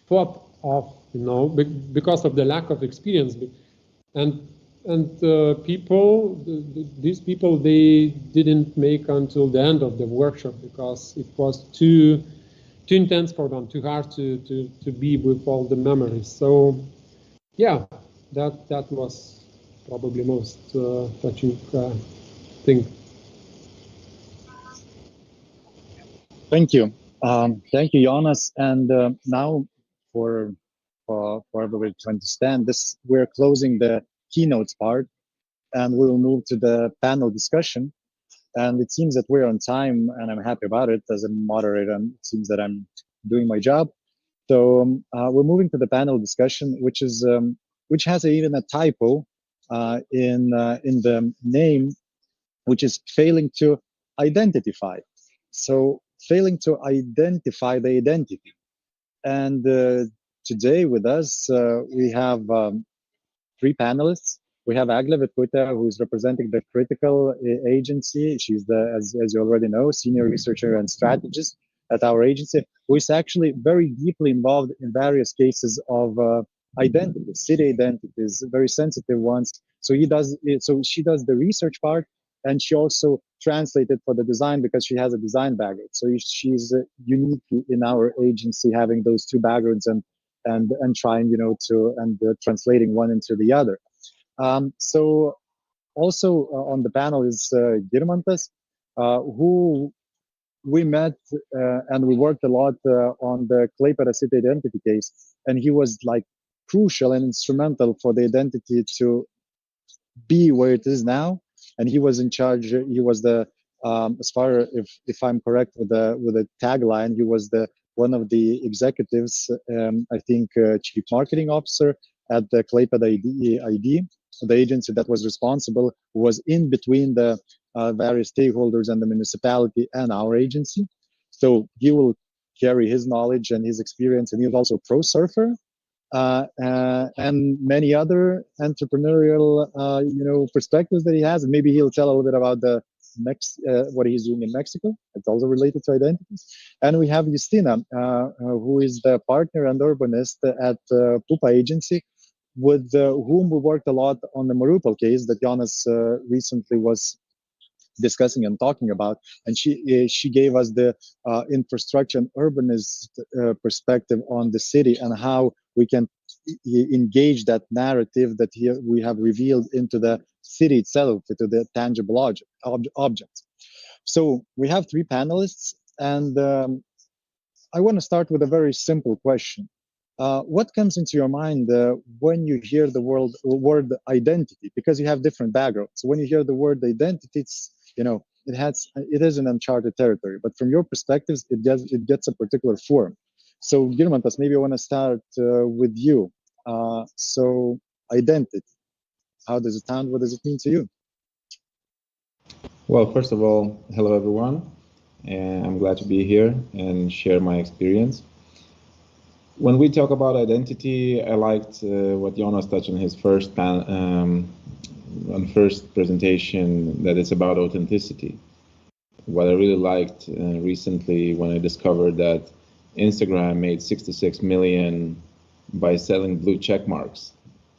thought of, because of the lack of experience, and these people, they didn't make until the end of the workshop, because it was too intense for them, too hard to be with all the memories. So yeah, that was probably most touching thing. Thank you, Jonas. And now for everybody to understand this, we're closing the keynotes part, and we'll move to the panel discussion. And it seems that we're on time, and I'm happy about it. As a moderator, it seems that I'm doing my job. So we're moving to the panel discussion, which has even a typo in the name, which is failing to identify. So failing to identify the identity. And today with us, we have 3 panelists. We have Eglė Vitkutė, who is representing the critical agency. She's as you already know, senior researcher and strategist at our agency, who is actually very deeply involved in various cases of identities, city identities, very sensitive ones. So she does the research part, and she also translated for the design, because she has a design background. So she's unique in our agency, having those 2 backgrounds and trying, translating one into the other. So also on the panel is Girmantas, who we met and we worked a lot on the Klaipėda city identity case, and he was like crucial and instrumental for the identity to be where it is now. And he was in charge. He was the as far if I'm correct with the tagline, he was one of the executives, I think chief marketing officer at the Klaipėda ID, the agency that was responsible, was in between the various stakeholders and the municipality and our agency. So he will carry his knowledge and his experience, and he was also a pro surfer and many other entrepreneurial perspectives that he has. And maybe he'll tell a little bit about what he's doing in Mexico. It's also related to identities. And we have Justina, who is the partner and urbanist at Pupa Agency, with whom we worked a lot on the Mariupol case that Jonas recently was discussing and talking about. And she gave us the infrastructure and urbanist perspective on the city and how we can engage that narrative that here we have revealed into the city itself, into the tangible objects. So we have three panelists, and I want to start with a very simple question. What comes into your mind when you hear the word identity? Because you have different backgrounds. So when you hear the word identity, it's, it is an uncharted territory. But from your perspectives, it gets a particular form. So Girmantas, maybe I want to start with you. So identity, how does it sound? What does it mean to you? Well, first of all, hello everyone. I'm glad to be here and share my experience. When we talk about identity, I liked what Jonas touched on his first presentation, that it's about authenticity. What I really liked recently when I discovered that Instagram made 66 million by selling blue check marks,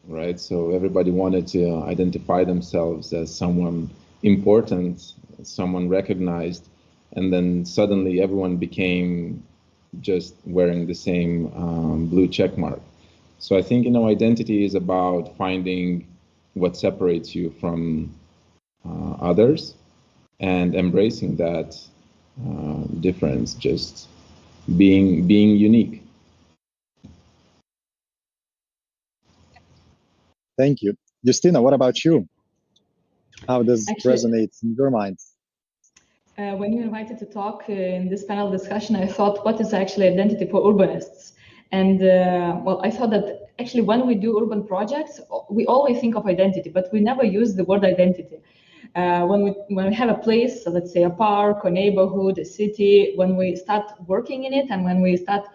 right? So everybody wanted to identify themselves as someone important, someone recognized, and then suddenly everyone became just wearing the same blue check mark. So I think, identity is about finding what separates you from others and embracing that difference, just being unique. Thank you. Justina, what about you? How does it resonate in your mind? When you invited to talk in this panel discussion, I thought, what is actually identity for urbanists? And well, I thought that actually when we do urban projects, we always think of identity, but we never use the word identity. When we have a place, so let's say a park, a neighborhood, a city, when we start working in it and when we start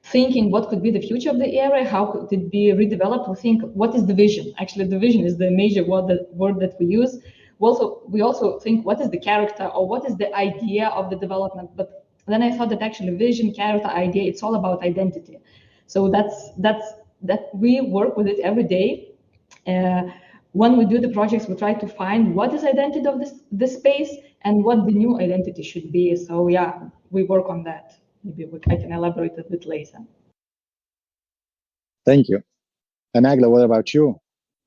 thinking what could be the future of the area, how could it be redeveloped, we think, what is the vision? Actually, the vision is the major word that we use. We also think, what is the character or what is the idea of the development? But then I thought that actually vision, character, idea, it's all about identity. So that we work with it every day. When we do the projects, we try to find what is identity of this space and what the new identity should be. So yeah, we work on that. Maybe I can elaborate a bit later. Thank you. And Eglė, what about you?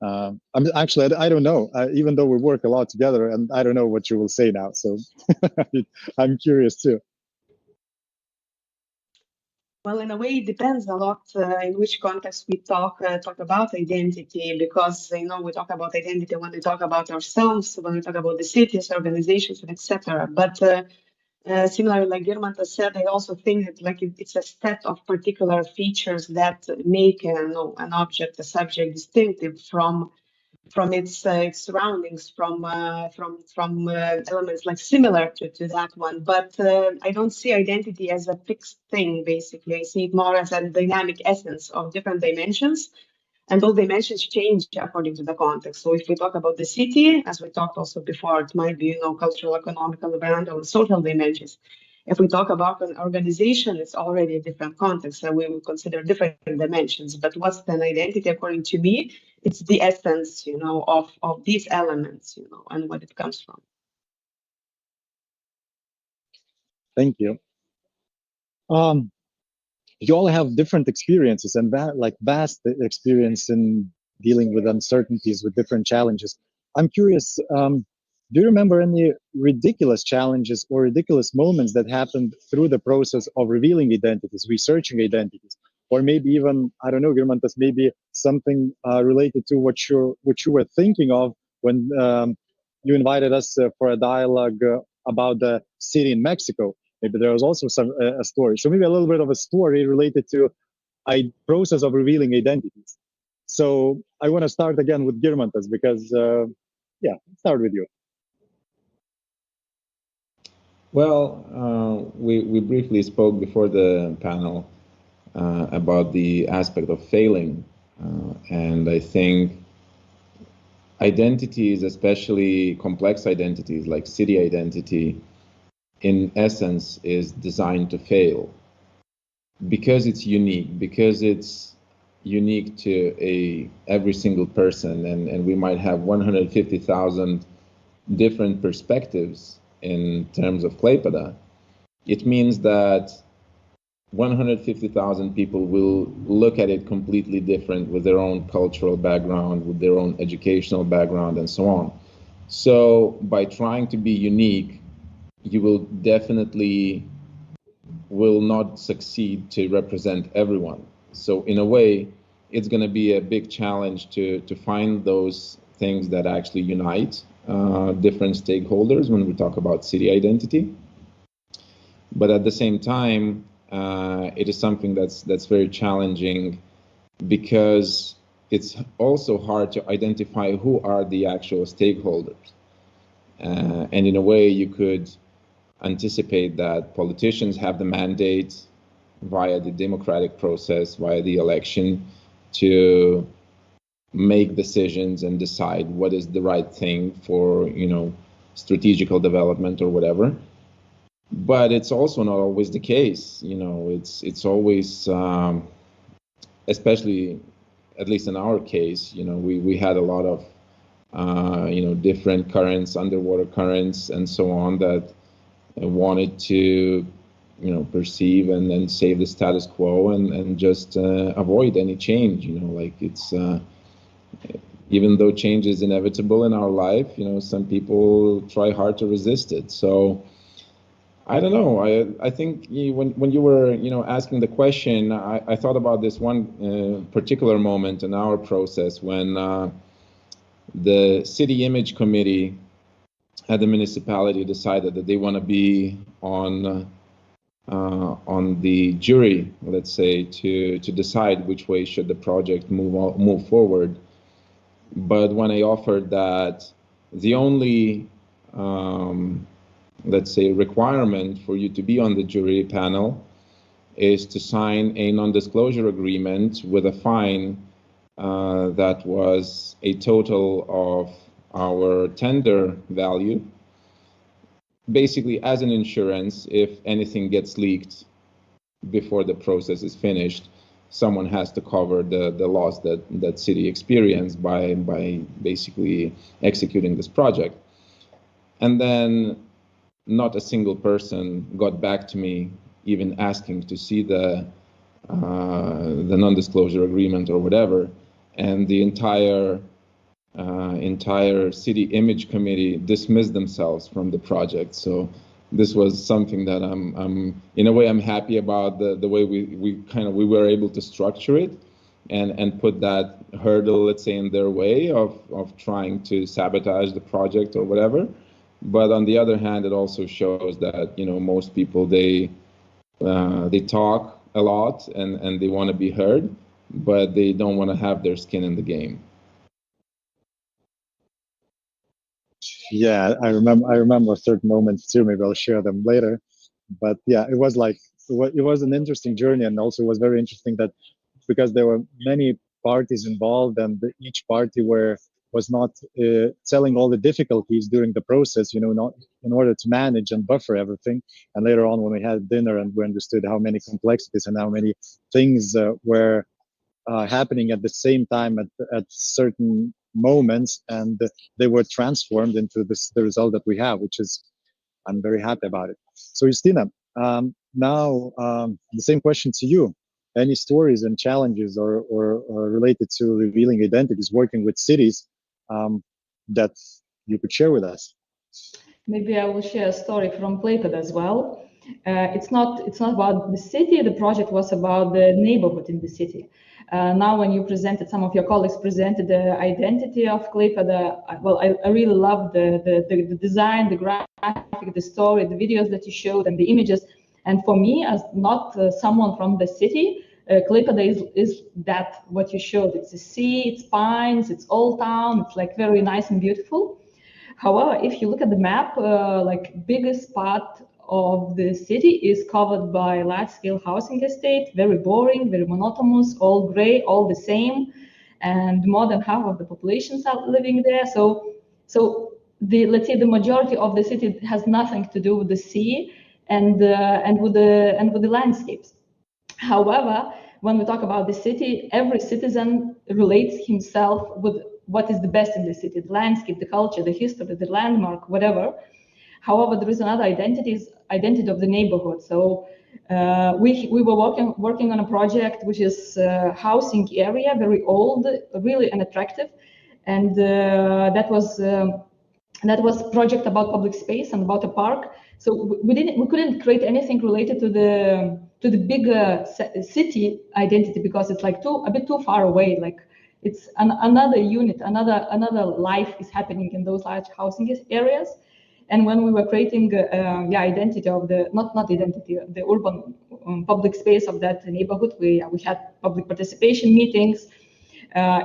I don't know, even though we work a lot together, and I don't know what you will say now. So I'm curious too. Well, in a way, it depends a lot in which context we talk about identity, because we talk about identity when we talk about ourselves, when we talk about the cities, organizations, and etc. But similarly, like Girmantas said, I also think that it's a set of particular features that make an object, a subject, distinctive from its surroundings, from elements like similar to that one. But I don't see identity as a fixed thing. Basically, I see it more as a dynamic essence of different dimensions. And those dimensions change according to the context. So if we talk about the city, as we talked also before, it might be, cultural, economical, environmental, and social dimensions. If we talk about an organization, it's already a different context, and we will consider different dimensions. But what's an identity, according to me? It's the essence, of these elements, and what it comes from. Thank you. You all have different experiences and vast experience in dealing with uncertainties, with different challenges. I'm curious, do you remember any ridiculous challenges or ridiculous moments that happened through the process of revealing identities, researching identities, or maybe even, I don't know, Girmantas, maybe something related to what you were thinking of when you invited us for a dialogue about the city in Mexico? Maybe there was also a story. So maybe a little bit of a story related to a process of revealing identities. So I want to start again with Girmantas because, start with you. Well, we briefly spoke before the panel about the aspect of failing. And I think identities, especially complex identities like city identity, in essence is designed to fail because it's unique to every single person, and we might have 150,000 different perspectives in terms of Klaipėda. It means that 150,000 people will look at it completely different with their own cultural background, with their own educational background, and so on. So by trying to be unique, you will definitely will not succeed to represent everyone. So in a way, it's going to be a big challenge to find those things that actually unite different stakeholders when we talk about city identity. But at the same time, it is something that's very challenging because it's also hard to identify who are the actual stakeholders. And in a way, you could anticipate that politicians have the mandate via the democratic process, via the election, to make decisions and decide what is the right thing for, strategical development or whatever. But it's also not always the case. It's always, especially, at least in our case, we had a lot of, different currents, underwater currents, and so on that wanted to, perceive and then save the status quo and just avoid any change. It's even though change is inevitable in our life, some people try hard to resist it. So I don't know. I think when you were, asking the question, I thought about this one particular moment in our process when the city image committee at the municipality decided that they want to be on the jury, let's say, to decide which way should the project move forward. But when I offered that the only let's say, requirement for you to be on the jury panel is to sign a non-disclosure agreement with a fine that was a total of our tender value, basically as an insurance. If anything gets leaked before the process is finished, someone has to cover the loss that city experienced by basically executing this project. And then not a single person got back to me, even asking to see the non-disclosure agreement or whatever. And the entire city image committee dismissed themselves from the project. So this was something that I'm in a way I'm happy about the way we were able to structure it and put that hurdle, let's say, in their way of trying to sabotage the project or whatever. But on the other hand, it also shows that most people they talk a lot and they want to be heard, but they don't want to have their skin in the game. Yeah, I remember certain moments too. Maybe I'll share them later. But yeah, it was an interesting journey, and also it was very interesting that because there were many parties involved, and each party was not telling all the difficulties during the process, not in order to manage and buffer everything. And later on, when we had dinner and we understood how many complexities and how many things were happening at the same time at certain moments, and they were transformed into the result that we have, which is, I'm very happy about it. So Justina, now the same question to you. Any stories and challenges or related to revealing identities, working with cities, that you could share with us? Maybe I will share a story from Klaipėda as well. It's not about the city. The project was about the neighborhood in the city. Now, when you presented, some of your colleagues presented the identity of Klaipėda. Well, I really love the design, the graphic, the story, the videos that you showed, and the images. And for me, as not someone from the city, Klaipėda is that what you showed. It's a sea, it's pines, it's old town. It's like very nice and beautiful. However, if you look at the map, like biggest part of the city is covered by large-scale housing estate, very boring, very monotonous, all gray, all the same. and more than half of the populations are living there. So let's say the majority of the city has nothing to do with the sea and with the landscapes. However, when we talk about the city, every citizen relates himself with what is the best in the city: the landscape, the culture, the history, the landmark, whatever. However, there is another identity of the neighborhood. So we were working on a project which is housing area, very old, really unattractive, and that was a project about public space and about a park. So we couldn't create anything related to the bigger city identity, because it's like a bit too far away. Like it's another unit, another life is happening in those large housing areas. And when we were creating the identity of the the urban public space of that neighborhood, we had public participation meetings.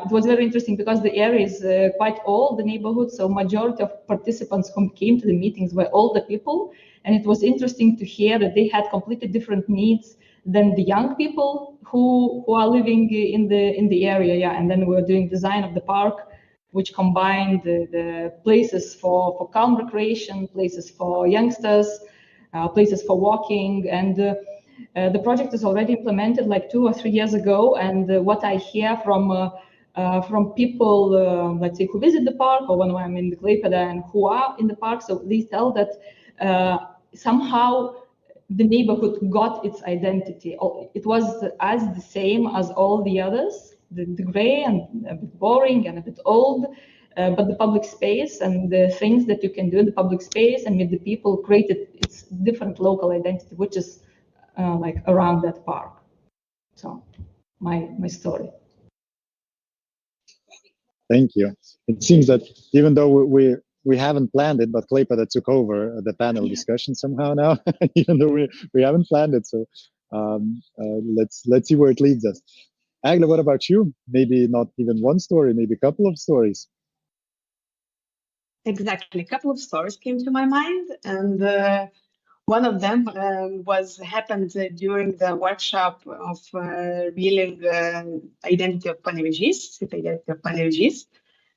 It was very interesting because the area is quite old, the neighborhood, so majority of participants who came to the meetings were older people, and it was interesting to hear that they had completely different needs than the young people who are living in the area. Yeah, and then we were doing design of the park, which combined the places for calm recreation, places for youngsters, places for walking, and the project is already implemented like 2 or 3 years ago. And what I hear from people, let's say, who visit the park, or when I'm in the Klaipėda and who are in the park, so they tell that somehow the neighborhood got its identity. It was as the same as all the others, the gray and a bit boring and a bit old, but the public space and the things that you can do in the public space and with the people created its different local identity, which is like around that park. So my story. Thank you. It seems that even though we haven't planned it, but Klaipėda took over the panel discussion somehow now, even though we haven't planned it. So let's see where it leads us. Eglė, what about you? Maybe not even one story, maybe a couple of stories. Exactly, a couple of stories came to my mind, and one of them happened during the workshop of revealing identity of Panevėžys, city identity of Panevėžys,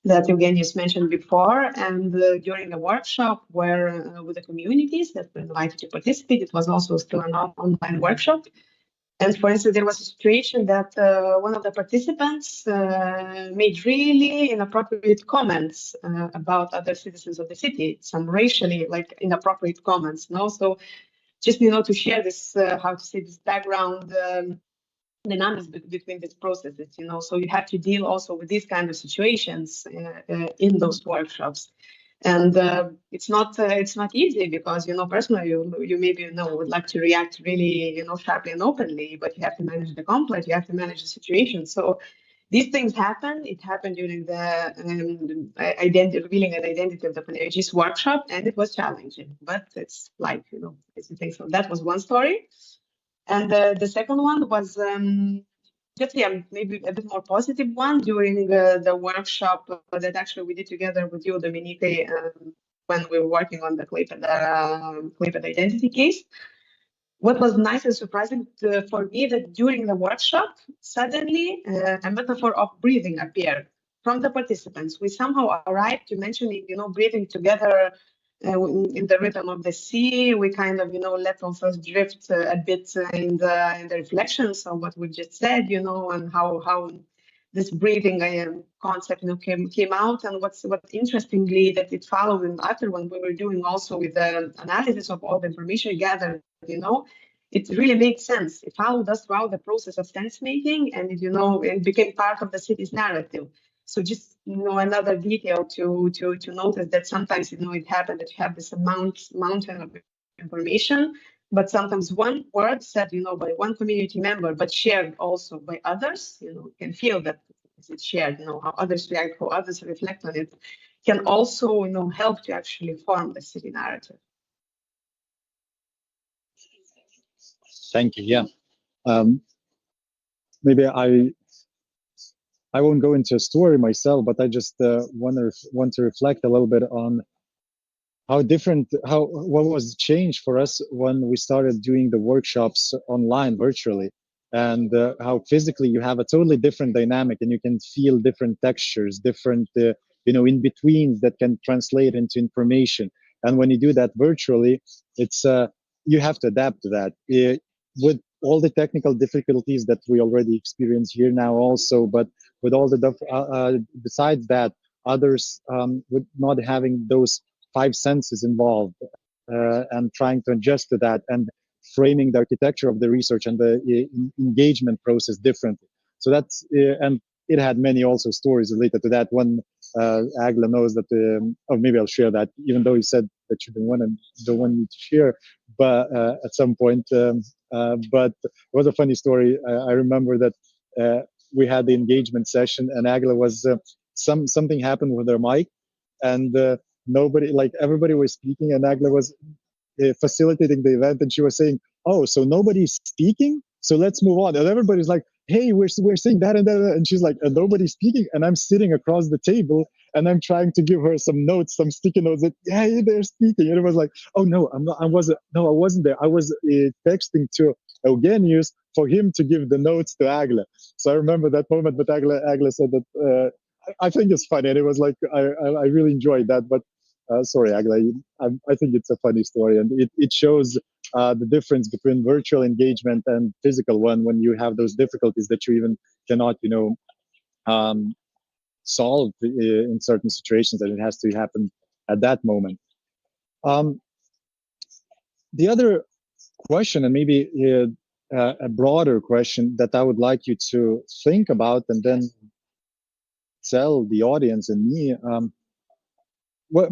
that Eugenijus mentioned before. And during the workshop, where with the communities that were invited to participate, it was also still an online workshop. And for instance, there was a situation that one of the participants made really inappropriate comments about other citizens of the city, some racially inappropriate comments. No, so just to share this, how to say, this background dynamics between these processes. So you have to deal also with these kind of situations in those workshops. And it's not easy because personally you maybe would like to react really sharply and openly, but you have to manage the conflict, you have to manage the situation. So these things happen. It happened during the revealing an identity of the Panevėžys workshop, and it was challenging. But it's like so that was one story, and the second one was. Just maybe a bit more positive one during the workshop that actually we did together with you, Dominykai, when we were working on the Klaipėda identity case. What was nice and surprising for me that during the workshop, suddenly a metaphor of breathing appeared from the participants. We somehow arrived to mentioning, breathing together in the rhythm of the sea. We kind of, let ourselves drift a bit in the reflections of what we just said, and how this breathing concept came out. And what's interestingly that it followed and after when we were doing also with the analysis of all the information gathered, it really made sense. It followed us throughout the process of sense making, and it became part of the city's narrative. So just another detail to notice that sometimes it happens that you have this mountain of information, but sometimes one word said by one community member but shared also by others, can feel that it's shared, how others react, how others reflect on it, can also help to actually form the city narrative. Thank you. Yeah, maybe I won't go into a story myself, but I just want to reflect a little bit on what was the change for us when we started doing the workshops online virtually. and how physically you have a totally different dynamic, and you can feel different textures, different in-betweens that can translate into information. And when you do that virtually, it's you have to adapt to that with all the technical difficulties that we already experience here now also, but with all the besides that, others with not having those 5 senses involved, and trying to adjust to that, and framing the architecture of the research and the engagement process differently. So that's and it had many also stories related to that. One, Eglė knows that, or maybe I'll share that, even though you said that you don't want me to share, but at some point. But it was a funny story. I remember that we had the engagement session, and Eglė was something happened with her mic, and everybody was speaking, and Eglė was facilitating the event, and she was saying, "Oh, so nobody's speaking? So let's move on." And everybody's like, "Hey, we're saying that and that," and she's like, "And nobody's speaking." And I'm sitting across the table, and I'm trying to give her some notes, some sticky notes that, "Hey, they're speaking." And it was like, "Oh no, I wasn't there. I was texting to Eugenijus for him to give the notes to Eglė." So I remember that moment. But Eglė said that I think it's funny, and it was like I really enjoyed that. But sorry, Eglė, I think it's a funny story, and it shows the difference between virtual engagement and physical one, when you have those difficulties that you even cannot, solve in certain situations, and it has to happen at that moment. The other question, and maybe a broader question that I would like you to think about, and then tell the audience and me,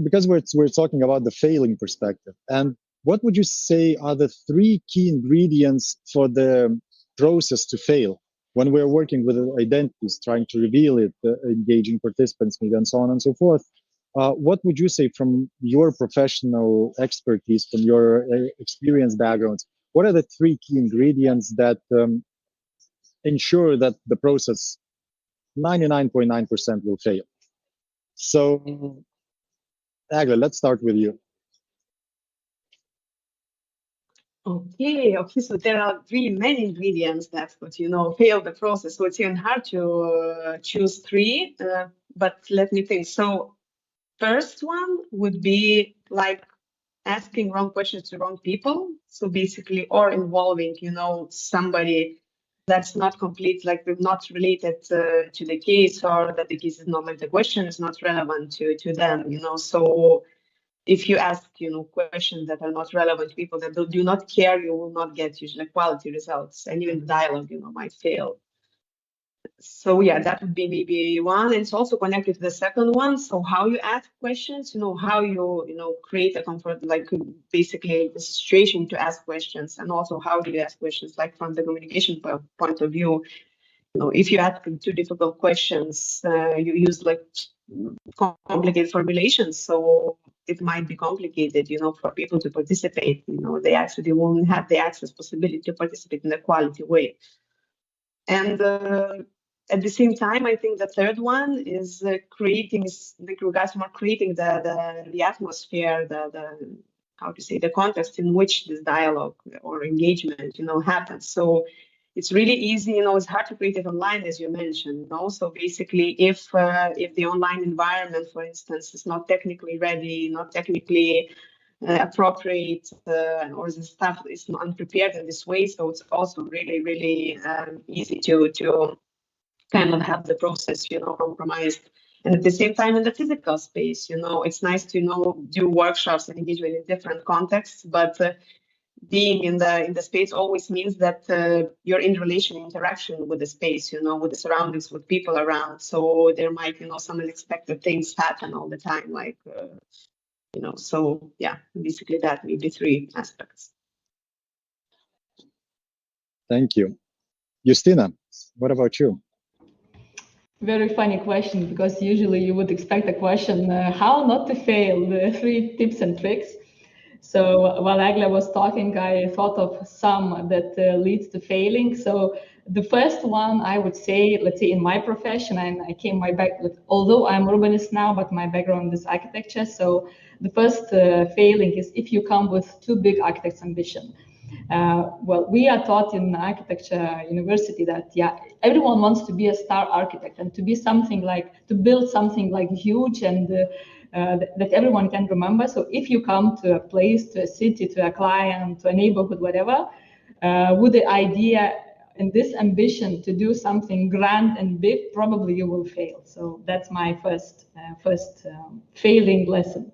because we're talking about the failing perspective, and what would you say are the 3 key ingredients for the process to fail when we're working with identities, trying to reveal it, engaging participants, maybe, and so on and so forth? What would you say from your professional expertise, from your experience backgrounds? What are the 3 key ingredients that ensure that the process 99.9% will fail? So, Eglė, let's start with you. Okay, so there are really many ingredients that would, fail the process. So it's even hard to choose 3, but let me think. So first one would be like asking wrong questions to wrong people. So basically, or involving, somebody that's not complete, like not related to the case, or that the case is not, like the question is not relevant to them, So if you ask, questions that are not relevant to people that do not care, you will not get usually quality results, and even the dialogue, might fail. So yeah, that would be maybe one. And it's also connected to the second one. So how you ask questions, how you, create a comfort, like basically the situation to ask questions, and also how do you ask questions, like from the communication point of view. If you ask 2 difficult questions, you use like complicated formulations, so it might be complicated, for people to participate. They actually won't have the access possibility to participate in a quality way. And at the same time, I think the third one is creating the atmosphere, the context in which this dialogue or engagement, happens. So it's really easy, it's hard to create it online, as you mentioned. So basically, if the online environment, for instance, is not technically ready, not technically appropriate, or the staff is unprepared in this way, so it's also really, really easy to kind of have the process, compromised. And at the same time, in the physical space, it's nice to do workshops and engagement in different contexts, but being in the space always means that you're in interaction with the space, with the surroundings, with people around. So there might, some unexpected things happen all the time, like, so yeah, basically that may be 3 aspects. Thank you. Justina, what about you? Very funny question, because usually you would expect a question, how not to fail, the 3 tips and tricks. So while Eglė was talking, I thought of some that leads to failing. So the first one, I would say, let's say in my profession, and I came although I'm urbanist now, but my background is architecture. So the first failing is if you come with too big architect's ambition. Well, we are taught in architecture university that everyone wants to be a star architect and to be something like, to build something like huge and that everyone can remember. So if you come to a place, to a city, to a client, to a neighborhood, whatever, with the idea and this ambition to do something grand and big, probably you will fail. So that's my first failing lesson.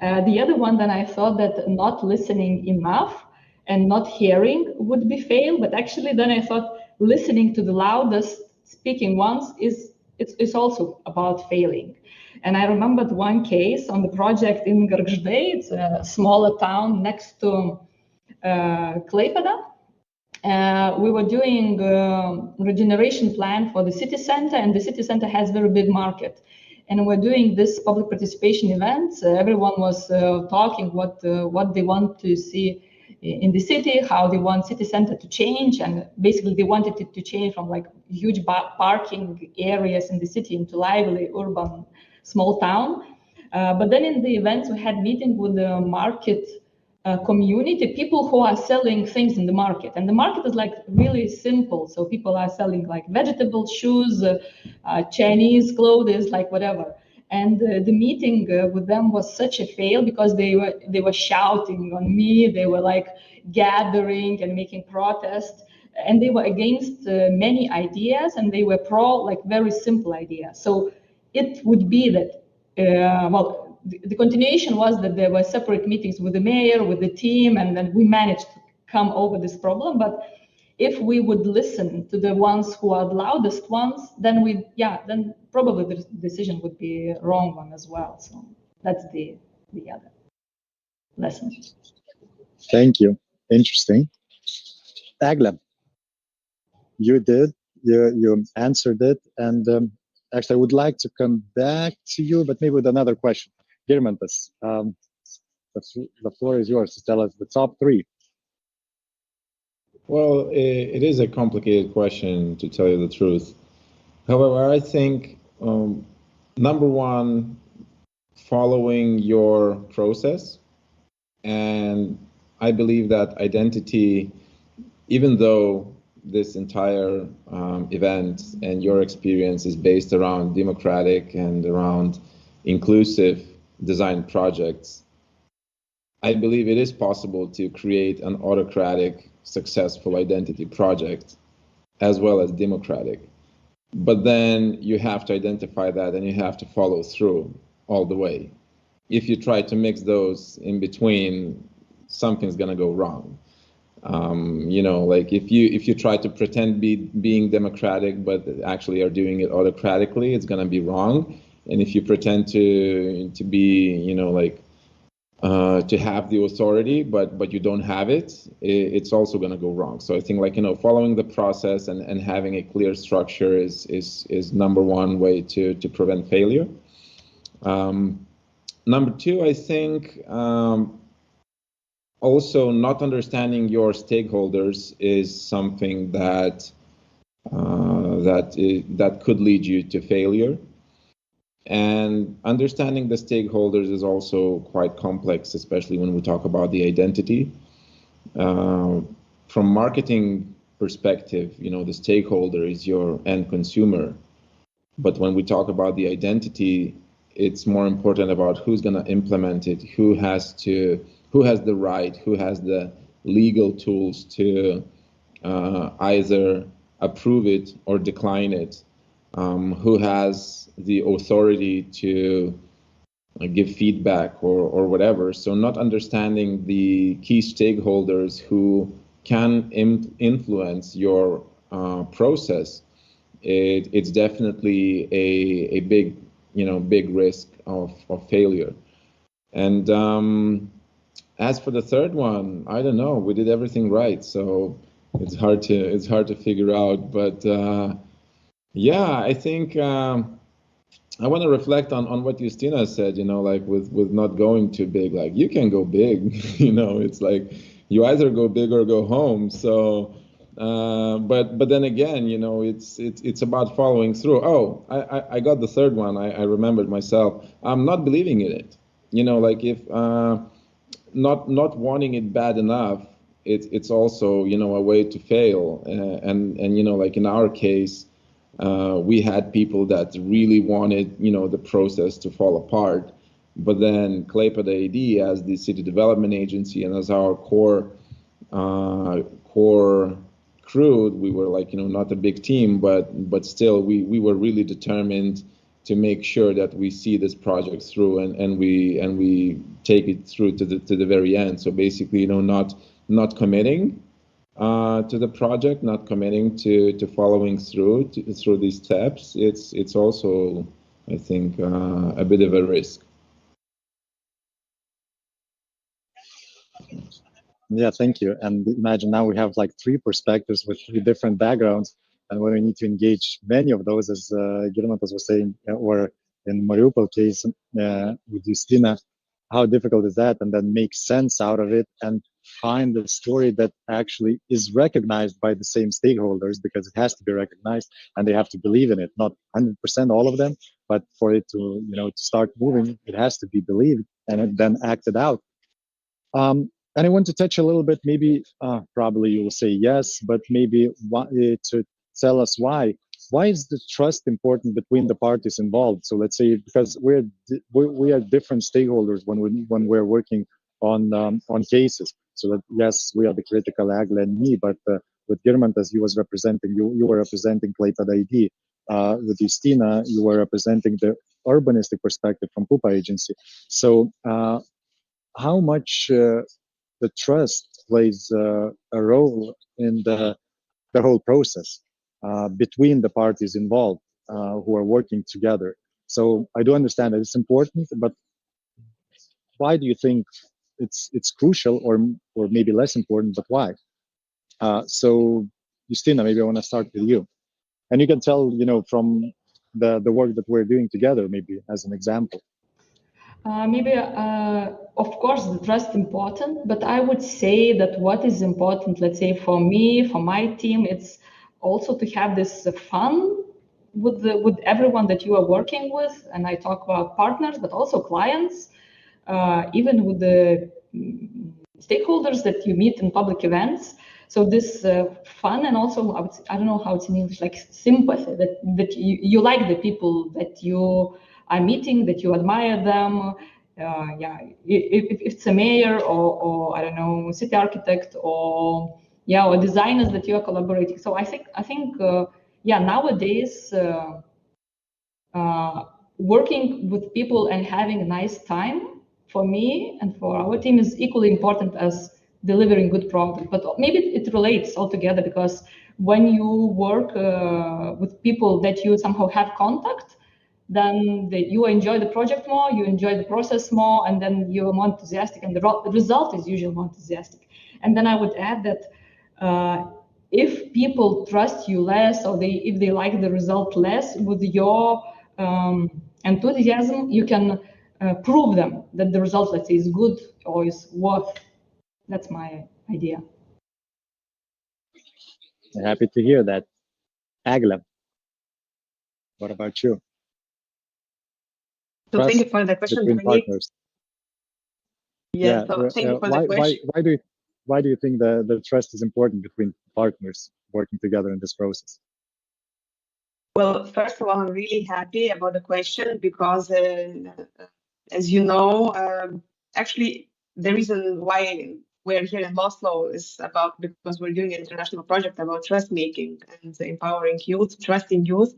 The other one, then I thought that not listening enough and not hearing would be fail, but actually then I thought listening to the loudest speaking ones it's also about failing. And I remembered one case on the project in Gargždai. It's a smaller town next to Klaipėda. We were doing regeneration plan for the city center, and the city center has very big market. And we're doing this public participation events. Everyone was talking what they want to see in the city, how they want city center to change, and basically they wanted it to change from like huge parking areas in the city into lively urban small town. But then in the events we had meeting with the market community, people who are selling things in the market, and the market is like really simple. So people are selling like vegetables, shoes, Chinese clothes, like whatever. And the meeting with them was such a fail because they were shouting on me. They were like gathering and making protests, and they were against many ideas, and they were pro like very simple ideas. So it would be that the continuation was that there were separate meetings with the mayor, with the team, and then we managed to come over this problem. But if we would listen to the ones who are the loudest ones, then then probably the decision would be a wrong one as well. So that's the other lesson. Thank you. Interesting. Eglė, you answered it, and actually I would like to come back to you, but maybe with another question. Girmantas, the floor is yours to tell us the top three. Well, it is a complicated question, to tell you the truth. However, I think number one, following your process. And I believe that identity, even though this entire event and your experience is based around democratic and around inclusive design projects, I believe it is possible to create an autocratic, successful identity project as well as democratic. But then you have to identify that and you have to follow through all the way. If you try to mix those in between, something's gonna go wrong. Like if you try to pretend being democratic but actually are doing it autocratically, it's gonna be wrong. And if you pretend to be, to have the authority, but you don't have it, it's also going to go wrong. So I think following the process and having a clear structure is number one way to prevent failure. Number two, I think also not understanding your stakeholders is something that could lead you to failure. And understanding the stakeholders is also quite complex, especially when we talk about the identity. From marketing perspective, the stakeholder is your end consumer. But when we talk about the identity, it's more important about who's going to implement it, who has the right, who has the legal tools to either approve it or decline it, who has the authority to give feedback or whatever. So not understanding the key stakeholders who can influence your process, it's definitely a big risk of failure. And as for the third one, I don't know. We did everything right, so it's hard to figure out. But I think I want to reflect on what Justina said. With not going too big. Like, you can go big. It's like you either go big or go home. So. But then again, it's about following through. Oh, I got the third one. I remembered myself. I'm not believing in it. If not wanting it bad enough, it's also, you know, a way to fail. And you know, like in our case, we had people that really wanted, you know, the process to fall apart. But then Klaipėda AD, as the city development agency and as our core crew, we were like, you know, not a big team, but still we were really determined to make sure that we see this project through and we take it through to the very end. So basically, you know, not committing to the project, not committing to following through these steps. It's also, I think, a bit of a risk. Yeah, thank you. And imagine now we have like 3 perspectives with 3 different backgrounds, and when we need to engage many of those, as Girmantas was saying, or in Mariupol case with Justina, how difficult is that? And then make sense out of it and find a story that actually is recognized by the same stakeholders, because it has to be recognized and they have to believe in it. Not 100% all of them, but for it to, you know, to start moving, it has to be believed and then acted out. And I want to touch a little bit, maybe, probably you will say yes, but maybe to tell us why. Why is the trust important between the parties involved? So let's say, because we are different stakeholders when we're working on cases. So that, yes, we are the critical Eglė and me, but with Girmantas, you were representing Klaipėda ID. With Justina, you were representing the urbanistic perspective from Pupa agency. So how much the trust plays a role in the whole process between the parties involved who are working together. So I do understand that it's important, but why do you think it's crucial, or maybe less important, but why? So Justina, maybe I want to start with you, and you can tell, you know, from the work that we're doing together, maybe as an example. Of course, the trust important, but I would say that what is important, let's say for me, for my team, it's also to have this fun with everyone that you are working with. And I talk about partners, but also clients, even with the stakeholders that you meet in public events. So this fun, and also I don't know how it's in English, like sympathy, that you like the people that you are meeting, that you admire them. If it's a mayor or I don't know, city architect or designers that you are collaborating. So I think nowadays working with people and having a nice time for me and for our team is equally important as delivering good product. But maybe it relates all together, because when you work with people that you somehow have contact, then you enjoy the project more, you enjoy the process more, and then you're more enthusiastic, and the result is usually more enthusiastic. And then I would add that if people trust you less, or if they like the result less, with your enthusiasm, you can prove them that the result, let's say, is good or is worth. That's my idea. I'm happy to hear that. Eglė, what about you? So thank you for the question, Dominique. Yeah, so thank you for the question. Why do you think the trust is important between partners working together in this process? Well, first of all, I'm really happy about the question, because as you know, actually the reason why we're here in Oslo is because we're doing an international project about trust making and empowering youth, trusting youth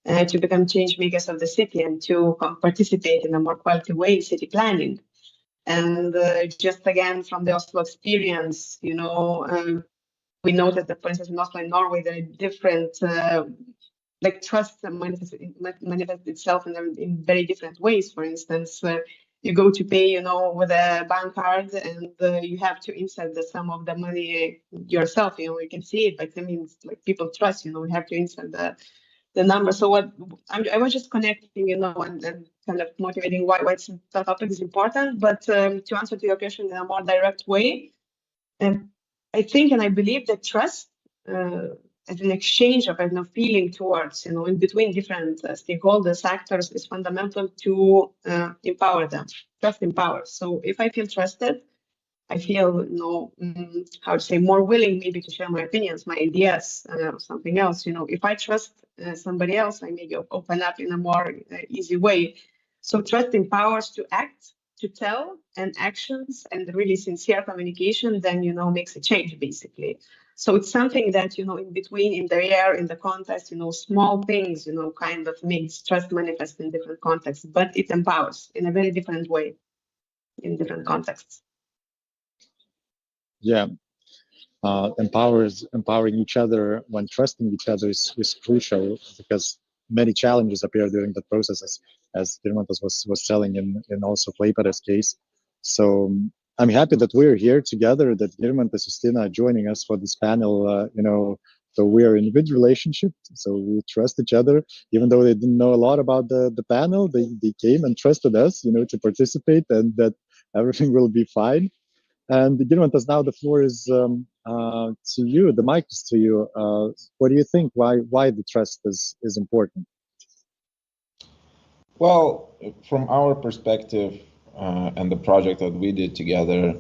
to become change makers of the city and to participate in a more quality way in city planning. And just again, from the Oslo experience, you know, we noticed that, for instance, in Oslo and Norway, there are different, like trust manifests itself in very different ways. For instance, you go to pay, you know, with a bank card, and you have to insert the sum of the money yourself. You know, you can see it, but I mean, like people trust, you know, you have to insert the number. So what I was just connecting, you know, and kind of motivating why the topic is important. But to answer to your question in a more direct way, I think and I believe that trust as an exchange of feeling towards, you know, in between different stakeholders, actors, is fundamental to empower them. Trust empowers. So if I feel trusted, I feel, how to say, more willing maybe to share my opinions, my ideas, or something else. If I trust somebody else, I maybe open up in a more easy way. So trust empowers to act, to tell, and actions and really sincere communication then, makes a change basically. So it's something that, in between, in the air, in the context, small things, kind of makes trust manifest in different contexts, but it empowers in a very different way in different contexts. Yeah, empowering each other when trusting each other is crucial, because many challenges appear during the process, as Girmantas was telling in also Klaipėda's case. So I'm happy that we're here together, that Girmantas, Justina are joining us for this panel. So we're in a good relationship, so we trust each other, even though they didn't know a lot about the panel. They came and trusted us, to participate, and that everything will be fine. And Girmantas, now the floor is to you. The mic is to you. What do you think? Why the trust is important? Well, from our perspective and the project that we did together,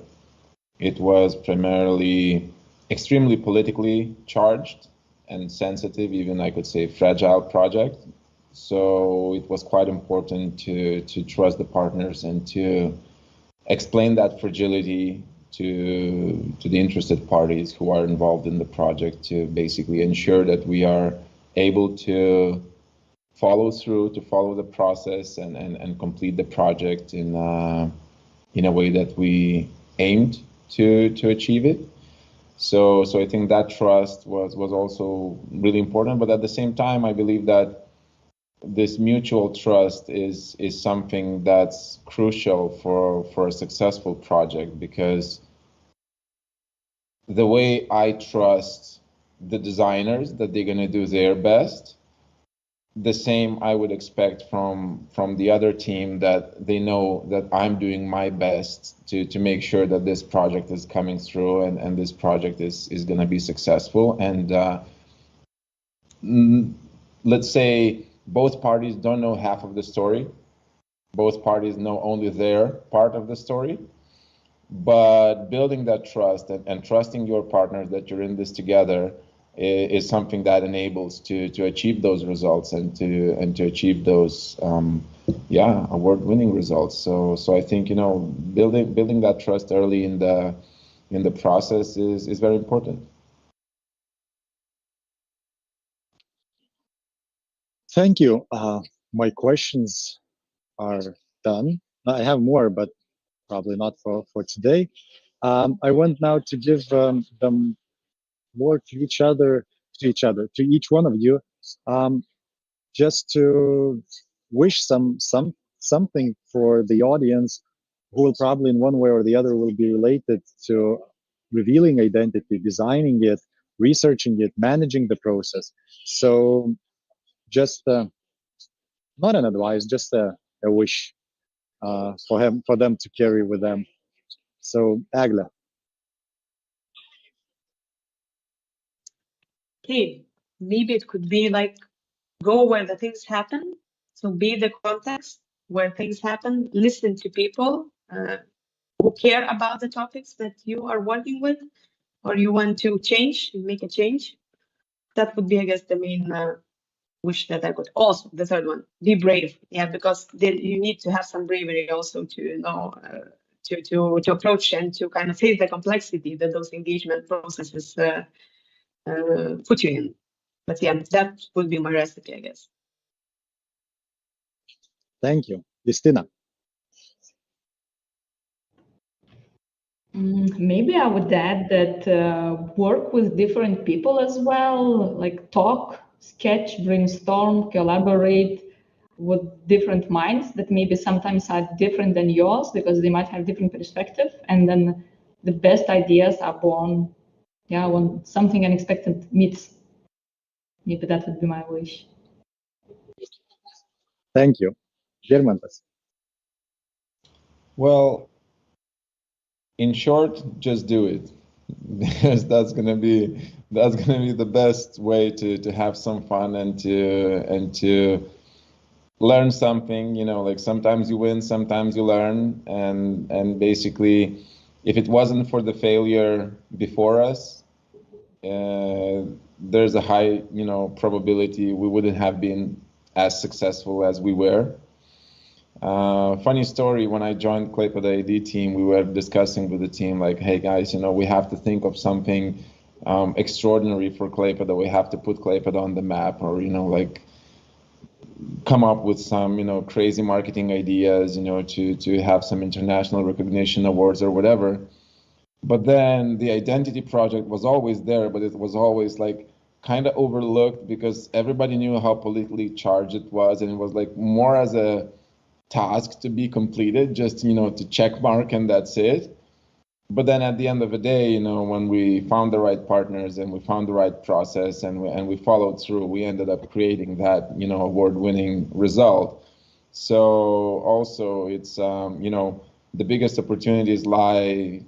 it was primarily extremely politically charged and sensitive, even I could say fragile project. So it was quite important to trust the partners and to explain that fragility to the interested parties who are involved in the project, to basically ensure that we are able to follow through, to follow the process and complete the project in a way that we aimed to achieve it. So I think that trust was also really important, but at the same time, I believe that this mutual trust is something that's crucial for a successful project, because the way I trust the designers that they're going to do their best, the same I would expect from the other team, that they know that I'm doing my best to make sure that this project is coming through and this project is going to be successful. And let's say both parties don't know half of the story. Both parties know only their part of the story. But building that trust and trusting your partners that you're in this together is something that enables to achieve those results and to achieve those award-winning results. So I think building that trust early in the process is very important. Thank you. My questions are done. I have more, but probably not for today. I want now to give them more to each each one of you, just to wish something for the audience, who will probably in one way or the other will be related to revealing identity, designing it, researching it, managing the process. So just not an advice, just a wish for them to carry with them. So Eglė. Okay, maybe it could be like, go where the things happen. So be the context where things happen. Listen to people who care about the topics that you are working with, or you want to change, make a change. That would be, I guess, the main wish that I could. Also, the third one, be brave. Yeah, because you need to have some bravery also to to approach and to kind of face the complexity that those engagement processes put you in. But yeah, that would be my recipe, I guess. Thank you. Justina. Maybe I would add that work with different people as well, like talk, sketch, brainstorm, collaborate with different minds that maybe sometimes are different than yours because they might have different perspective. And then the best ideas are born, when something unexpected meets. Maybe that would be my wish. Thank you. Girmantas. Well, in short, just do it, because that's gonna be the best way to have some fun and to learn something. Like sometimes you win, sometimes you learn, and basically if it wasn't for the failure before us, there's a high, probability we wouldn't have been as successful as we were. Funny story, when I joined Klaipėda AD team, we were discussing with the team like, hey guys, we have to think of something extraordinary for Klaipėda. We have to put Klaipėda on the map, or, like come up with some, crazy marketing ideas, to have some international recognition awards or whatever. But then the identity project was always there, but it was always like kind of overlooked because everybody knew how politically charged it was, and it was like more as a task to be completed, just to check mark and that's it. But then at the end of the day, when we found the right partners and we found the right process and we followed through, we ended up creating that award-winning result. So also it's the biggest opportunities lie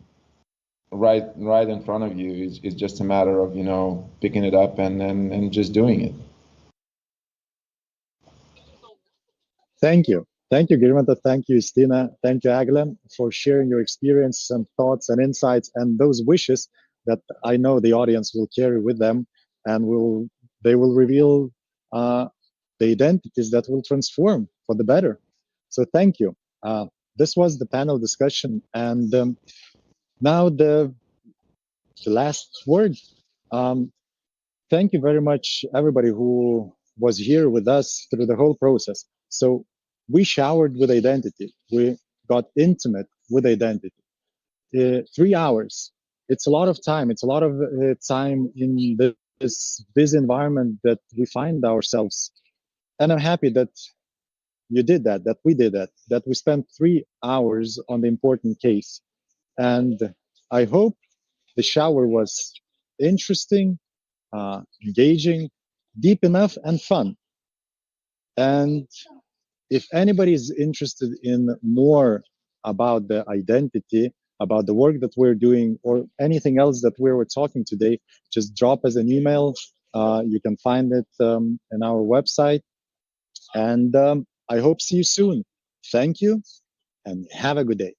right in front of you. It's just a matter of picking it up and just doing it. Thank you. Thank you, Girmantas. Thank you, Justina. Thank you, Eglė, for sharing your experience and thoughts and insights and those wishes that I know the audience will carry with them, and they will reveal the identities that will transform for the better. So thank you. This was the panel discussion, and now the last word. Thank you very much, everybody who was here with us through the whole process. So we showered with identity. We got intimate with identity. 3 hours. It's a lot of time. It's a lot of time in this busy environment that we find ourselves. And I'm happy that you did that we did that we spent 3 hours on the important case. And I hope the shower was interesting, engaging, deep enough, and fun. And if anybody is interested in more about the identity, about the work that we're doing, or anything else that we were talking today, just drop us an email. You can find it in our website. And I hope see you soon. Thank you, and have a good day.